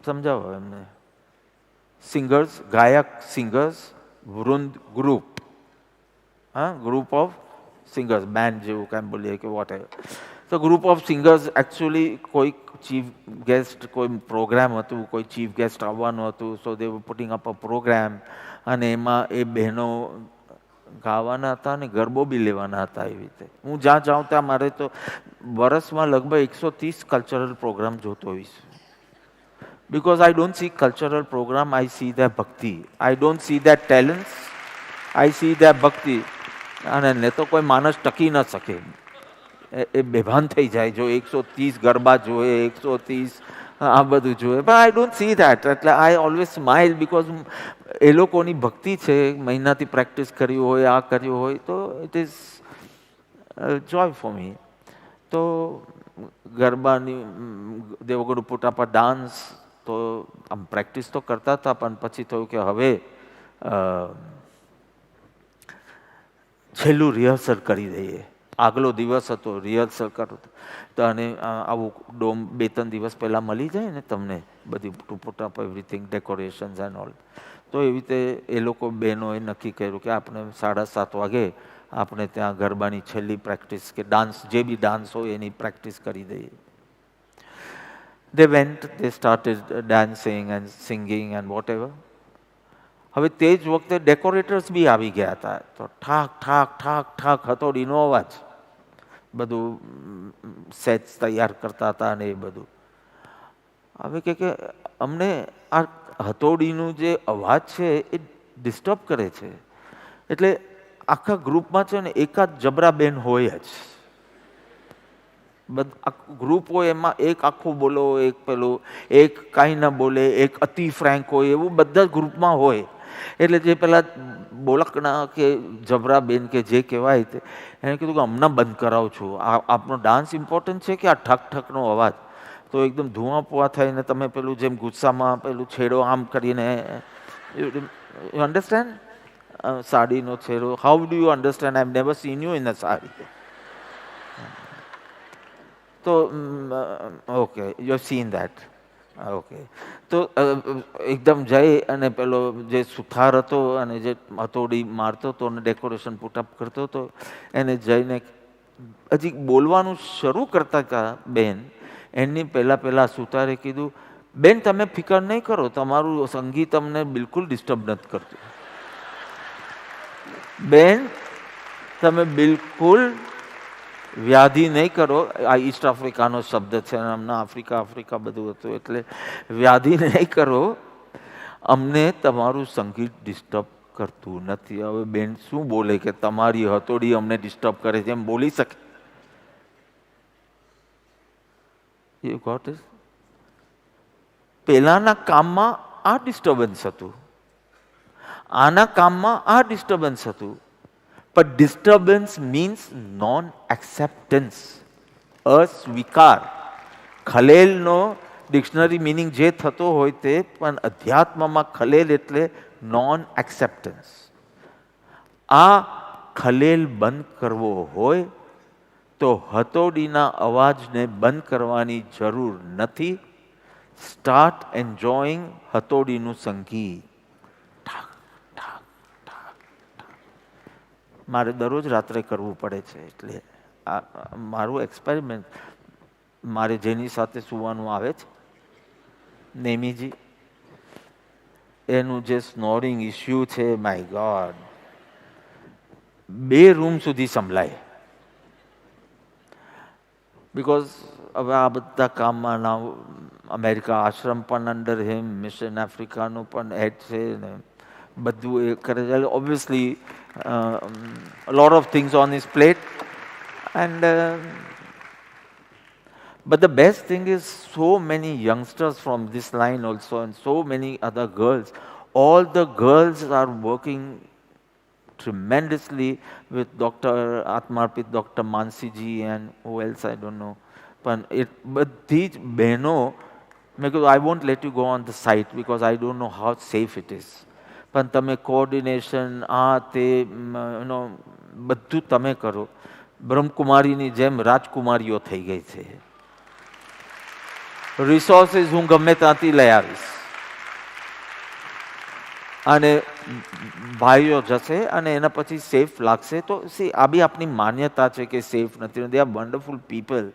સમજાવો એમને. સિંગર્સ, ગાયક સિંગર્સ, વૃંદ ગ્રુપ. હા, ગ્રુપ ઓફ સિંગર્સ, બેન્ડ જેવું કાંઈ બોલીએ કે વોટ એવર. તો ગ્રુપ ઓફ સિંગર્સ એકચ્યુઅલી કોઈ ચીફ ગેસ્ટ, કોઈ પ્રોગ્રામ હતું, કોઈ ચીફ ગેસ્ટ આવવાનું હતું. સો દે વર પુટિંગ અપ અ પ્રોગ્રામ, અને એમાં એ બહેનો ગાવાના હતા અને ગરબો બી લેવાના હતા. એવી રીતે હું જ્યાં જાઉં ત્યાં મારે તો વર્ષમાં લગભગ 130 કલ્ચરલ પ્રોગ્રામ જોતો હોઈશ. Because I don't see cultural program, I see their bhakti. I don't see their talents, I see their bhakti. અને ને તો કોઈ માણસ ટકી ન શકે, એ બેભાન થઈ જાય જો 130 ગરબા જોઈએ, 130 આ બધું જોઈએ. પણ આઈ ડોન્ટ સી ધેટ. એટલે આઈ ઓલવેઝ સ્માઇલ બિકોઝ એ લોકોની ભક્તિ છે, મહિનાથી પ્રેક્ટિસ કર્યું હોય, આ કર્યું હોય, તો it is Joy for me. તો ગરબાની they were going to put up a dance. તો આમ પ્રેક્ટિસ તો કરતા હતા, પણ પછી થયું કે હવે છેલ્લું રિહર્સલ કરી દઈએ. આગલો દિવસ હતો, રિહર્સલ કરો તો, અને આવું ડોમ 2-3 દિવસ પહેલાં મળી જાય ને તમને બધી two put up everything, decorations and all. તો એવી રીતે એ લોકો બહેનોએ નક્કી કર્યું કે આપણે 7:30 વાગે આપણે ત્યાં ગરબાની છેલ્લી પ્રેક્ટિસ કે ડાન્સ, જે બી ડાન્સ હોય એની પ્રેક્ટિસ કરી દઈએ. They went, they started dancing and singing and whatever. હવે તે જ વખતે ડેકોરેટર્સ બી આવી ગયા હતા. તો ઠાક ઠાક ઠાક ઠાક હથોડીનો અવાજ, બધું સેટ્સ તૈયાર કરતા હતા અને એ બધું. હવે કે અમને આ હથોડીનું જે અવાજ છે એ ડિસ્ટર્બ કરે છે. એટલે આખા ગ્રુપમાં છે ને એકાદ જબરા બેન હોય જ. ગ્રુપ હોય એમાં એક આખું બોલો, એક પેલું, એક કાંઈ ન બોલે, એક અતિ ફ્રેન્ક હોય, એવું બધા ગ્રુપમાં હોય. એટલે જે પેલા બોલકના કે જબરા બેન કે જે કહેવાય તે એને કીધું કે હમણાં બંધ કરાવું છું, આપનો ડાન્સ ઇમ્પોર્ટન્ટ છે કે આ ઠક ઠકનો અવાજ. તો એકદમ ધુઆ પુઆ થઈને તમે પેલું જેમ ગુસ્સામાં પેલું છેડો આમ કરીને, યુ અન્ડરસ્ટેન્ડ? સાડીનો છેડો, how do you understand? I have never seen you in a sari. તો okay, you have seen that. Okay. તો એકદમ જઈ અને પેલો જે સુથાર હતો અને જે હથોડી મારતો હતો અને ડેકોરેશન પુટઅપ કરતો હતો, એને જઈને હજી બોલવાનું શરૂ કરતા હતા બેન, એની પહેલાં સુથારે કીધું, બેન તમે ફિકર નહીં કરો, તમારું સંગીત અમને બિલકુલ ડિસ્ટર્બ નથી કરતું. બેન તમે બિલકુલ વ્યાધિ નહીં કરો. આ ઈસ્ટ આફ્રિકાનો શબ્દ છે, હમણાં આફ્રિકા બધું હતું, એટલે વ્યાધિ નહીં કરો, અમને તમારું સંગીત ડિસ્ટર્બ કરતું નથી. હવે બેન શું બોલે કે તમારી હથોડી અમને ડિસ્ટર્બ કરે છે, એમ બોલી શકે? You got it? પહેલાના કામમાં આ ડિસ્ટર્બન્સ હતું, આના કામમાં આ ડિસ્ટર્બન્સ હતું. But disturbance means non-acceptance, અસ્વીકાર. ખલેલનો ડિક્શનરી મિનિંગ જે થતો હોય તે, પણ અધ્યાત્મમાં ખલેલ એટલે non-acceptance. આ ખલેલ બંધ કરવો હોય તો હથોડીના અવાજને બંધ કરવાની જરૂર નથી. સ્ટાર્ટ એન્જોયિંગ હથોડીનું સંગીત. મારે દરરોજ રાત્રે કરવું પડે છે, એટલે આ મારું એક્સપેરિમેન્ટ. મારે જેની સાથે સૂવાનું આવે છે નેમીજી, એનું જે સ્નોરિંગ ઇસ્યુ છે, માય ગોડ, 2 રૂમ સુધી સંભળાય. બિકોઝ હવે આ બધા કામમાં ના, અમેરિકા આશ્રમ પણ અંડર હિમ, મિશન આફ્રિકાનું પણ હેડ છે ને બધું એ કરે છે. Obviously a lot of things on his plate, and but the best thing is so many youngsters from this line also, and so many other girls, all the girls are working tremendously with Dr. Atmarpit, Dr. Mansi ji, and who else I don't know, પણ એ બધી જ બહેનો, મેં કીધું I won't let you go on the site because I don't know how safe it is, પણ તમે કોઓર્ડિનેશન આ તે બધું તમે કરો. બ્રહ્મકુમારીની જેમ રાજકુમારીઓ થઈ ગઈ છે. રિસોર્સિસ હું ગમે ત્યાંથી લઈ આવીશ અને ભાઈઓ જશે અને એના પછી સેફ લાગશે. તો આ બી આપણી માન્યતા છે કે સેફ નથી. દે આર વન્ડરફુલ પીપલ,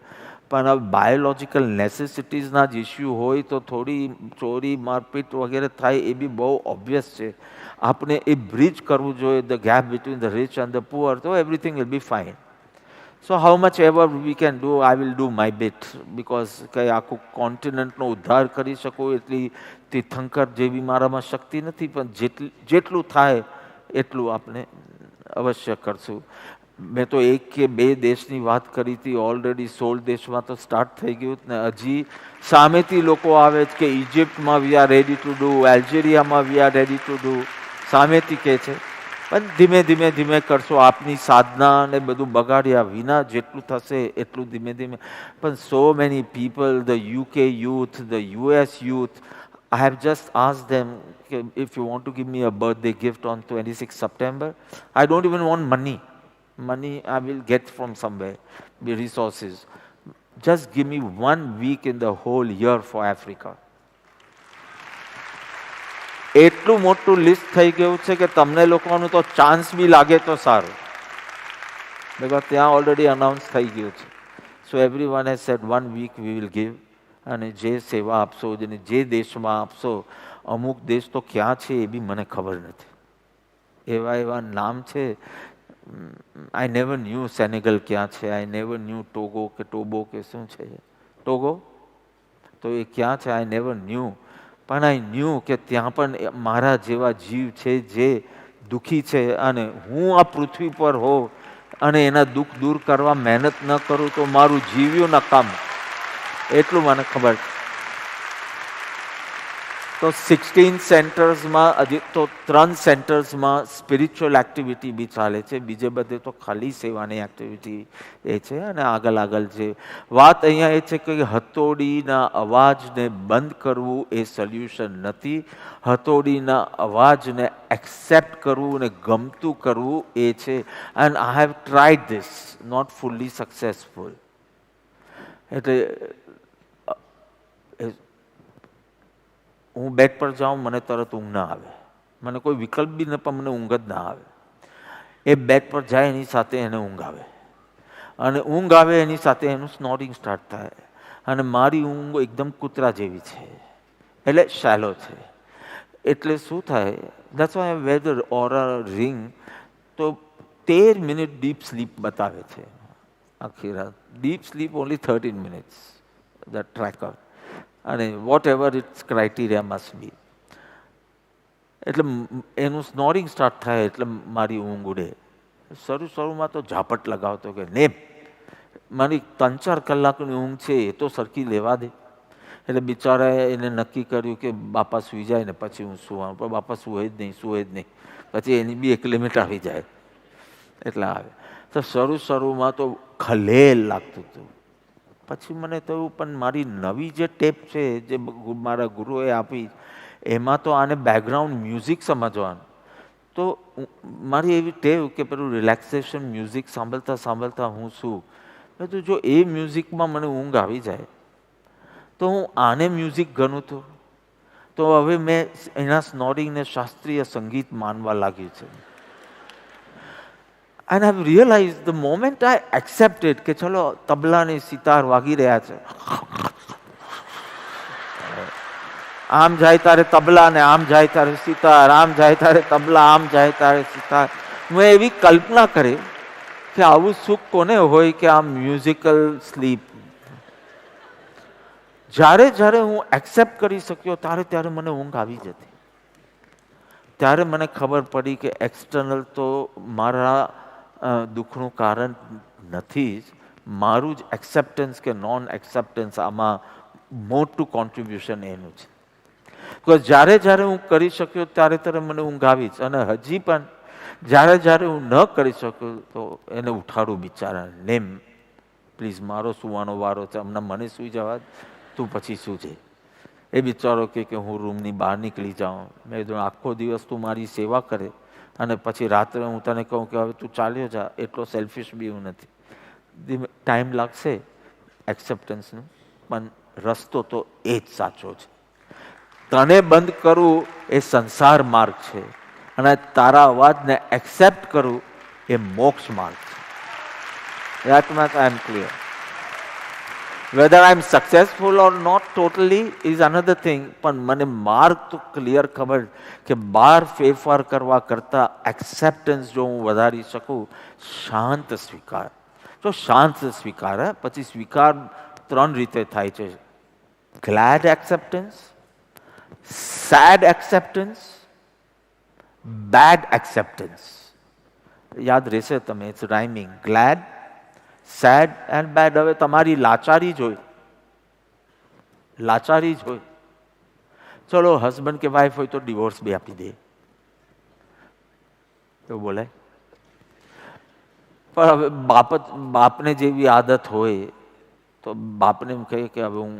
પણ હવે બાયોલોજિકલ નેસેસિટીઝના જ ઇસ્યુ હોય તો થોડી ચોરી મારપીટ વગેરે થાય એ બી બહુ ઓબ્વિયસ છે. આપણે એ બ્રિજ કરવું જોઈએ, the gap between the rich and the poor, તો everything will be fine. So how much ever we can do, I will do my bit, because કંઈ આખું કોન્ટિનેન્ટનો ઉદ્ધાર કરી શકું એટલી તીર્થંકર જેવી મારામાં શક્તિ નથી, પણ જેટલું થાય એટલું આપણે અવશ્ય કરશું. મેં તો 1 કે 2 દેશની વાત કરી હતી, ઓલરેડી 16 દેશમાં તો સ્ટાર્ટ થઈ ગયું ને હજી સામેથી લોકો આવે છે કે ઇજિપ્તમાં we are ready to do, એલ્જેરિયામાં we are ready to do, સામેથી કહે છે. પણ ધીમે ધીમે ધીમે કરશો. આપની સાધના ને બધું બગાડ્યા વિના જેટલું થશે એટલું ધીમે ધીમે. પણ so many people, the UK youth, the US youth, I have just asked them, if you want to give me a birthday gift on 26 September, I don't even want money. Money I will get from somewhere, the resources. Just give me 1 week in the whole year for Africa. એટલું મોટું લિસ્ટ થઈ ગયું છે કે તમને લોકોનું તો ચાન્સ બી લાગે તો સારું, બિકોઝ ત્યાં ઓલરેડી અનાઉન્સ થઈ ગયું છે. So everyone has said 1 week we will give. અને જે સેવા આપશો, જે દેશમાં આપશો, અમુક દેશ તો ક્યાં છે એ બી મને ખબર નથી. એવા એવા નામ છે. આઈ નેવર ન્યૂ સેનેગલ ક્યાં છે, આઈ નેવર ન્યૂ ટોગો કે ટોબો કે શું છે, ટોગો તો એ ક્યાં છે, આઈ નેવર ન્યૂ. પણ આઈ ન્યૂ કે ત્યાં પણ મારા જેવા જીવ છે જે દુઃખી છે, અને હું આ પૃથ્વી પર હોઉં અને એના દુઃખ દૂર કરવા મહેનત ન કરું તો મારું જીવ્યું નકામ, એટલું મને ખબર છે. તો 16 સેન્ટર્સમાં હજી તો 3 સેન્ટર્સમાં સ્પિરિચ્યુઅલ એક્ટિવિટી બી ચાલે છે, બીજે બધે તો ખાલી સેવાની એક્ટિવિટી એ છે. અને આગળ જે વાત અહીંયા એ છે કે હથોડીના અવાજને બંધ કરવું એ સોલ્યુશન નથી. હથોડીના અવાજને એક્સેપ્ટ કરવું અને ગમતું કરવું એ છે. And I have tried this, not fully successful. એટલે હું બેડ પર જાઉં, મને તરત ઊંઘ ના આવે, મને કોઈ વિકલ્પ બી ન, પણ મને ઊંઘ જ ના આવે. એ બેડ પર જાય એની સાથે એને ઊંઘ આવે, અને ઊંઘ આવે એની સાથે એનું સ્નોરિંગ સ્ટાર્ટ થાય. અને મારી ઊંઘ એકદમ કૂતરા જેવી છે, એટલે શેલો છે. એટલે શું થાય, that's why I wear the aura ring. તો 13 મિનિટ ડીપ સ્લીપ બતાવે છે આખી રાત. Deep sleep only 13 minutes, the tracker. અને whatever it's criteria must be. એટલે એનું સ્નોરિંગ સ્ટાર્ટ થાય એટલે મારી ઊંઘ ઉડે. શરૂમાં તો ઝાપટ લગાવતો કે ને મારી 3-4 કલાકની ઊંઘ છે એ તો સરખી લેવા દે. એટલે બિચારાએ એને નક્કી કર્યું કે બાપા સૂઈ જાય ને પછી હું સુવાનું, પણ બાપા સૂએ જ નહીં. પછી એની બી એક લિમિટ આવી જાય એટલે આવે. તો શરૂમાં તો ખલેલ લાગતું હતું. પછી મને થયું પણ મારી નવી જે ટેપ છે જે મારા ગુરુએ આપી, એમાં તો આને બેકગ્રાઉન્ડ મ્યુઝિક સમજવાનું. તો મારી એવી ટેવ કે પેલું રિલેક્સેશન મ્યુઝિક સાંભળતા હું શું, તો જો એ મ્યુઝિકમાં મને ઊંઘ આવી જાય તો હું આને મ્યુઝિક ગણું તો હવે મેં એના સ્નોરિંગને શાસ્ત્રીય સંગીત માનવા લાગ્યું છે. And I've realized the moment I accepted કે ચલો તબલા ને સિતાર વાગી રહ્યા છે, આમ જાય તારે તબલા ને આમ જાય તારે સિતાર, આમ જાય તારે તબલા, આમ જાય તારે સિતાર. હું એવી કલ્પના કરી કે આવું સુખ કોને હોય કે આ મ્યુઝિકલ સ્લીપ. જ્યારે હું એક્સેપ્ટ કરી શક્યો ત્યારે મને ઊંઘ આવી જતી. ત્યારે મને ખબર પડી કે એક્સટર્નલ તો મારા દુઃખનું કારણ નથી જ, મારું જ એક્સેપ્ટન્સ કે નોન એક્સેપ્ટન્સ આમાં મોટું કોન્ટ્રીબ્યુશન એનું છે. બિકોઝ જ્યારે હું કરી શક્યો ત્યારે મને ઊંઘ આવી જ. અને હજી પણ જ્યારે હું ન કરી શક્યો તો એને ઉઠાડું બિચારા નેમ પ્લીઝ મારો સુવાનો વારો છે, હમણાં મને સૂઈ જવા, તું પછી સૂજે. એ બિચારો કે હું રૂમની બહાર નીકળી જાઉં. મેં કીધું આખો દિવસ તું મારી સેવા કરે અને પછી રાત્રે હું તને કહું કે હવે તું ચાલ્યો જા, એટલો સેલ્ફિશ બી હું નથી. ટાઈમ લાગશે એક્સેપ્ટન્સનું, પણ રસ્તો તો એ જ સાચો છે. તને બંધ કરવું એ સંસાર માર્ગ છે અને તારા અવાજને એક્સેપ્ટ કરવું એ મોક્ષ માર્ગ છે. That much I am clear. Whether I am successful or not totally is another thing, પણ મને માર્ગ તો ક્લિયર ખબર કે બહાર ફેરફાર કરવા કરતા એક્સેપ્ટન્સ જો હું વધારી શકું, શાંત સ્વીકાર. જો શાંત સ્વીકાર, પછી સ્વીકાર 3 રીતે થાય છે: glad acceptance, sad acceptance, bad acceptance. યાદ રહેશે તમે, it's rhyming. Glad, sad and bad. હવે તમારી લાચારી જોઈ, લાચારી જોઈ. ચલો હસબન્ડ કે વાઈફ હોય તો ડિવોર્સ બી આપી દે, તો બોલાય. પણ હવે બાપને જેવી આદત હોય તો બાપને એમ કહે કે હવે હું,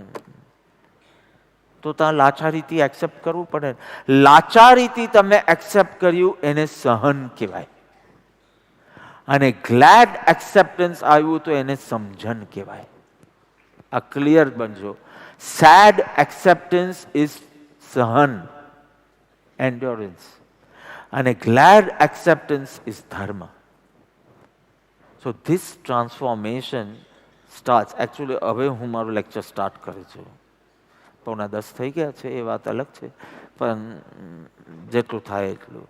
તો ત્યાં લાચારીથી એક્સેપ્ટ કરવું પડે. લાચારીથી તમે એક્સેપ્ટ કર્યું એને સહન કહેવાય, અને ગ્લેડ એક્સેપ્ટન્સ આવ્યું તો એને સમજણ કહેવાય. આ ક્લિયર બનજો. સેડ એક્સેપ્ટન્સ ઇઝ સહન, એન્ડ્યોરન્સ, અને ગ્લેડ એક્સેપ્ટન્સ ઇઝ ધર્મ. So this transformation start. Actually હવે હું મારું લેક્ચર સ્ટાર્ટ કરું છું. 9:45 થઈ ગયા છે, એ વાત અલગ છે, પણ જેટલું થાય એટલું.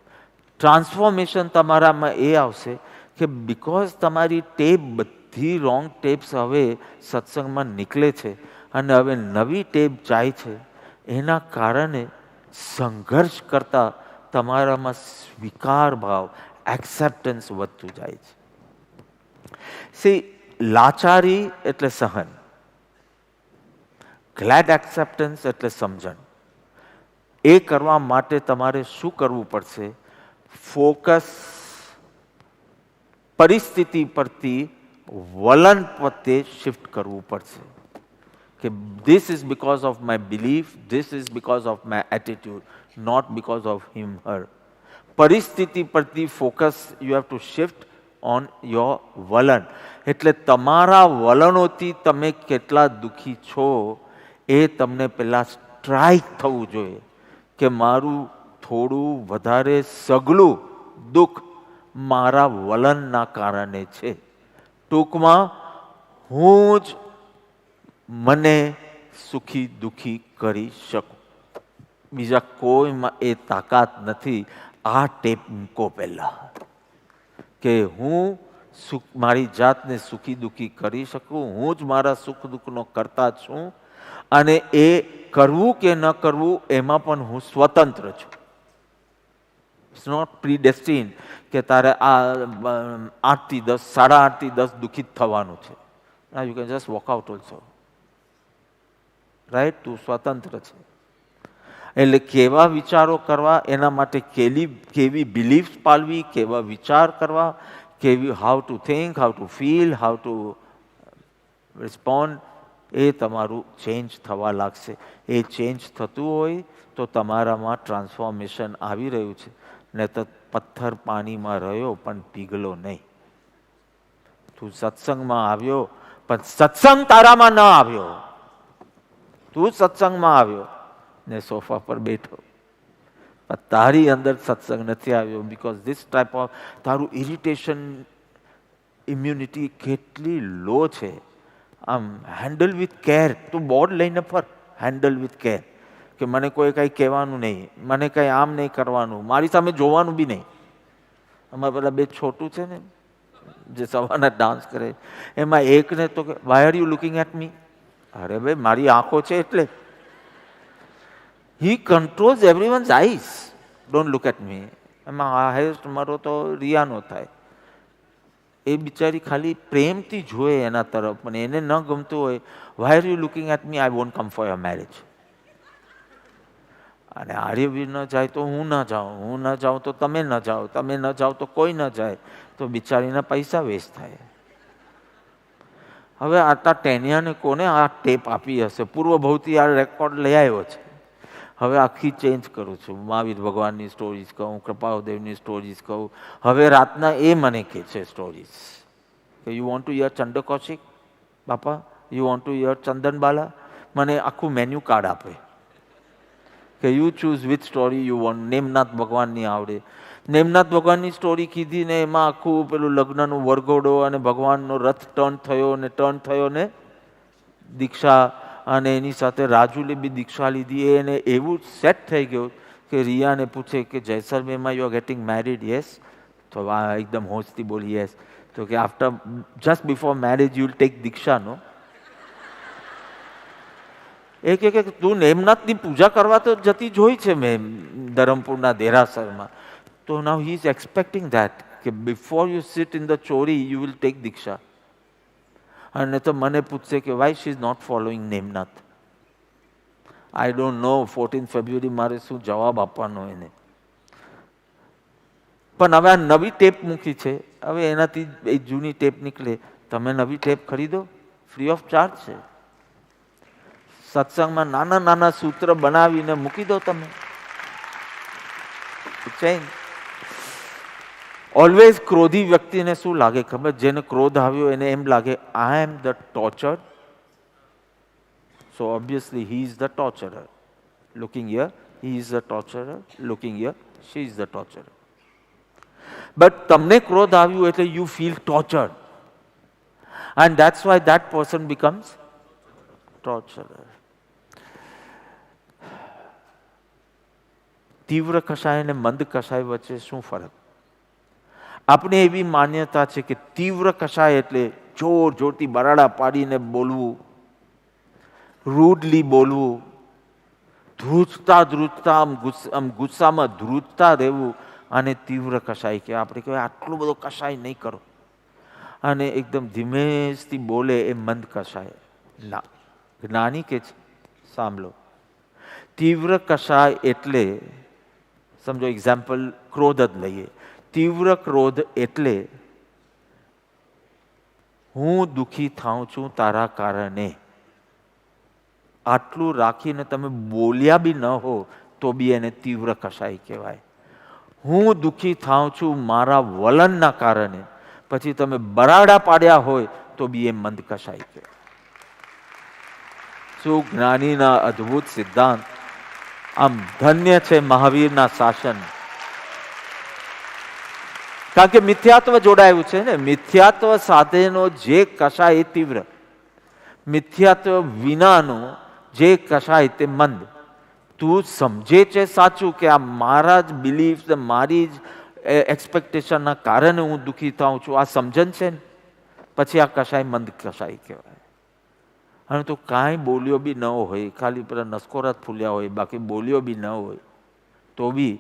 ટ્રાન્સફોર્મેશન તમારામાં એ આવશે કે બિકોઝ તમારી ટેપ, બધી રોંગ ટેપ્સ હવે સત્સંગમાં નીકળે છે અને હવે નવી ટેપ જાય છે, એના કારણે સંઘર્ષ કરતા તમારામાં સ્વીકાર ભાવ, એક્સેપ્ટન્સ વધતું જાય છે. સી, લાચારી એટલે સહન, ગ્લેડ એક્સેપ્ટન્સ એટલે સમજણ. એ કરવા માટે તમારે શું કરવું પડશે? ફોકસ પરિસ્થિતિ પરથી વલણ પ્રત્યે શિફ્ટ કરવું પડશે કે this is because of my belief, this is because of my attitude, not because of him her. પરિસ્થિતિ પરથી focus you have to shift on your વલણ. એટલે તમારા વલણોથી તમે કેટલા દુઃખી છો એ તમને પહેલા સ્ટ્રાઇક થવું જોઈએ કે મારું થોડું વધારે સગલું દુઃખ મારા વલણના કારણે છે. ટૂંકમાં હું જ મને સુખી દુઃખી કરી શકું, બીજા કોઈમાં એ તાકાત નથી. આ ટેપ મૂકો પહેલા કે હું મારી જાતને સુખી દુઃખી કરી શકું, હું જ મારા સુખ દુઃખનો કરતા છું, અને એ કરવું કે ન કરવું એમાં પણ હું સ્વતંત્ર છું. ઇટ્સ નોટ પ્રીડેસ્ટિન્ડ કે તારે આ 8 થી 10, 8:30 થી 10 દુઃખિત થવાનું છે. You can just walk out also, right? તું સ્વતંત્ર છે. એટલે કેવા વિચારો કરવા, એના માટે કેવી બિલીફ પાળવી, કેવા વિચાર કરવા, how to think, how to feel, how to respond, એ તમારું ચેન્જ થવા લાગશે. એ ચેન્જ થતું હોય તો તમારામાં ટ્રાન્સફોર્મેશન આવી રહ્યું છે. ને તો પથ્થર પાણીમાં રહ્યો પણ પીગળો નહીં. તું સત્સંગમાં આવ્યો પણ સત્સંગ તારામાં ન આવ્યો. તું સત્સંગમાં આવ્યો ને સોફા પર બેઠો, પણ તારી અંદર સત્સંગ નથી આવ્યો. બીકોઝ ધીસ ટાઈપ ઓફ તારું ઇરિટેશન ઇમ્યુનિટી કેટલી લો છે. આમ હેન્ડલ વિથ કેર. તું બોર્ડ લઈને ફર, હેન્ડલ વિથ કેર, કે મને કોઈ કંઈ કહેવાનું નહીં, મને કંઈ આમ નહીં કરવાનું, મારી સામે જોવાનું બી નહીં. અમારા પેલા 2 છોટું છે ને જે સવારના ડાન્સ કરે, એમાં એકને તો why are you looking at me? અરે ભાઈ મારી આંખો છે એટલે. He controls everyone's eyes, don't look at me. એમાં હાઈએસ્ટ મારો તો રિયાનો થાય. એ બિચારી ખાલી પ્રેમથી જોયે એના તરફ, પણ એને ન ગમતું હોય, why are you looking at me? I won't come for your marriage. અને આર્ય બી ન જાય તો હું ન જાઉં, હું ન જાઉં તો તમે ન જાઓ, તમે ન જાઓ તો કોઈ ન જાય, તો બિચારીના પૈસા વેસ્ટ થાય. હવે આટલા ટેનિયાને કોને આ ટેપ આપી હશે? પૂર્વભૌતિ આ રેકોર્ડ લઈ આવ્યો છે. હવે આખી ચેન્જ કરું છું. મહાવીર ભગવાનની સ્ટોરીઝ કહું, કૃપાદેવની સ્ટોરીઝ કહું. હવે રાતના એ મને કહે છે સ્ટોરીઝ કે you want to here Chandra Kaushik Bapa, you want to hear Chandanbala. મને આખું મેન્યુ કાર્ડ આપે કે you choose which story you want. Nemnath ભગવાનની આવડે, નેમનાથ ભગવાનની સ્ટોરી કીધી ને એમાં આખું પેલું લગ્નનું વરઘોડો અને ભગવાનનો રથ ટર્ન થયો ને દીક્ષા, અને એની સાથે રાજુલે બી દીક્ષા લીધી. એને એવું સેટ થઈ ગયું કે રિયાને પૂછે કે જૈસલમેરમાં you are getting married? Yes. તો આ એકદમ હોશથી બોલી યસ. તો કે after just before marriage you will take diksha no. એ કે તું નેમનાથની પૂજા કરવા તો જતી જોઈ છે મેં ધરમપુરના દેરાસરમાં. તો now he is expecting that કે before you sit in the chori you will take diksha. અને તો મને પૂછશે કે why she is not following Nemnath. I don't know 14 February મારે શું જવાબ આપવાનો એને. પણ હવે આ નવી ટેપ મૂકી છે, હવે એનાથી એ જૂની ટેપ નીકળે. તમે નવી ટેપ ખરીદો, ફ્રી ઓફ ચાર્જ છે. સત્સંગમાં નાના નાના સૂત્ર બનાવીને મૂકી દો તમે. ઓલવેઝ ક્રોધી વ્યક્તિને શું લાગે ખબર? જેને ક્રોધ આવ્યો એને એમ લાગે I am the tortured, so obviously he is the torturer. Looking here he is the torturer, looking here she is the torturer. But તમને ક્રોધ આવ્યું એટલે you feel tortured, and that's why that person becomes torturer. તીવ્ર કષાય અને મંદ કષાય વચ્ચે શું ફરક? આપણે એવી માન્યતા છે કે તીવ્ર કષાય એટલે જોર જોરથી બરાડા પાડીને બોલવું, રૂડલી બોલવું, ધ્રુજતા આમ ગુસ્સામાં ધ્રુજતા રહેવું, અને તીવ્ર કષાય કે આપણે કહેવાય આટલો બધો કષાય નહીં કરો, અને એકદમ ધીમેથી બોલે એ મંદ કષાય. ના, જ્ઞાની કે છે સાંભળો, તીવ્ર કષાય એટલે સમજો, એક્ઝામ્પલ ક્રોધ જ લઈએ. તીવ્ર ક્રોધ એટલે હું દુઃખી થાઉં છું તારા કારણે. આટલું રાખીને તમે બોલ્યા બી ન હો તો બી એને તીવ્ર કષાય કહેવાય. હું દુઃખી થાઉં છું મારા વલણના કારણે, પછી તમે બરાડા પાડ્યા હોય તો બી એ મંદ કષાય કહેવાય. શું જ્ઞાનીના અદ્ભુત સિદ્ધાંત! આમ ધન્ય છે મહાવીરના શાસન. કારણ કે મિથ્યાત્વ જોડાયું છે ને. મિથ્યાત્વ સાથેનો જે કષાય એ તીવ્ર, મિથ્યાત્વ વિનાનો જે કષાય તે મંદ. તું સમજે છે સાચું કે આ મારા જ બિલીફ, મારી જ એક્સપેક્ટેશનના કારણે હું દુઃખી થાઉં છું, આ સમજણ છે ને, પછી આ કષાય મંદ કષાય કહેવાય. અને તો કાંઈ બોલ્યો બી ન હોય, ખાલી પેલા નસકોરા જ ફૂલ્યા હોય, બાકી બોલ્યો બી ન હોય તો બી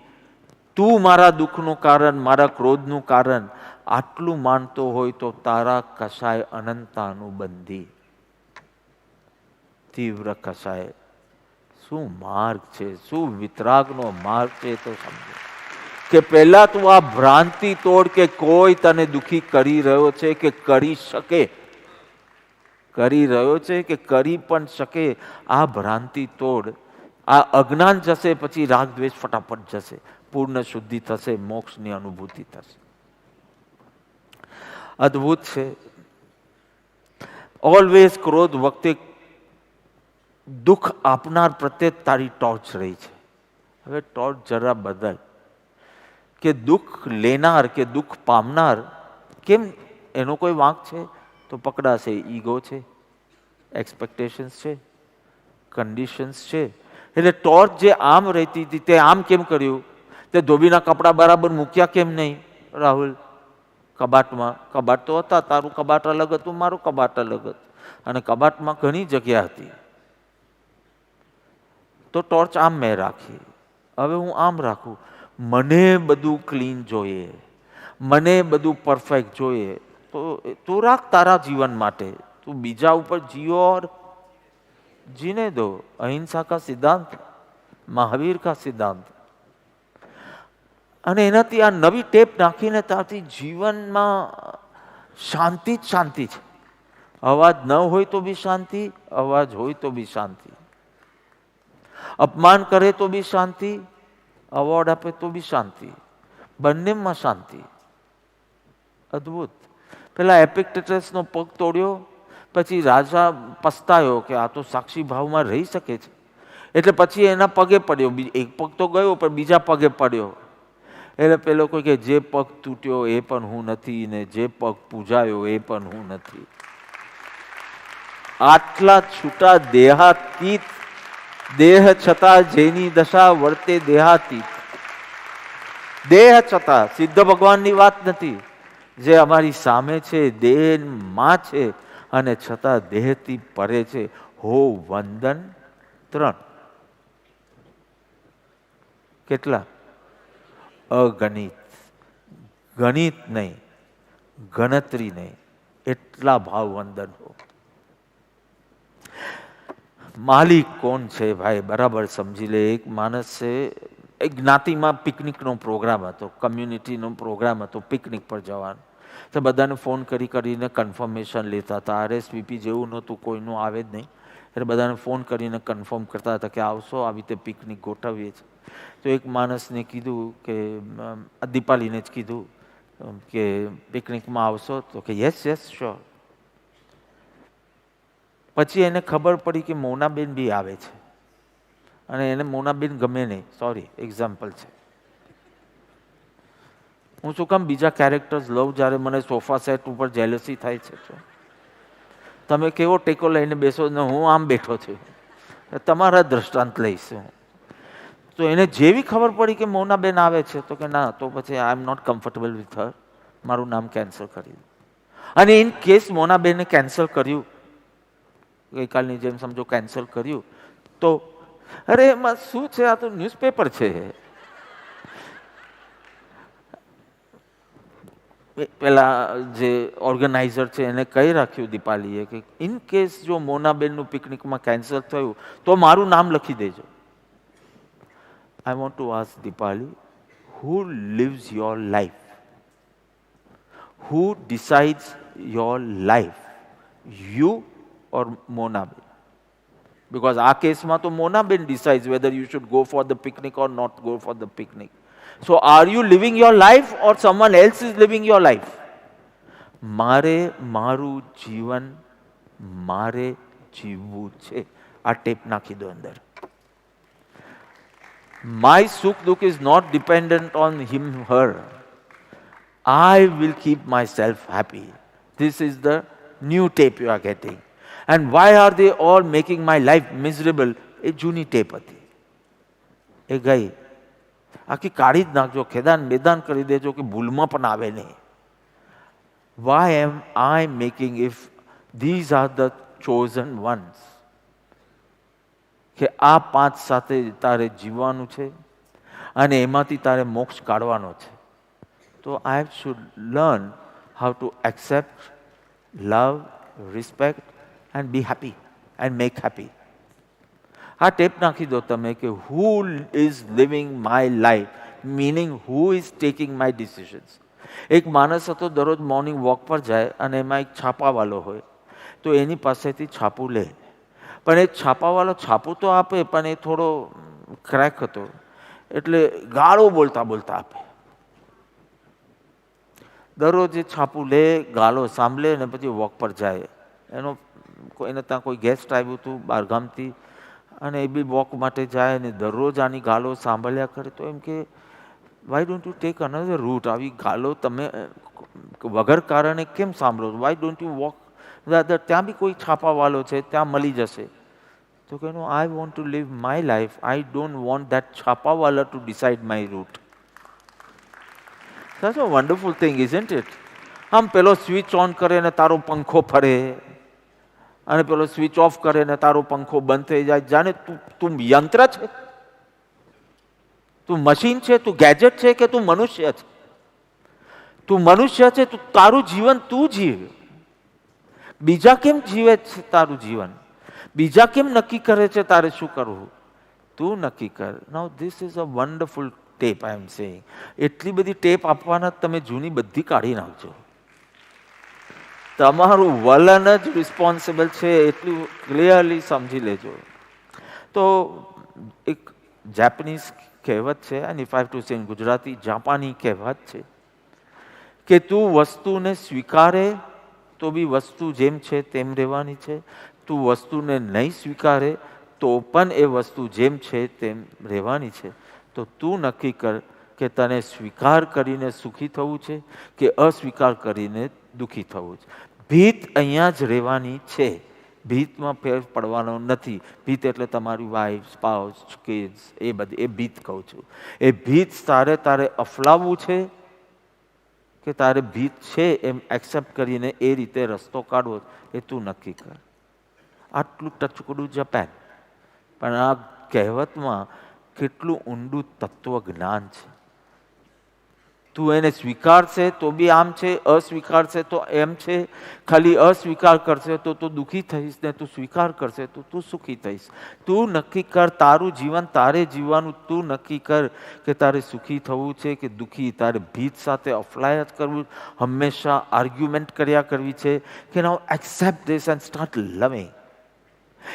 તું મારા દુઃખનું કારણ, મારા ક્રોધનું કારણ આટલું માનતો હોય તો તારા કષાય અનંતાનુબંધી. તીવ્ર કષાય શું માર્ગ છે, શું વિતરાગનો માર્ગ છે તો સમજો. કે પહેલા તું આ ભ્રાંતિ તોડ કે કોઈ તને દુઃખી કરી રહ્યો છે કે કરી શકે, કરી રહ્યો છે કે કરી પણ શકે, આ ભ્રાંતિ તોડ. આ અજ્ઞાન જશે, પછી રાગ દ્વેષ ફટાફટ જશે, પૂર્ણ શુદ્ધિ થશે, મોક્ષની અનુભૂતિ થશે. અદ્ભુત છે. ઓલવેઝ ક્રોધ વખતે દુઃખ આપનાર પ્રત્યે તારી ટોર્ચ રહી છે. હવે ટોર્ચ જરા બદલ કે દુઃખ લેનાર કે દુઃખ પામનાર કેમ એનો કોઈ વાંક છે તો પકડાશે. ઈગો છે, એક્સપેક્ટેશન્સ છે, કન્ડિશન્સ છે. એટલે ટોર્ચ જે આમ રહેતી હતી તે આમ કેમ કર્યું? તે ધોબીના કપડા બરાબર મૂક્યા કેમ નહીં રાહુલ કબાટમાં? કબાટ તો હતા, તારું કબાટ અલગ હતું, મારું કબાટ અલગ હતું, અને કબાટમાં ઘણી જગ્યા હતી. તો ટોર્ચ આમ મેં રાખી, હવે હું આમ રાખું. મને બધું ક્લીન જોઈએ, મને બધું પરફેક્ટ જોઈએ, તો તું રાખ તારા જીવન માટે, તું બીજા ઉપર જીઓ और जीने दो. अहिंसा का सिद्धांत, महावीर का सिद्धांत. અને એનાથી આ નવી ટેપ નાખીને ત્યાંથી જીવનમાં શાંતિ જ શાંતિ છે. અવાજ ન હોય તો બી શાંતિ, અવાજ હોય તો બી શાંતિ. અપમાન કરે તો બી શાંતિ, અવોર્ડ આપે તો બી શાંતિ. બંનેમાં શાંતિ. અદ્ભુત. પેલા એપિક્ટેટસનો પગ તોડ્યો, પછી રાજા પસ્તાયો કે આ તો સાક્ષી ભાવમાં રહી શકે છે, એટલે પછી એના પગે પડ્યો. એક પગ તો ગયો પણ બીજા પગે પડ્યો. એટલે પેલો કોઈ કે જે પગ તૂટ્યો એ પણ હું નથી, ને જે પગ પૂજાયો એ પણ હું નથી. આટલા છૂટા દેહાતીત, દેહ છતાં જેની દશા વર્તે દેહાતીત. દેહ છતાં, સિદ્ધ ભગવાનની વાત નથી, જે અમારી સામે છે, દેહમાં છે અને છતાં દેહથી પરે છે. હો વંદન 3. કેટલા? અગણિત. ગણિત નહીં, ગણતરી નહીં, એટલા ભાવ વંદન હો. માલિક કોણ છે ભાઈ, બરાબર સમજી લે. એક માણસ છે, એક જ્ઞાતિમાં પિકનિકનો પ્રોગ્રામ હતો, કમ્યુનિટીનો પ્રોગ્રામ હતો, પિકનિક પર જવાનો. તો બધાને ફોન કરીને કન્ફર્મેશન લેતા હતા. RSVP જેવું નહોતું, કોઈનું આવે જ નહીં. એટલે બધાને ફોન કરીને કન્ફર્મ કરતા હતા કે આવશો, આવી રીતે પિકનિક ગોઠવીએ છીએ. તો એક માણસને કીધું કે, દીપાલીને જ કીધું કે પિકનિકમાં આવશો, તો કે યસ યસ શ્યોર. પછી એને ખબર પડી કે મોનાબેન બી આવે છે, અને એને મોનાબેન ગમે નહીં. સોરી, એક્ઝામ્પલ છે. હું શું કામ બીજા કેરેક્ટર્સ લઉં જ્યારે મને સોફા સેટ ઉપર જેલસી થાય છે? તમે કેવો ટેકો લઈને બેસો ને હું આમ બેઠો છું, તમારા દ્રષ્ટાંત લઈશું. તો એને જેવી ખબર પડી કે મોનાબેન આવે છે, તો કે ના, તો પછી I am not comfortable with her, મારું નામ કેન્સલ કરી દઉં. અને ઇન કેસ મોનાબેને કેન્સલ કર્યું, ગઈકાલની જેમ સમજો કેન્સલ કર્યું, તો અરે એમાં શું છે, આ તો ન્યૂઝપેપર છે. પેલા જે ઓર્ગેનાઇઝર છે એને કહી રાખ્યું દીપાલીએ કે ઇન કેસ જો મોનાબેનનું પિકનિકમાં કેન્સલ થયું તો મારું નામ લખી દેજો. I want to ask Deepali, who lives your life? Who decides your life? You or Monaben? Because our case ma to Monaben decides whether you should go for the picnic or not go for the picnic. So are you living your life or someone else is living your life? મારે મારું જીવન મારે જીવવું છે. આ ટેપ નાખી દો અંદર. My sukh dukh is not dependent on him, her. I will keep myself happy. This is the new tape you are getting. And why are they all making my life miserable? એ જૂની ટેપ હતી, એ ગઈ. આખી કાઢી જ નાખજો, ખેદાન મેદાન કરી દેજો કે ભૂલમાં પણ આવે નહીં. Why am I making, if these are the chosen ones? કે આ 5 સાથે તારે જીવવાનું છે અને એમાંથી તારે મોક્ષ કાઢવાનો છે. તો I should learn how to accept, love, respect and be happy and make happy. આ ટેપ નાખી દો તમે કે who is living my life, meaning who is taking my decisions. એક માણસ હતો, દરરોજ મોર્નિંગ વોક પર જાય અને એમાં એક છાપાવાળો હોય, તો એની પાસેથી છાપું લે. પણ એ છાપાવાળો છાપું તો આપે, પણ એ થોડો ક્રેક હતો, એટલે ગાળો બોલતા બોલતા આપે. દરરોજ એ છાપું લે, ગાળો સાંભળે અને પછી વોક પર જાય. એને ત્યાં કોઈ ગેસ્ટ આવ્યું હતું બહારગામથી, અને એ બી વોક માટે જાય અને દરરોજ આની ગાલો સાંભળ્યા કરે. તો એમ કે why don't you take another route? આવી ગાલો તમે વગર કારણે કેમ સાંભળો છો? Why don't you walk? ત્યાં બી કોઈ છાપાવાળો છે, ત્યાં મળી જશે. તો કે no, I want to live my life. I don't want that છાપાવાળા to decide my route. That's a wonderful thing, isn't it? આમ પેલો સ્વિચ ઓન કરે ને તારો પંખો ફરે, અને પેલો સ્વિચ ઓફ કરે ને તારો પંખો બંધ થઈ જાય. જાણે તું યંત્ર છે, તું મશીન છે, તું ગેજેટ છે કે તું મનુષ્ય છે? તું મનુષ્ય છે, તું તારું જીવન તું જીવ. બીજા કેમ જીવે છે તારું જીવન? બીજા કેમ નક્કી કરે છે તારે શું કરવું? તું નક્કી કર. Now this is a wonderful tape. I am saying એટલી બધી ટેપ આપવાના, તમે જૂની બધી કાઢી નાખજો. તમારું વલણ જ રિસ્પોન્સિબલ છે એટલું ક્લિયરલી સમજી લેજો. તો એક જાપાનીઝ કહેવત છે, અને if I have to say in Gujarati, જાપાની કહેવત છે કે તું વસ્તુને સ્વીકારે તો બી વસ્તુ જેમ છે તેમ રહેવાની છે, તું વસ્તુને નહીં સ્વીકારે તો પણ એ વસ્તુ જેમ છે તેમ રહેવાની છે. તો તું નક્કી કર કે તને સ્વીકાર કરીને સુખી થવું છે કે અસ્વીકાર કરીને દુઃખી થવું છે. ભીત અહીંયા જ રહેવાની છે, ભીતમાં ફેર પડવાનો નથી. ભીત એટલે તમારી વાઇફ, સ્પાઉસ, કિડ્સ, એ બધી એ ભીત કહું છું. એ ભીત તારે અફલાવવું છે કે તારે ભીત છે એમ એક્સેપ્ટ કરીને એ રીતે રસ્તો કાઢવો એ તું નક્કી કર. આટલું ટચકડું જાપાન, પણ આ કહેવતમાં કેટલું ઊંડું તત્વજ્ઞાન છે. તું એને સ્વીકારશે તો બી આમ છે, અસ્વીકારશે તો એમ છે. ખાલી અસ્વીકાર કરશે તો તું દુઃખી થઈશ ને તું સ્વીકાર કરશે તો તું સુખી થઈશ. તું નક્કી કર, તારું જીવન તારે જીવવાનું. તું નક્કી કર કે તારે સુખી થવું છે કે દુઃખી. તારે ભીત સાથે અફલાય જ કરવું, હંમેશા આર્ગ્યુમેન્ટ કર્યા કરવી છે કે નાઉ એક્સેપ્ટ ધીસ એન્ડ સ્ટાર્ટ લવિંગ.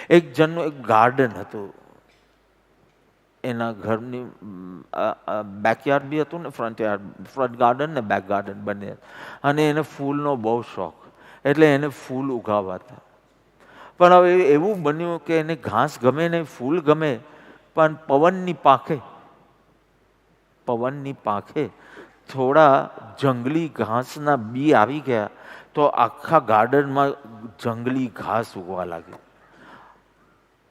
એક જણનું એક ગાર્ડન હતું, એના ઘરની બેકયાર્ડ બી હતું ને ફ્રન્ટ ગાર્ડન ને બેક ગાર્ડન બંને, અને એને ફૂલનો બહુ શોખ, એટલે એને ફૂલ ઉગાવવા હતા. પણ હવે એવું બન્યું કે એને ઘાસ ગમે નહીં, ફૂલ ગમે, પણ પવનની પાંખે થોડા જંગલી ઘાસના બી આવી ગયા તો આખા ગાર્ડનમાં જંગલી ઘાસ ઉગવા લાગ્યું.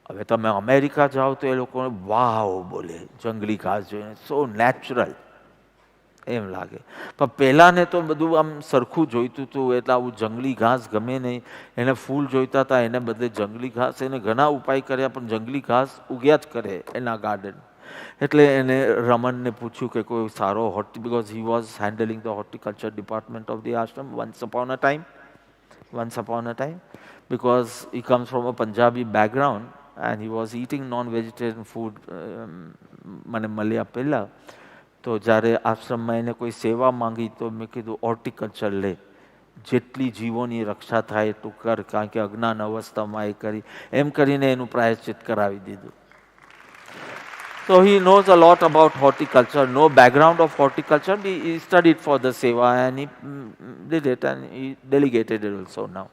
હવે તમે અમેરિકા જાઓ તો એ લોકોને વાવ બોલે જંગલી ઘાસ જોઈને, સો નેચરલ એમ લાગે. પણ પહેલાંને તો બધું આમ સરખું જોઈતું હતું, એટલે આવું જંગલી ઘાસ ગમે નહીં. એને ફૂલ જોઈતા હતા, એને બદલે જંગલી ઘાસ. એને ઘણા ઉપાય કર્યા પણ જંગલી ઘાસ ઉગ્યા જ કરે એના ગાર્ડન. એટલે એને રમનને પૂછ્યું કે કોઈ સારો because he was handling the horticulture department of the Ashram once upon a time, because he comes from a Punjabi background and he was eating non-vegetarian food મને મળ્યા પહેલાં. તો જ્યારે આશ્રમમાં એને કોઈ સેવા માંગી તો મેં કીધું હોર્ટિકલ્ચર લે, જેટલી જીવોની રક્ષા થાય એટલું કર, કારણ કે અજ્ઞાન અવસ્થામાં એ કરી. એમ કરીને એનું પ્રાયશ્ચિત કરાવી દીધું. So he knows a lot about horticulture, no background of horticulture. He studied for the seva and he did it and he delegated it also now.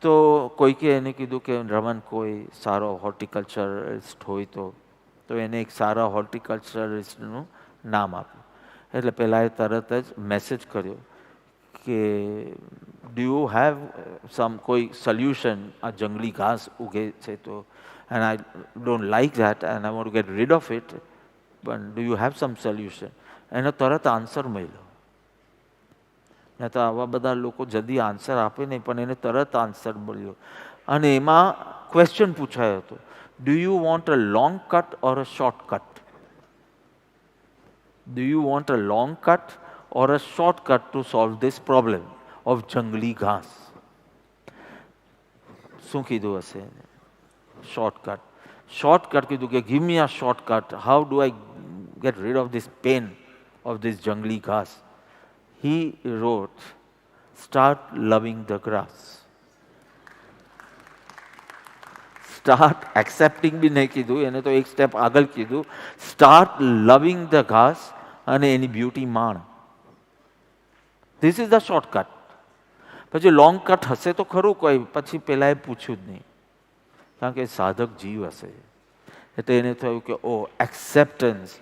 તો કોઈકે એને કીધું કે રમન કોઈ સારો હોર્ટિકલ્ચરિસ્ટ હોય તો એને એક સારા હોર્ટિકલ્ચરિસ્ટનું નામ આપ્યું. એટલે પહેલાં એ તરત જ મેસેજ કર્યો કે ડુ યુ હેવ કોઈ સોલ્યુશન, આ જંગલી ઘાસ ઉગે છે તો and I don't like that and I want to get rid of it, but do you have some solution? એનો તરત આન્સર મળ્યો. ને તો આવા બધા લોકો જલ્દી આન્સર આપે નહીં, પણ એને તરત આન્સર મળ્યો. અને એમાં ક્વેશ્ચન પૂછાયો હતો, do you want a long cut or a short cut? Do you want a long cut or a short cut to solve this problem of જંગલી ઘાસ? શું કીધું હશે? શોર્ટકટ. શોર્ટકટ કીધું કે give me a shortcut. How do I get rid of this pain of this jungly grass? He wrote, start loving the grass. Start accepting બી નહીં કીધું, એને તો એક સ્ટેપ આગળ કીધું. Start loving the grass અને એની beauty Maan. This is the shortcut. પછી લોંગ કટ હશે તો ખરું કોઈ, પછી પેલા એ પૂછ્યું જ નહીં, કારણ કે સાધક જીવ હશે. એટલે એને થયું કે oh acceptance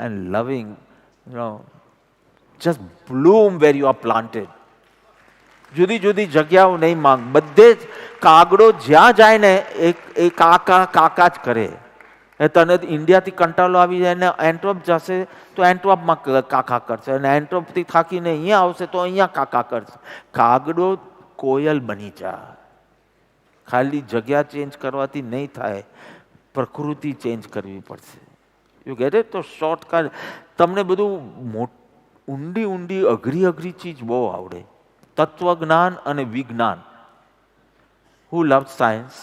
and loving just bloom where you are planted. જુદી જુદી જગ્યાઓ નહીં માંગ, બધે જ કાગડો જ્યાં જાય ને એ કાકા કાકા જ કરે. એ તને ઇન્ડિયાથી કંટાળો આવી જાય ને એન્ટ્રોપ જશે તો એન્ટ્રોપમાં કાકા કરશે, અને એન્ટ્રોપથી થાકીને અહીંયા આવશે તો અહીંયા કાકા કરશે. કાગડો કોયલ બની જાય. ખાલી જગ્યા ચેન્જ કરવાથી નહીં થાય, પ્રકૃતિ ચેન્જ કરવી પડશે. You get it? તો શોર્ટકટ તમને બધું ઊંડી ઊંડી અઘરી અઘરી ચીજ બહુ આવડે, તત્વજ્ઞાન અને વિજ્ઞાન. Who love science?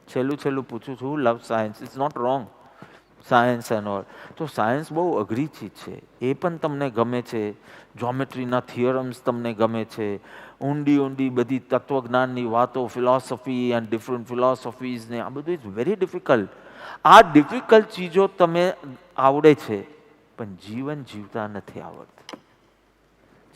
છેલ્લું પૂછું છું, who love science? It's not wrong. Science and all. તો સાયન્સ બહુ અઘરી ચીજ છે, એ પણ તમને ગમે છે, જ્યોમેટ્રીના થિયરમ્સ તમને ગમે છે, ઊંડી ઊંડી બધી તત્વજ્ઞાનની વાતો, ફિલોસોફી એન્ડ ડિફરન્ટ ફિલોસોફીઝ ને આ બધું ઇઝ વેરી ડિફિકલ્ટ. આ ડિફિકલ્ટ ચીજો તમે આવડે છે પણ જીવન જીવતા નથી આવડતું.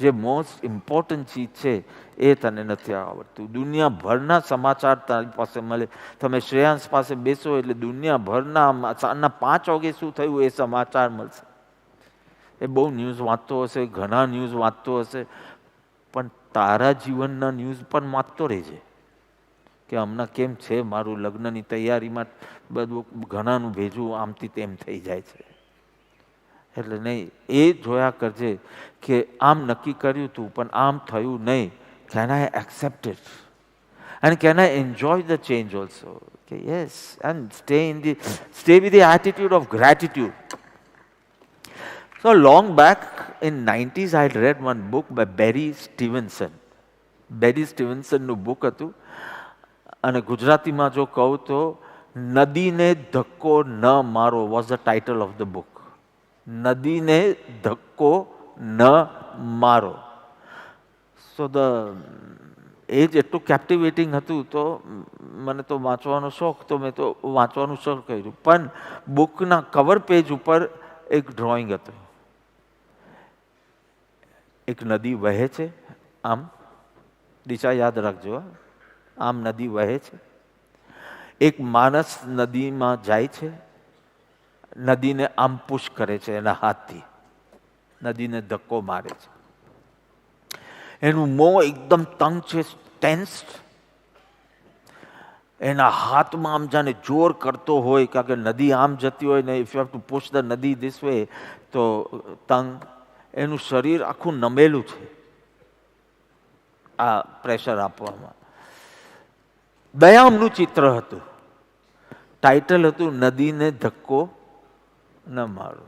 જે મોસ્ટ ઇમ્પોર્ટન્ટ ચીજ છે એ તને નથી આવડતું. દુનિયાભરના સમાચાર તારી પાસે મળે, તમે શ્રેયાંશ પાસે બેસો એટલે દુનિયાભરના સાંજના 5 વાગે શું થયું એ સમાચાર મળશે. એ બહુ ન્યૂઝ વાંચતો હશે, ઘણા ન્યૂઝ વાંચતો હશે, પણ તારા જીવનના ન્યૂઝ પણ વાંચતો રહેજે કે હમણાં કેમ છે, મારું લગ્નની તૈયારીમાં બધું ઘણાનું ભેજું આમથી તેમ થઈ જાય છે. એટલે નહીં, એ જોયા કરજે કે આમ નક્કી કર્યું હતું પણ આમ થયું નહીં. Can I accept it and can I enjoy the change also? કે yes, and stay with the attitude of gratitude. So long back in 90s I had read one book by Barry Stevenson. Barry Stevenson નું book હતું અને ગુજરાતીમાં જો કહું તો નદીને ધક્કો ન મારો was the title of the book. નદીને ધક્કો ન મારો. સો એ જ એટલું કેપ્ટિવેટિંગ હતું તો મને તો વાંચવાનો શોખ, તો મેં તો વાંચવાનું શરૂ કર્યું. પણ બુકના કવર પેજ ઉપર એક ડ્રોઈંગ હતું. એક નદી વહે છે, આમ દિશા યાદ રાખજો, આમ નદી વહે છે. એક માણસ નદીમાં જાય છે, નદીને આમ પુશ કરે છે એના હાથથી, નદીને ધક્કો મારે છે. એનું મોં એકદમ તંગ છે, ટેન્સ્ડ. એના હાથમાં આમ જાણે જોર કરતો હોય, કારણ કે નદી આમ જતી હોય ને, if you have two push the નદી ધીસ વે, તો તંગ. એનું શરીર આખું નમેલું છે આ પ્રેશર આપવામાં. દયામનું ચિત્ર હતું, ટાઇટલ હતું નદીને ધક્કો ન મારો.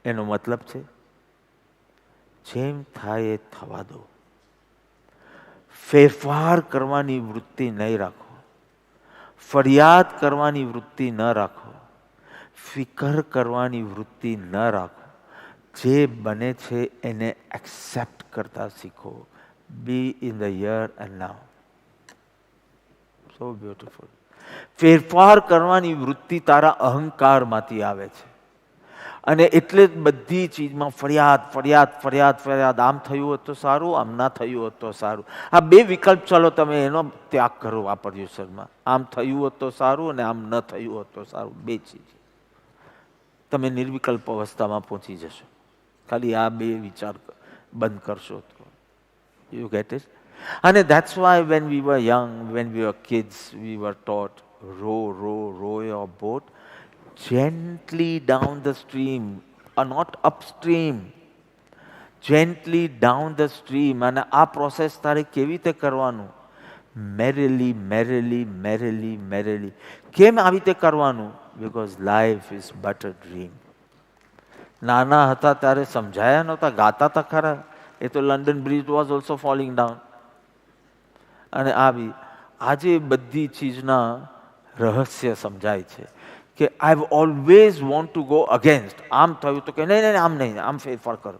એનો મતલબ છે જેમ થાય એ થવા દો, ફેરફાર કરવાની વૃત્તિ નહીં રાખો, ફરિયાદ કરવાની વૃત્તિ ન રાખો, ફિકર કરવાની વૃત્તિ ન રાખો. જે બને છે એને એક્સેપ્ટ કરતા શીખો. બી in the here and now. So beautiful. ફેરફાર કરવાની વૃત્તિ તારા અહંકારમાંથી આવે છે અને એટલે જ બધી ચીજમાં ફરિયાદ ફરિયાદ ફરિયાદ ફરિયાદ. આમ થયું હોત તો સારું, આમ ના થયું હોત તો સારું. આ બે વિકલ્પ, ચાલો તમે એનો ત્યાગ કરો આ પર્યુષણમાં. આમ થયું હોત તો સારું અને આમ ન થયું હોત તો સારું. બે ચીજ તમે નિર્વિકલ્પ અવસ્થામાં પહોંચી જશો. ખાલી આ બે વિચાર બંધ કરશો તો. You get it? And that's why when we were young, when we were kids, we were taught, row your boat gently down the stream, or not upstream, gently down the stream. અને આ પ્રોસેસ તારે કેવી રીતે કરવાનું? merrily, merrily, merrily, merrily. કેમ આવી રીતે કરવાનું? Because life is but a dream. નાના હતા ત્યારે સમજાયા નહોતા, ગાતા હતા ખરા. એ તો London bridge was also falling down. અને આવી આજે બધી ચીજના રહસ્ય સમજાય છે કે I have always want to go against. આમ થયું તો કે નહીં નહીં આમ નહીં, આમ ફેરફાર કરો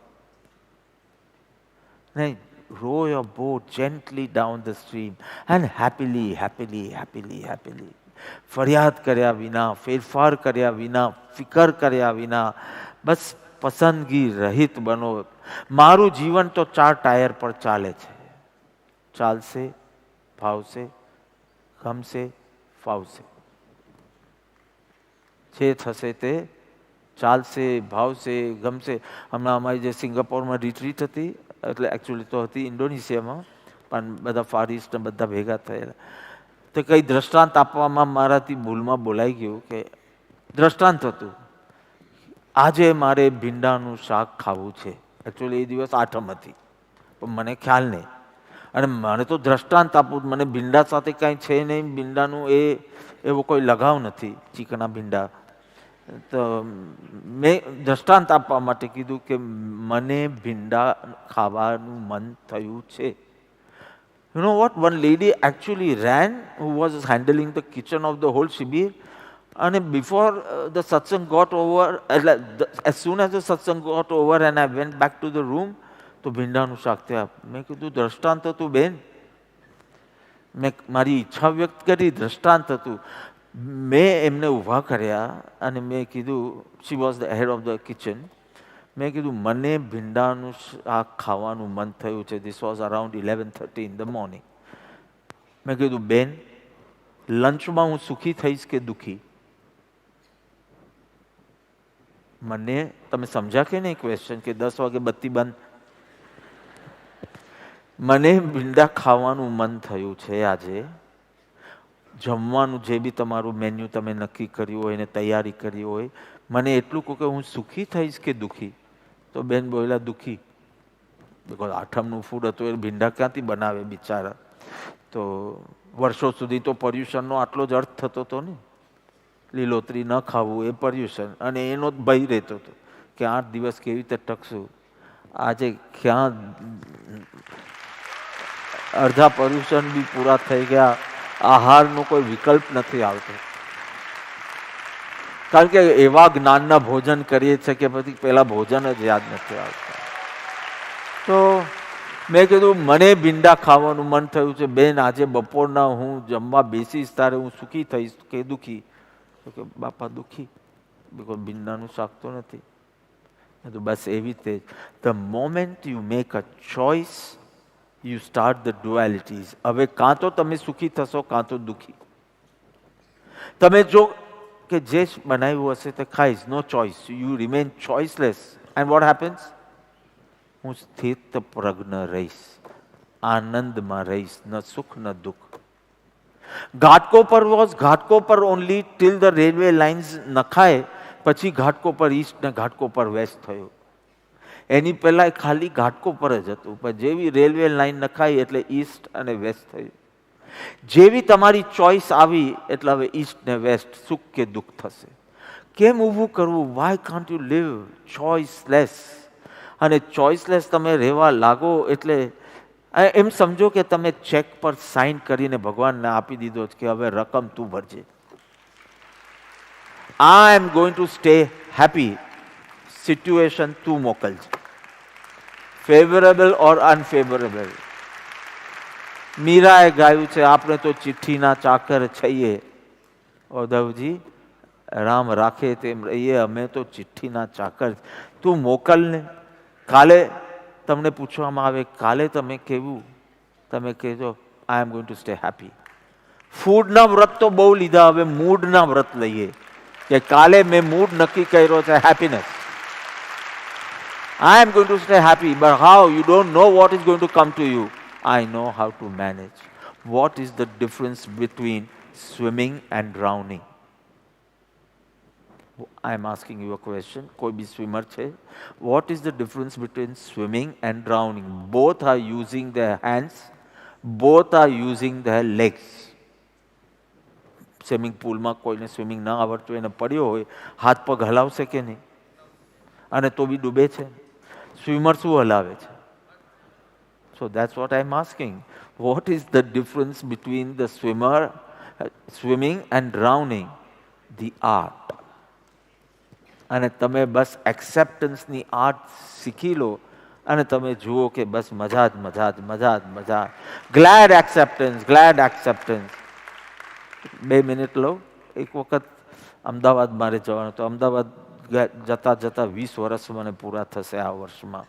નહીં. row your boat gently down the stream and happily, happily, happily, happily. ફરિયાદ કર્યા વિના, ફેરફાર કર્યા વિના, ફિકર કર્યા વિના, બસ પસંદગી રહિત બનો. મારું જીવન તો 4 ટાયર પર ચાલે છે. ચાલશે, ભાવશે, ગમશે, ફાવશે. જે થશે તે ચાલશે, ભાવશે, ગમશે. હમણાં અમારી જે સિંગાપોરમાં રિટ્રીટ હતી, એટલે એકચ્યુઅલી તો હતી ઇન્ડોનેશિયામાં, પણ બધા ફાર ઇસ્ટ બધા ભેગા થયેલા. તો કંઈ દ્રષ્ટાંત આપવામાં મારાથી ભૂલમાં બોલાઈ ગયું કે દ્રષ્ટાંત હતું, આજે મારે ભીંડાનું શાક ખાવું છે. એકચ્યુઅલી એ દિવસ આઠમ હતી પણ મને ખ્યાલ નહીં. અને મને તો દ્રષ્ટાંત આપવું, મને ભીંડા સાથે કાંઈ છે નહીં, ભીંડાનું એવો કોઈ લગાવ નથી, ચીકણા ભીંડા. તો મેં દ્રષ્ટાંત આપવા માટે કીધું કે મને ભીંડા ખાવાનું મન થયું છે. You know what? One lady actually ran who was handling the kitchen of the whole Shibir. And before the satsang got over, as soon as the satsang got over and I went back to the room, તો ભીંડાનું શાક થયા. મેં કીધું દ્રષ્ટાંત હતું બેન, મેં મારી ઈચ્છા વ્યક્ત કરી, દ્રષ્ટાંત હતું. મેં એમને ઊભા કર્યા અને મેં કીધું, she was the head of the kitchen, મેં કીધું મને ભીંડાનું શાક ખાવાનું મન થયું છે. This was around 11:30 in the morning. મેં કીધું બેન, લંચમાં હું સુખી થઈશ કે દુઃખી? મને તમે સમજ્યા કે નહીં ક્વેશ્ચન? કે 10 વાગે બત્તી બંધ. મને ભીંડા ખાવાનું મન થયું છે આજે. જમવાનું જે બી તમારું મેન્યુ તમે નક્કી કર્યું હોય ને તૈયારી કરી હોય, મને એટલું કહું કે હું સુખી થઈશ કે દુઃખી? તો બેન બોલ્યા દુઃખી. બિકોઝ આઠમનું ફૂડ હતું, એ ભીંડા ક્યાંથી બનાવે બિચારા? તો વર્ષો સુધી તો પર્યુષણનો આટલો જ અર્થ થતો હતો ને, લીલોતરી ન ખાવું એ પર્યુષણ, અને એનો જ ભય રહેતો હતો કે 8 દિવસ કેવી રીતે ટકશું. આજે ક્યાં અડધા પર્યુષણ બી પૂરા થઈ ગયા, આહારનો કોઈ વિકલ્પ નથી આવતો. કારણ કે એવા જ્ઞાનના ભોજન કરીએ છીએ કે પછી પેલા ભોજન જ યાદ નથી આવતા. તો મેં કીધું મને ભીંડા ખાવાનું મન થયું છે બેન, આજે બપોરના હું જમવા બેસીશ ત્યારે હું સુખી થઈશ કે દુઃખી? તો કે બાપા દુઃખી, બિકોઝ ભીંડાનું શાક તો નથી. તો બસ એવી રીતે the moment you make a choice you start the dualities. હવે કાં તો તમે સુખી થશો કાં તો દુઃખી. તમે જો કે જે બનાવ્યું હશે તે ખાઈશ, no choice, you remain choiceless. And what happens? હું સ્થિત પ્રજ્ઞ રહીશ, આનંદમાં રહીશ, ન સુખ ન દુઃખ. Ghatkopar was Ghatkopar only till the railway lines નખાય, પછી ઘાટકોપર ઈસ્ટ ને ઘાટકોપર વેસ્ટ થયો. એની પહેલા ખાલી ઘાટકોપર જ હતું, પણ જેવી રેલવે લાઇન નખાઈ એટલે ઈસ્ટ અને વેસ્ટ થયું. જેવી તમારી ચોઇસ આવી એટલે હવે ઈસ્ટ ને વેસ્ટ, સુખ કે દુઃખ થશે. કેમ ઊભું કરવું? Why can't you live choiceless? અને ચોઇસલેસ તમે રહેવા લાગો એટલે એમ સમજો કે તમે ચેક પર સાઇન કરીને ભગવાનને આપી દીધો કે હવે રકમ તું ભરજે. I am going to stay happy, situation તું મોકલજે, ફેવરેબલ ઓર અનફેવરેબલ. મીરાએ ગાયું છે, આપણે તો ચિઠ્ઠીના ચાકર છીએ. ઉદ્ધવજી, રામ રાખે તેમ રહીએ, અમે તો ચિઠ્ઠીના ચાકર. તું મોકલ ને. કાલે તમને પૂછવામાં આવે કાલે તમે કેવું, તમે કહેજો I am going to stay happy. ફૂડના વ્રત તો બહુ લીધા, હવે મૂડના વ્રત લઈએ કે કાલે મેં મૂડ નક્કી કર્યો છે happiness. I am going to stay happy, but how? You don't know what is going to come to you. I know how to manage. What is the difference between swimming and drowning? I am asking you a question. कोई भी swimmer छे? What is the difference between swimming and drowning? Both are using their hands. Both are using their legs. Swimming પુલમાં કોઈને સ્વિમિંગ ના આવડતું એને પડ્યો હોય, હાથ પગ હલાવશે કે નહીં? અને તો બી ડૂબે છે. સ્વિમર શું હલાવે છે? So that's what I'm asking. What is the difference between the swimmer, swimming and drowning? The art. અને તમે બસ એક્સેપ્ટન્સની આર્ટ શીખી લો અને તમે જુઓ કે બસ મજા જ મજા જ મજા જ મજા. Glad acceptance, glad acceptance. 2 minute લો. એક વખત અમદાવાદ મારે જવાનું તો અમદાવાદ જતા જતા 20 વર્ષ મને પૂરા થશે આ વર્ષમાં.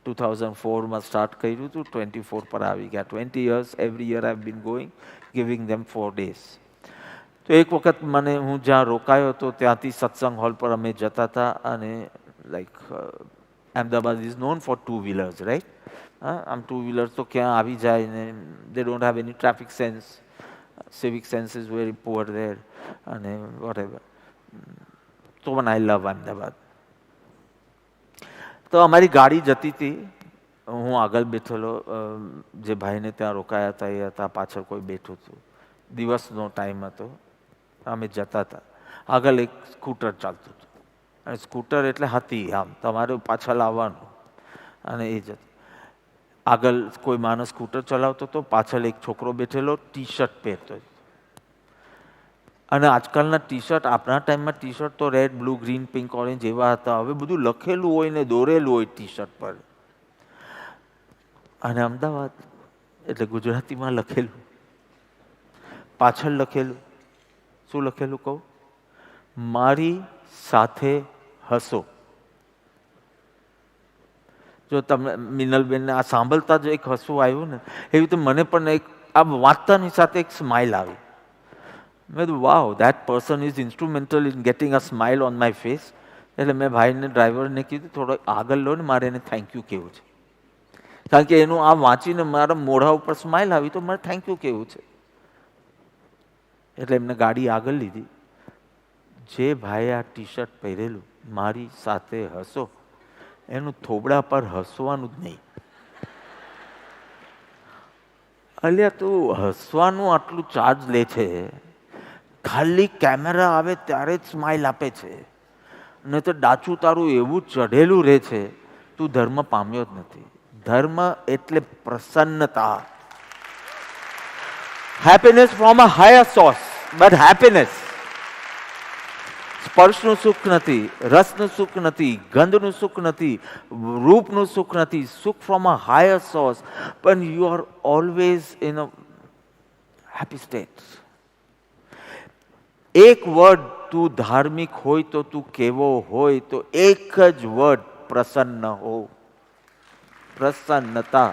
2004માં સ્ટાર્ટ કર્યું હતું, 24 પર આવી ગયા. 20 years every year I've been going, giving them 4 days. તો એક વખત મને હું જ્યાં રોકાયો હતો ત્યાંથી સત્સંગ હોલ પર અમે જતા હતા અને like Ahmedabad is known for 2-wheelers, right? આમ 2-wheelers તો ક્યાં આવી જાય ને they don't have any traffic sense. Civic sense is very poor there અને whatever. So when I love Ahmedabad. તો અમારી ગાડી જતી હતી, હું આગળ બેઠેલો, જે ભાઈને ત્યાં રોકાયા હતા એ હતા, પાછળ કોઈ બેઠું હતું. દિવસનો ટાઈમ હતો, અમે જતા હતા. આગળ એક સ્કૂટર ચાલતું હતું અને સ્કૂટર એટલે હતી આમ તમારે પાછળ આવવાનું અને એ જતું. આગળ કોઈ માણસ સ્કૂટર ચલાવતો હતો, પાછળ એક છોકરો બેઠેલો ટી શર્ટ પહેરતો. અને આજકાલના ટી શર્ટ, આપણા ટાઈમમાં ટી શર્ટ તો red, blue, green, pink, orange એવા હતા. હવે બધું લખેલું હોય ને દોરેલું હોય ટી શર્ટ પર. અને અમદાવાદ એટલે ગુજરાતીમાં લખેલું, પાછળ લખેલું, શું લખેલું કહું? મારી સાથે હસો. જો તમે મિનલબેનને આ સાંભળતા જ એક હસવું આવ્યું ને, એવી રીતે મને પણ એક આ વાંચતાની સાથે એક સ્માઇલ આવી. મેં કીધું wow, that person is instrumental in getting a smile on my face. એટલે મેં ભાઈને, ડ્રાઈવરને કીધું થોડો આગળ લો ને, મારે એને થેન્ક યુ કહેવું છે. કારણ કે એનું આ વાંચીને મારા મોઢા ઉપર સ્માઇલ આવી તો મારે થેન્ક યુ કહેવું છે. એટલે એમને ગાડી આગળ લીધી. જે ભાઈએ આ ટી શર્ટ પહેરેલું, મારી સાથે હસો, એનું થોબડા પર હસવાનું જ નહીં. અલ્યા તું હસવાનું આટલું ચાર્જ લે છે, ખાલી કેમેરા આવે ત્યારે જ સ્માઇલ આપે છે, ને તો ડાચું તારું એવું ચઢેલું રહે છે, તું ધર્મ પામ્યો જ નથી. ધર્મ એટલે પ્રસન્નતા. Happiness from a higher source, but happiness સ્પર્શનું સુખ નથી, રસનું સુખ નથી, ગંધનું સુખ નથી, રૂપનું સુખ નથી. સુખ ફ્રોમ અ હાયર સોર્સ, પણ you are always in a happy state. એક વર્ડ તું ધાર્મિક હોય તો તું કેવો હોય તો એક જ વર્ડ પ્રસન્ન હો. પ્રસન્નતા,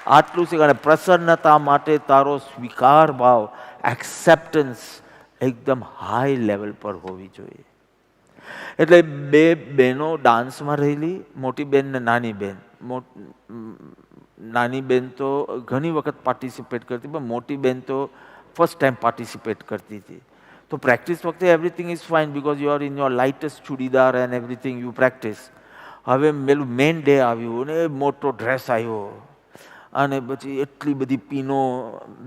આટલું છે. અને પ્રસન્નતા માટે તારો સ્વીકાર ભાવ, એક્સેપ્ટન્સ એકદમ હાઈ લેવલ પર હોવી જોઈએ. એટલે બે બહેનો ડાન્સમાં રહેલી, મોટી બેન ને નાની બેન. નાની બેન તો ઘણી વખત પાર્ટિસિપેટ કરતી, પણ મોટી બેન તો ફર્સ્ટ ટાઈમ પાર્ટિસિપેટ કરતી હતી. તો પ્રેક્ટિસ વખતે everything is fine because you are in your લાઇટેસ્ટ churidar and everything you practice. હવે પેલું મેન ડે આવ્યું ને મોટો ડ્રેસ આવ્યો, અને પછી એટલી બધી પીનો,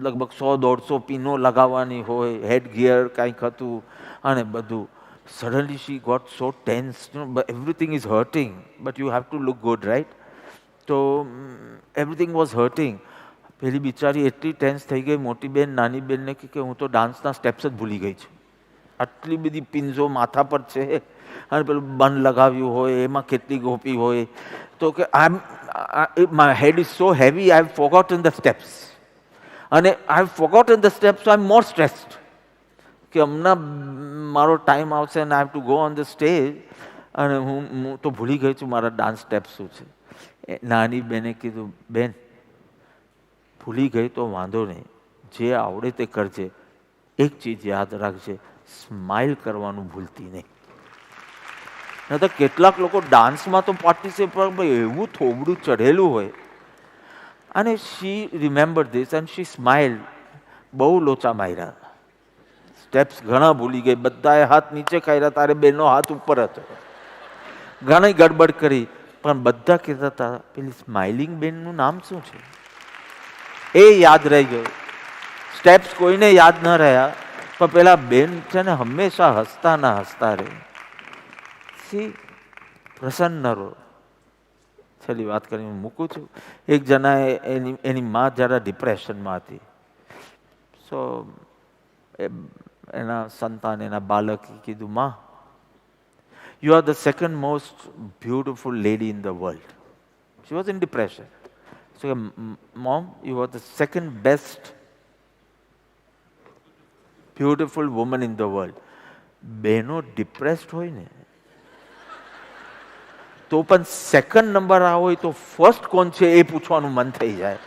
લગભગ 100-150 પીનો લગાવવાની હોય, હેડ ગિયર કાંઈક હતું અને બધું. Suddenly she got so tense, everything is hurting but you have to look good, right? તો એવરીથિંગ વોઝ હર્ટિંગ. પેલી બિચારી એટલી ટેન્સ થઈ ગઈ, મોટી બેન નાની બેનને કે હું તો ડાન્સના સ્ટેપ્સ જ ભૂલી ગઈ છું. આટલી બધી પિંજો માથા પર છે, અને પેલું બન લગાવ્યું હોય, એમાં કેટલી ગોપી હોય. તો કે my head is so heavy, I have forgotten the steps. અને I have forgotten the steps, so I am more stressed. કે હમણાં મારો ટાઈમ આવશે અને I have to go on the stage, અને હું તો ભૂલી ગઈ છું મારા ડાન્સ સ્ટેપ શું છે. નાની બેને કીધું, બેન ભૂલી ગઈ તો વાંધો નહીં, જે આવડે તે કરજે. એક ચીજ યાદ રાખજે, સ્માઇલ કરવાનું ભૂલતી નહીં. નહીં તો કેટલાક લોકો ડાન્સમાં તો પાર્ટિસિપેટ, એવું થોબડું ચઢેલું હોય. અને she remember this and she smile. બહુ લોચા માર્યા, સ્ટેપ્સ ઘણા ભૂલી ગઈ, બધાએ હાથ નીચે ખાયા, તારે બેનનો હાથ ઉપર હતો. ઘણી ગડબડ કરી, પણ બધા કહેતા હતા પેલી સ્માઇલિંગ બેનનું નામ શું છે, એ યાદ રહી ગયું. સ્ટેપ્સ કોઈને યાદ ન રહ્યા, પણ પેલા બેન છે ને હંમેશા હસતા ના હસતા રહે. પ્રસન્ન રહો. છેલ્લી વાત કરીને હું મૂકું છું. એક જણાએ એની મા જરા ડિપ્રેશનમાં હતી. સો એના સંતાન, એના બાળકે કીધું, માં you are the second most beautiful lady in the world. She was in depression. So mom, you are the second best beautiful woman in the world. બહેનો ડિપ્રેસ્ડ હોય ને તો પણ સેકન્ડ નંબર આ હોય તો ફર્સ્ટ કોણ છે એ પૂછવાનું મન થઈ જાય.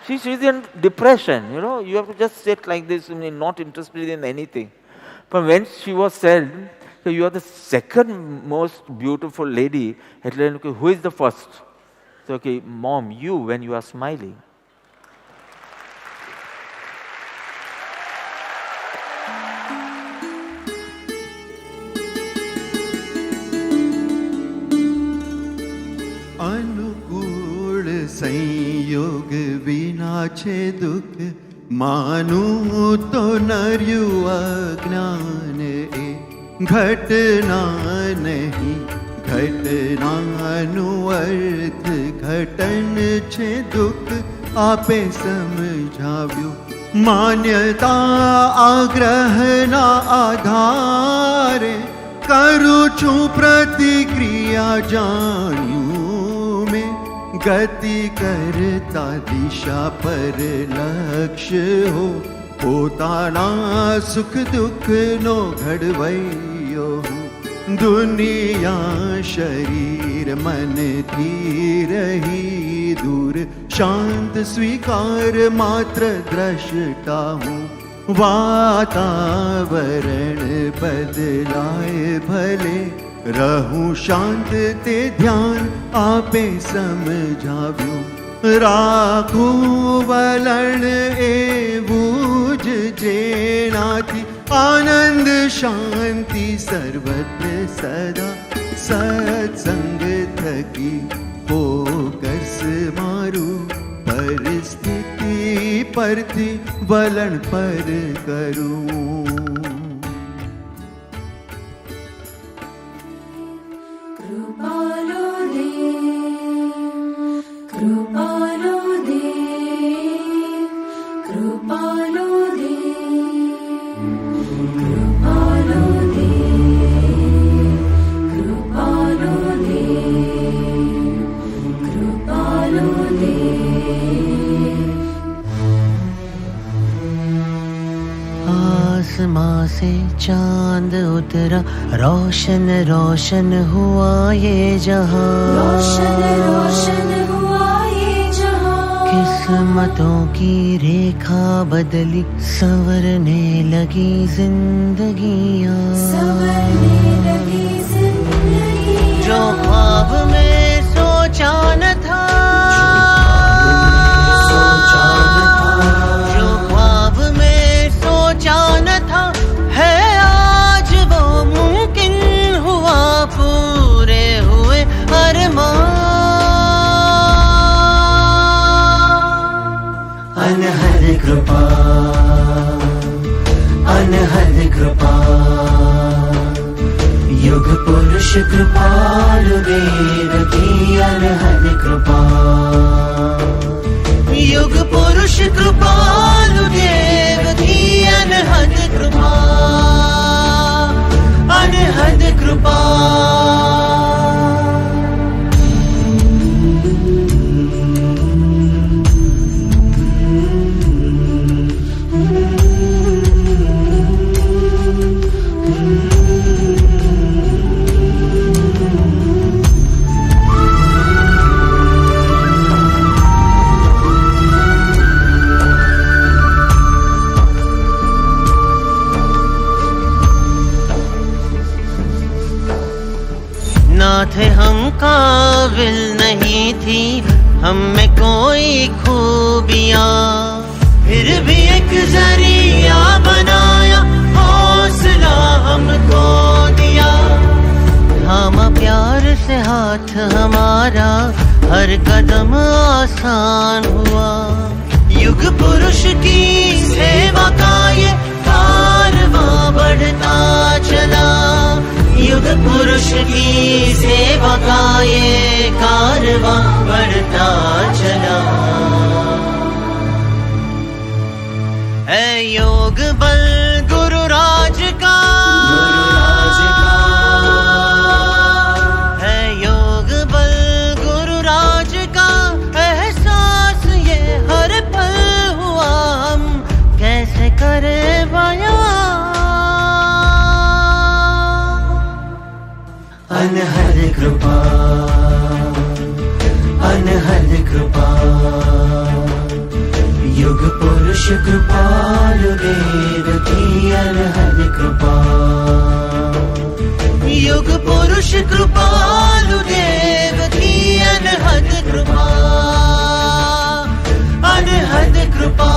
She is in depression, you know, you have to just sit like this, not interested in anything. But when she was said, so you are the second most beautiful lady, who is the first? So, okay, mom, you, when you are smiling. अनुकूल संयोग विना छे दुख मानू तो नर्यु अज्ञान ए घटना नहीं ઘટનાનું અર્થ ઘટન છે દુઃખ આપે સમજાવ્યું. માન્યતા આગ્રહના આધારે કરું છું પ્રતિક્રિયા જાણ્યું મેં. ગતિ કરતા દિશા પર લક્ષ્ય હો, પોતાના સુખ દુઃખનો ઘડવૈયો હું. દુનિયા શરીર મનથી રહી દૂર, શાંત સ્વીકાર માત્ર દ્રષ્ટા હું. વાતાવરણ બદલાય ભલે, રહું શાંત તે ધ્યાન આપે સમજાવ્યું. રાખું વલણ એવું જ જેનાથી આનંદ શાંતિ સર્વત્ર સદા. સત્સંગ થકી ફોકસ મારું પરિસ્થિતિ પરથી વલણ પર કરું. કૃપાલો દેવ, કૃપાલો દેવ, કૃપાલો દેવ, કૃપાલો દેવ, કૃપાલો દેવ, કૃપાલો દેવ. आसमां से चांद उतरा, रोशन रोशन हुआ ये जहां. रोशन रोशन हुआ ये जहां. किस्मतों की रेखा बदली, संवरने लगी जिंदगियां. संवरने लगी जिंदगियां. जो ख्वाब में सोचा न था, जो ख्वाब में सोचा न था, है आज वो मुमकिन हुआ. पूरे हुए अरमान. अनहद कृपा, अनहद कृपा, युग पुरुष कृपालु देव की अनहद कृपा. युग पुरुष कृपालु देव की अनहद कृपा, अनहद कृपा. ना थे हम काबिल नहीं थी हम में कोई खूबियाँ, फिर भी एक जरिया बनाया, हौसला हमको दिया. थामा प्यार से हाथ हमारा, हर कदम आसान हुआ. युग पुरुष की सेवा का ये कारवां बढ़ता चला. युग पुरुष की सेवा का ये कारवां बढ़ता चला. है योग बल गुरु राज का, है योग बल गुरु राज का. एहसास ये हर पल हुआ, हम कैसे करे बयां. अनहद कृपा, अनहद कृपा, युग पुरुष कृपालु देव की अनहद कृपा. युग पुरुष कृपालु देव की अनहद कृपा, अनहद कृपा.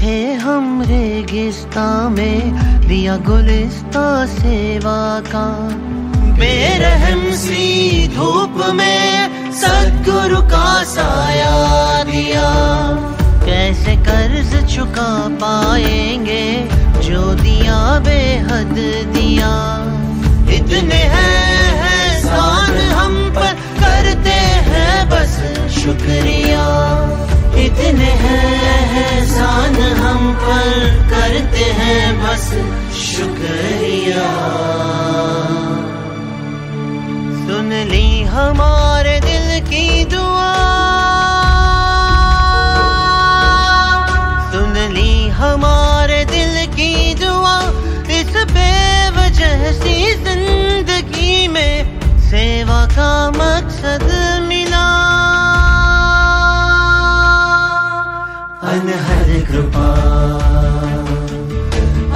थे हम रेगिस्ता में, दिया गुलिस्ता सेवा का। बेरहम सी धूप में सद्गुरु का साया दिया। कैसे कर्ज चुका पाएंगे जो दिया बेहद दिया। इतने हैं एहसान हम पर, करते हैं बस शुक्रिया। इतने हैं एहसान हम पर, करते हैं बस शुक्रिया। सुन ली हमारे दिल की दुआ, सुन ली हमारे दिल की दुआ। इस बेवजह सी जिंदगी में सेवा का मकसद मिला। अनहद कृपा,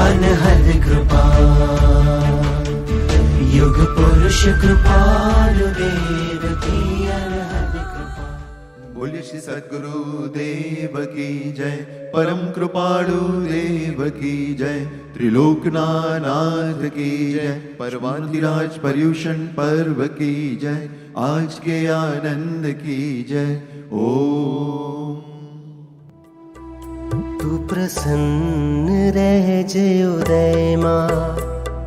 अनहद कृपा, युग पुरुष कृपालु देव की अनहद कृपा। बोलिए श्री सद्गुरु देव की जय, परम कृपालु देव की जय, त्रिलोकनाथ की जय, परमाधिराज पर्युषण पर्व की जय, आज के आनंद की जय। ओम। तू प्रसन्न रह जय उदय माँ,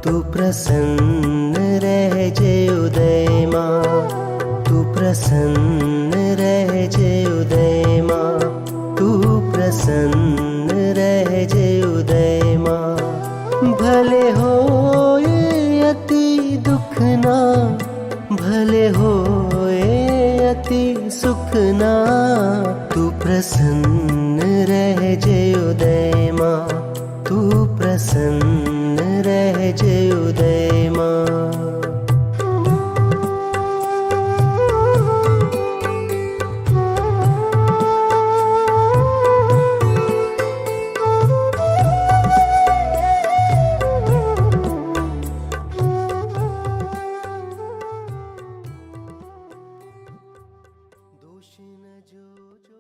तू प्रसन्न रह जय उदय माँ, तू प्रसन्न रह जय उदय माँ, तू प्रसन्न रह जय उदय माँ। भले हो अति दुख ना, भले हो अति सुख ना, तू प्रसन्न रह जय उदय माँ, तू प्रसन्न रह जय उदय माँ। दोष न जो जो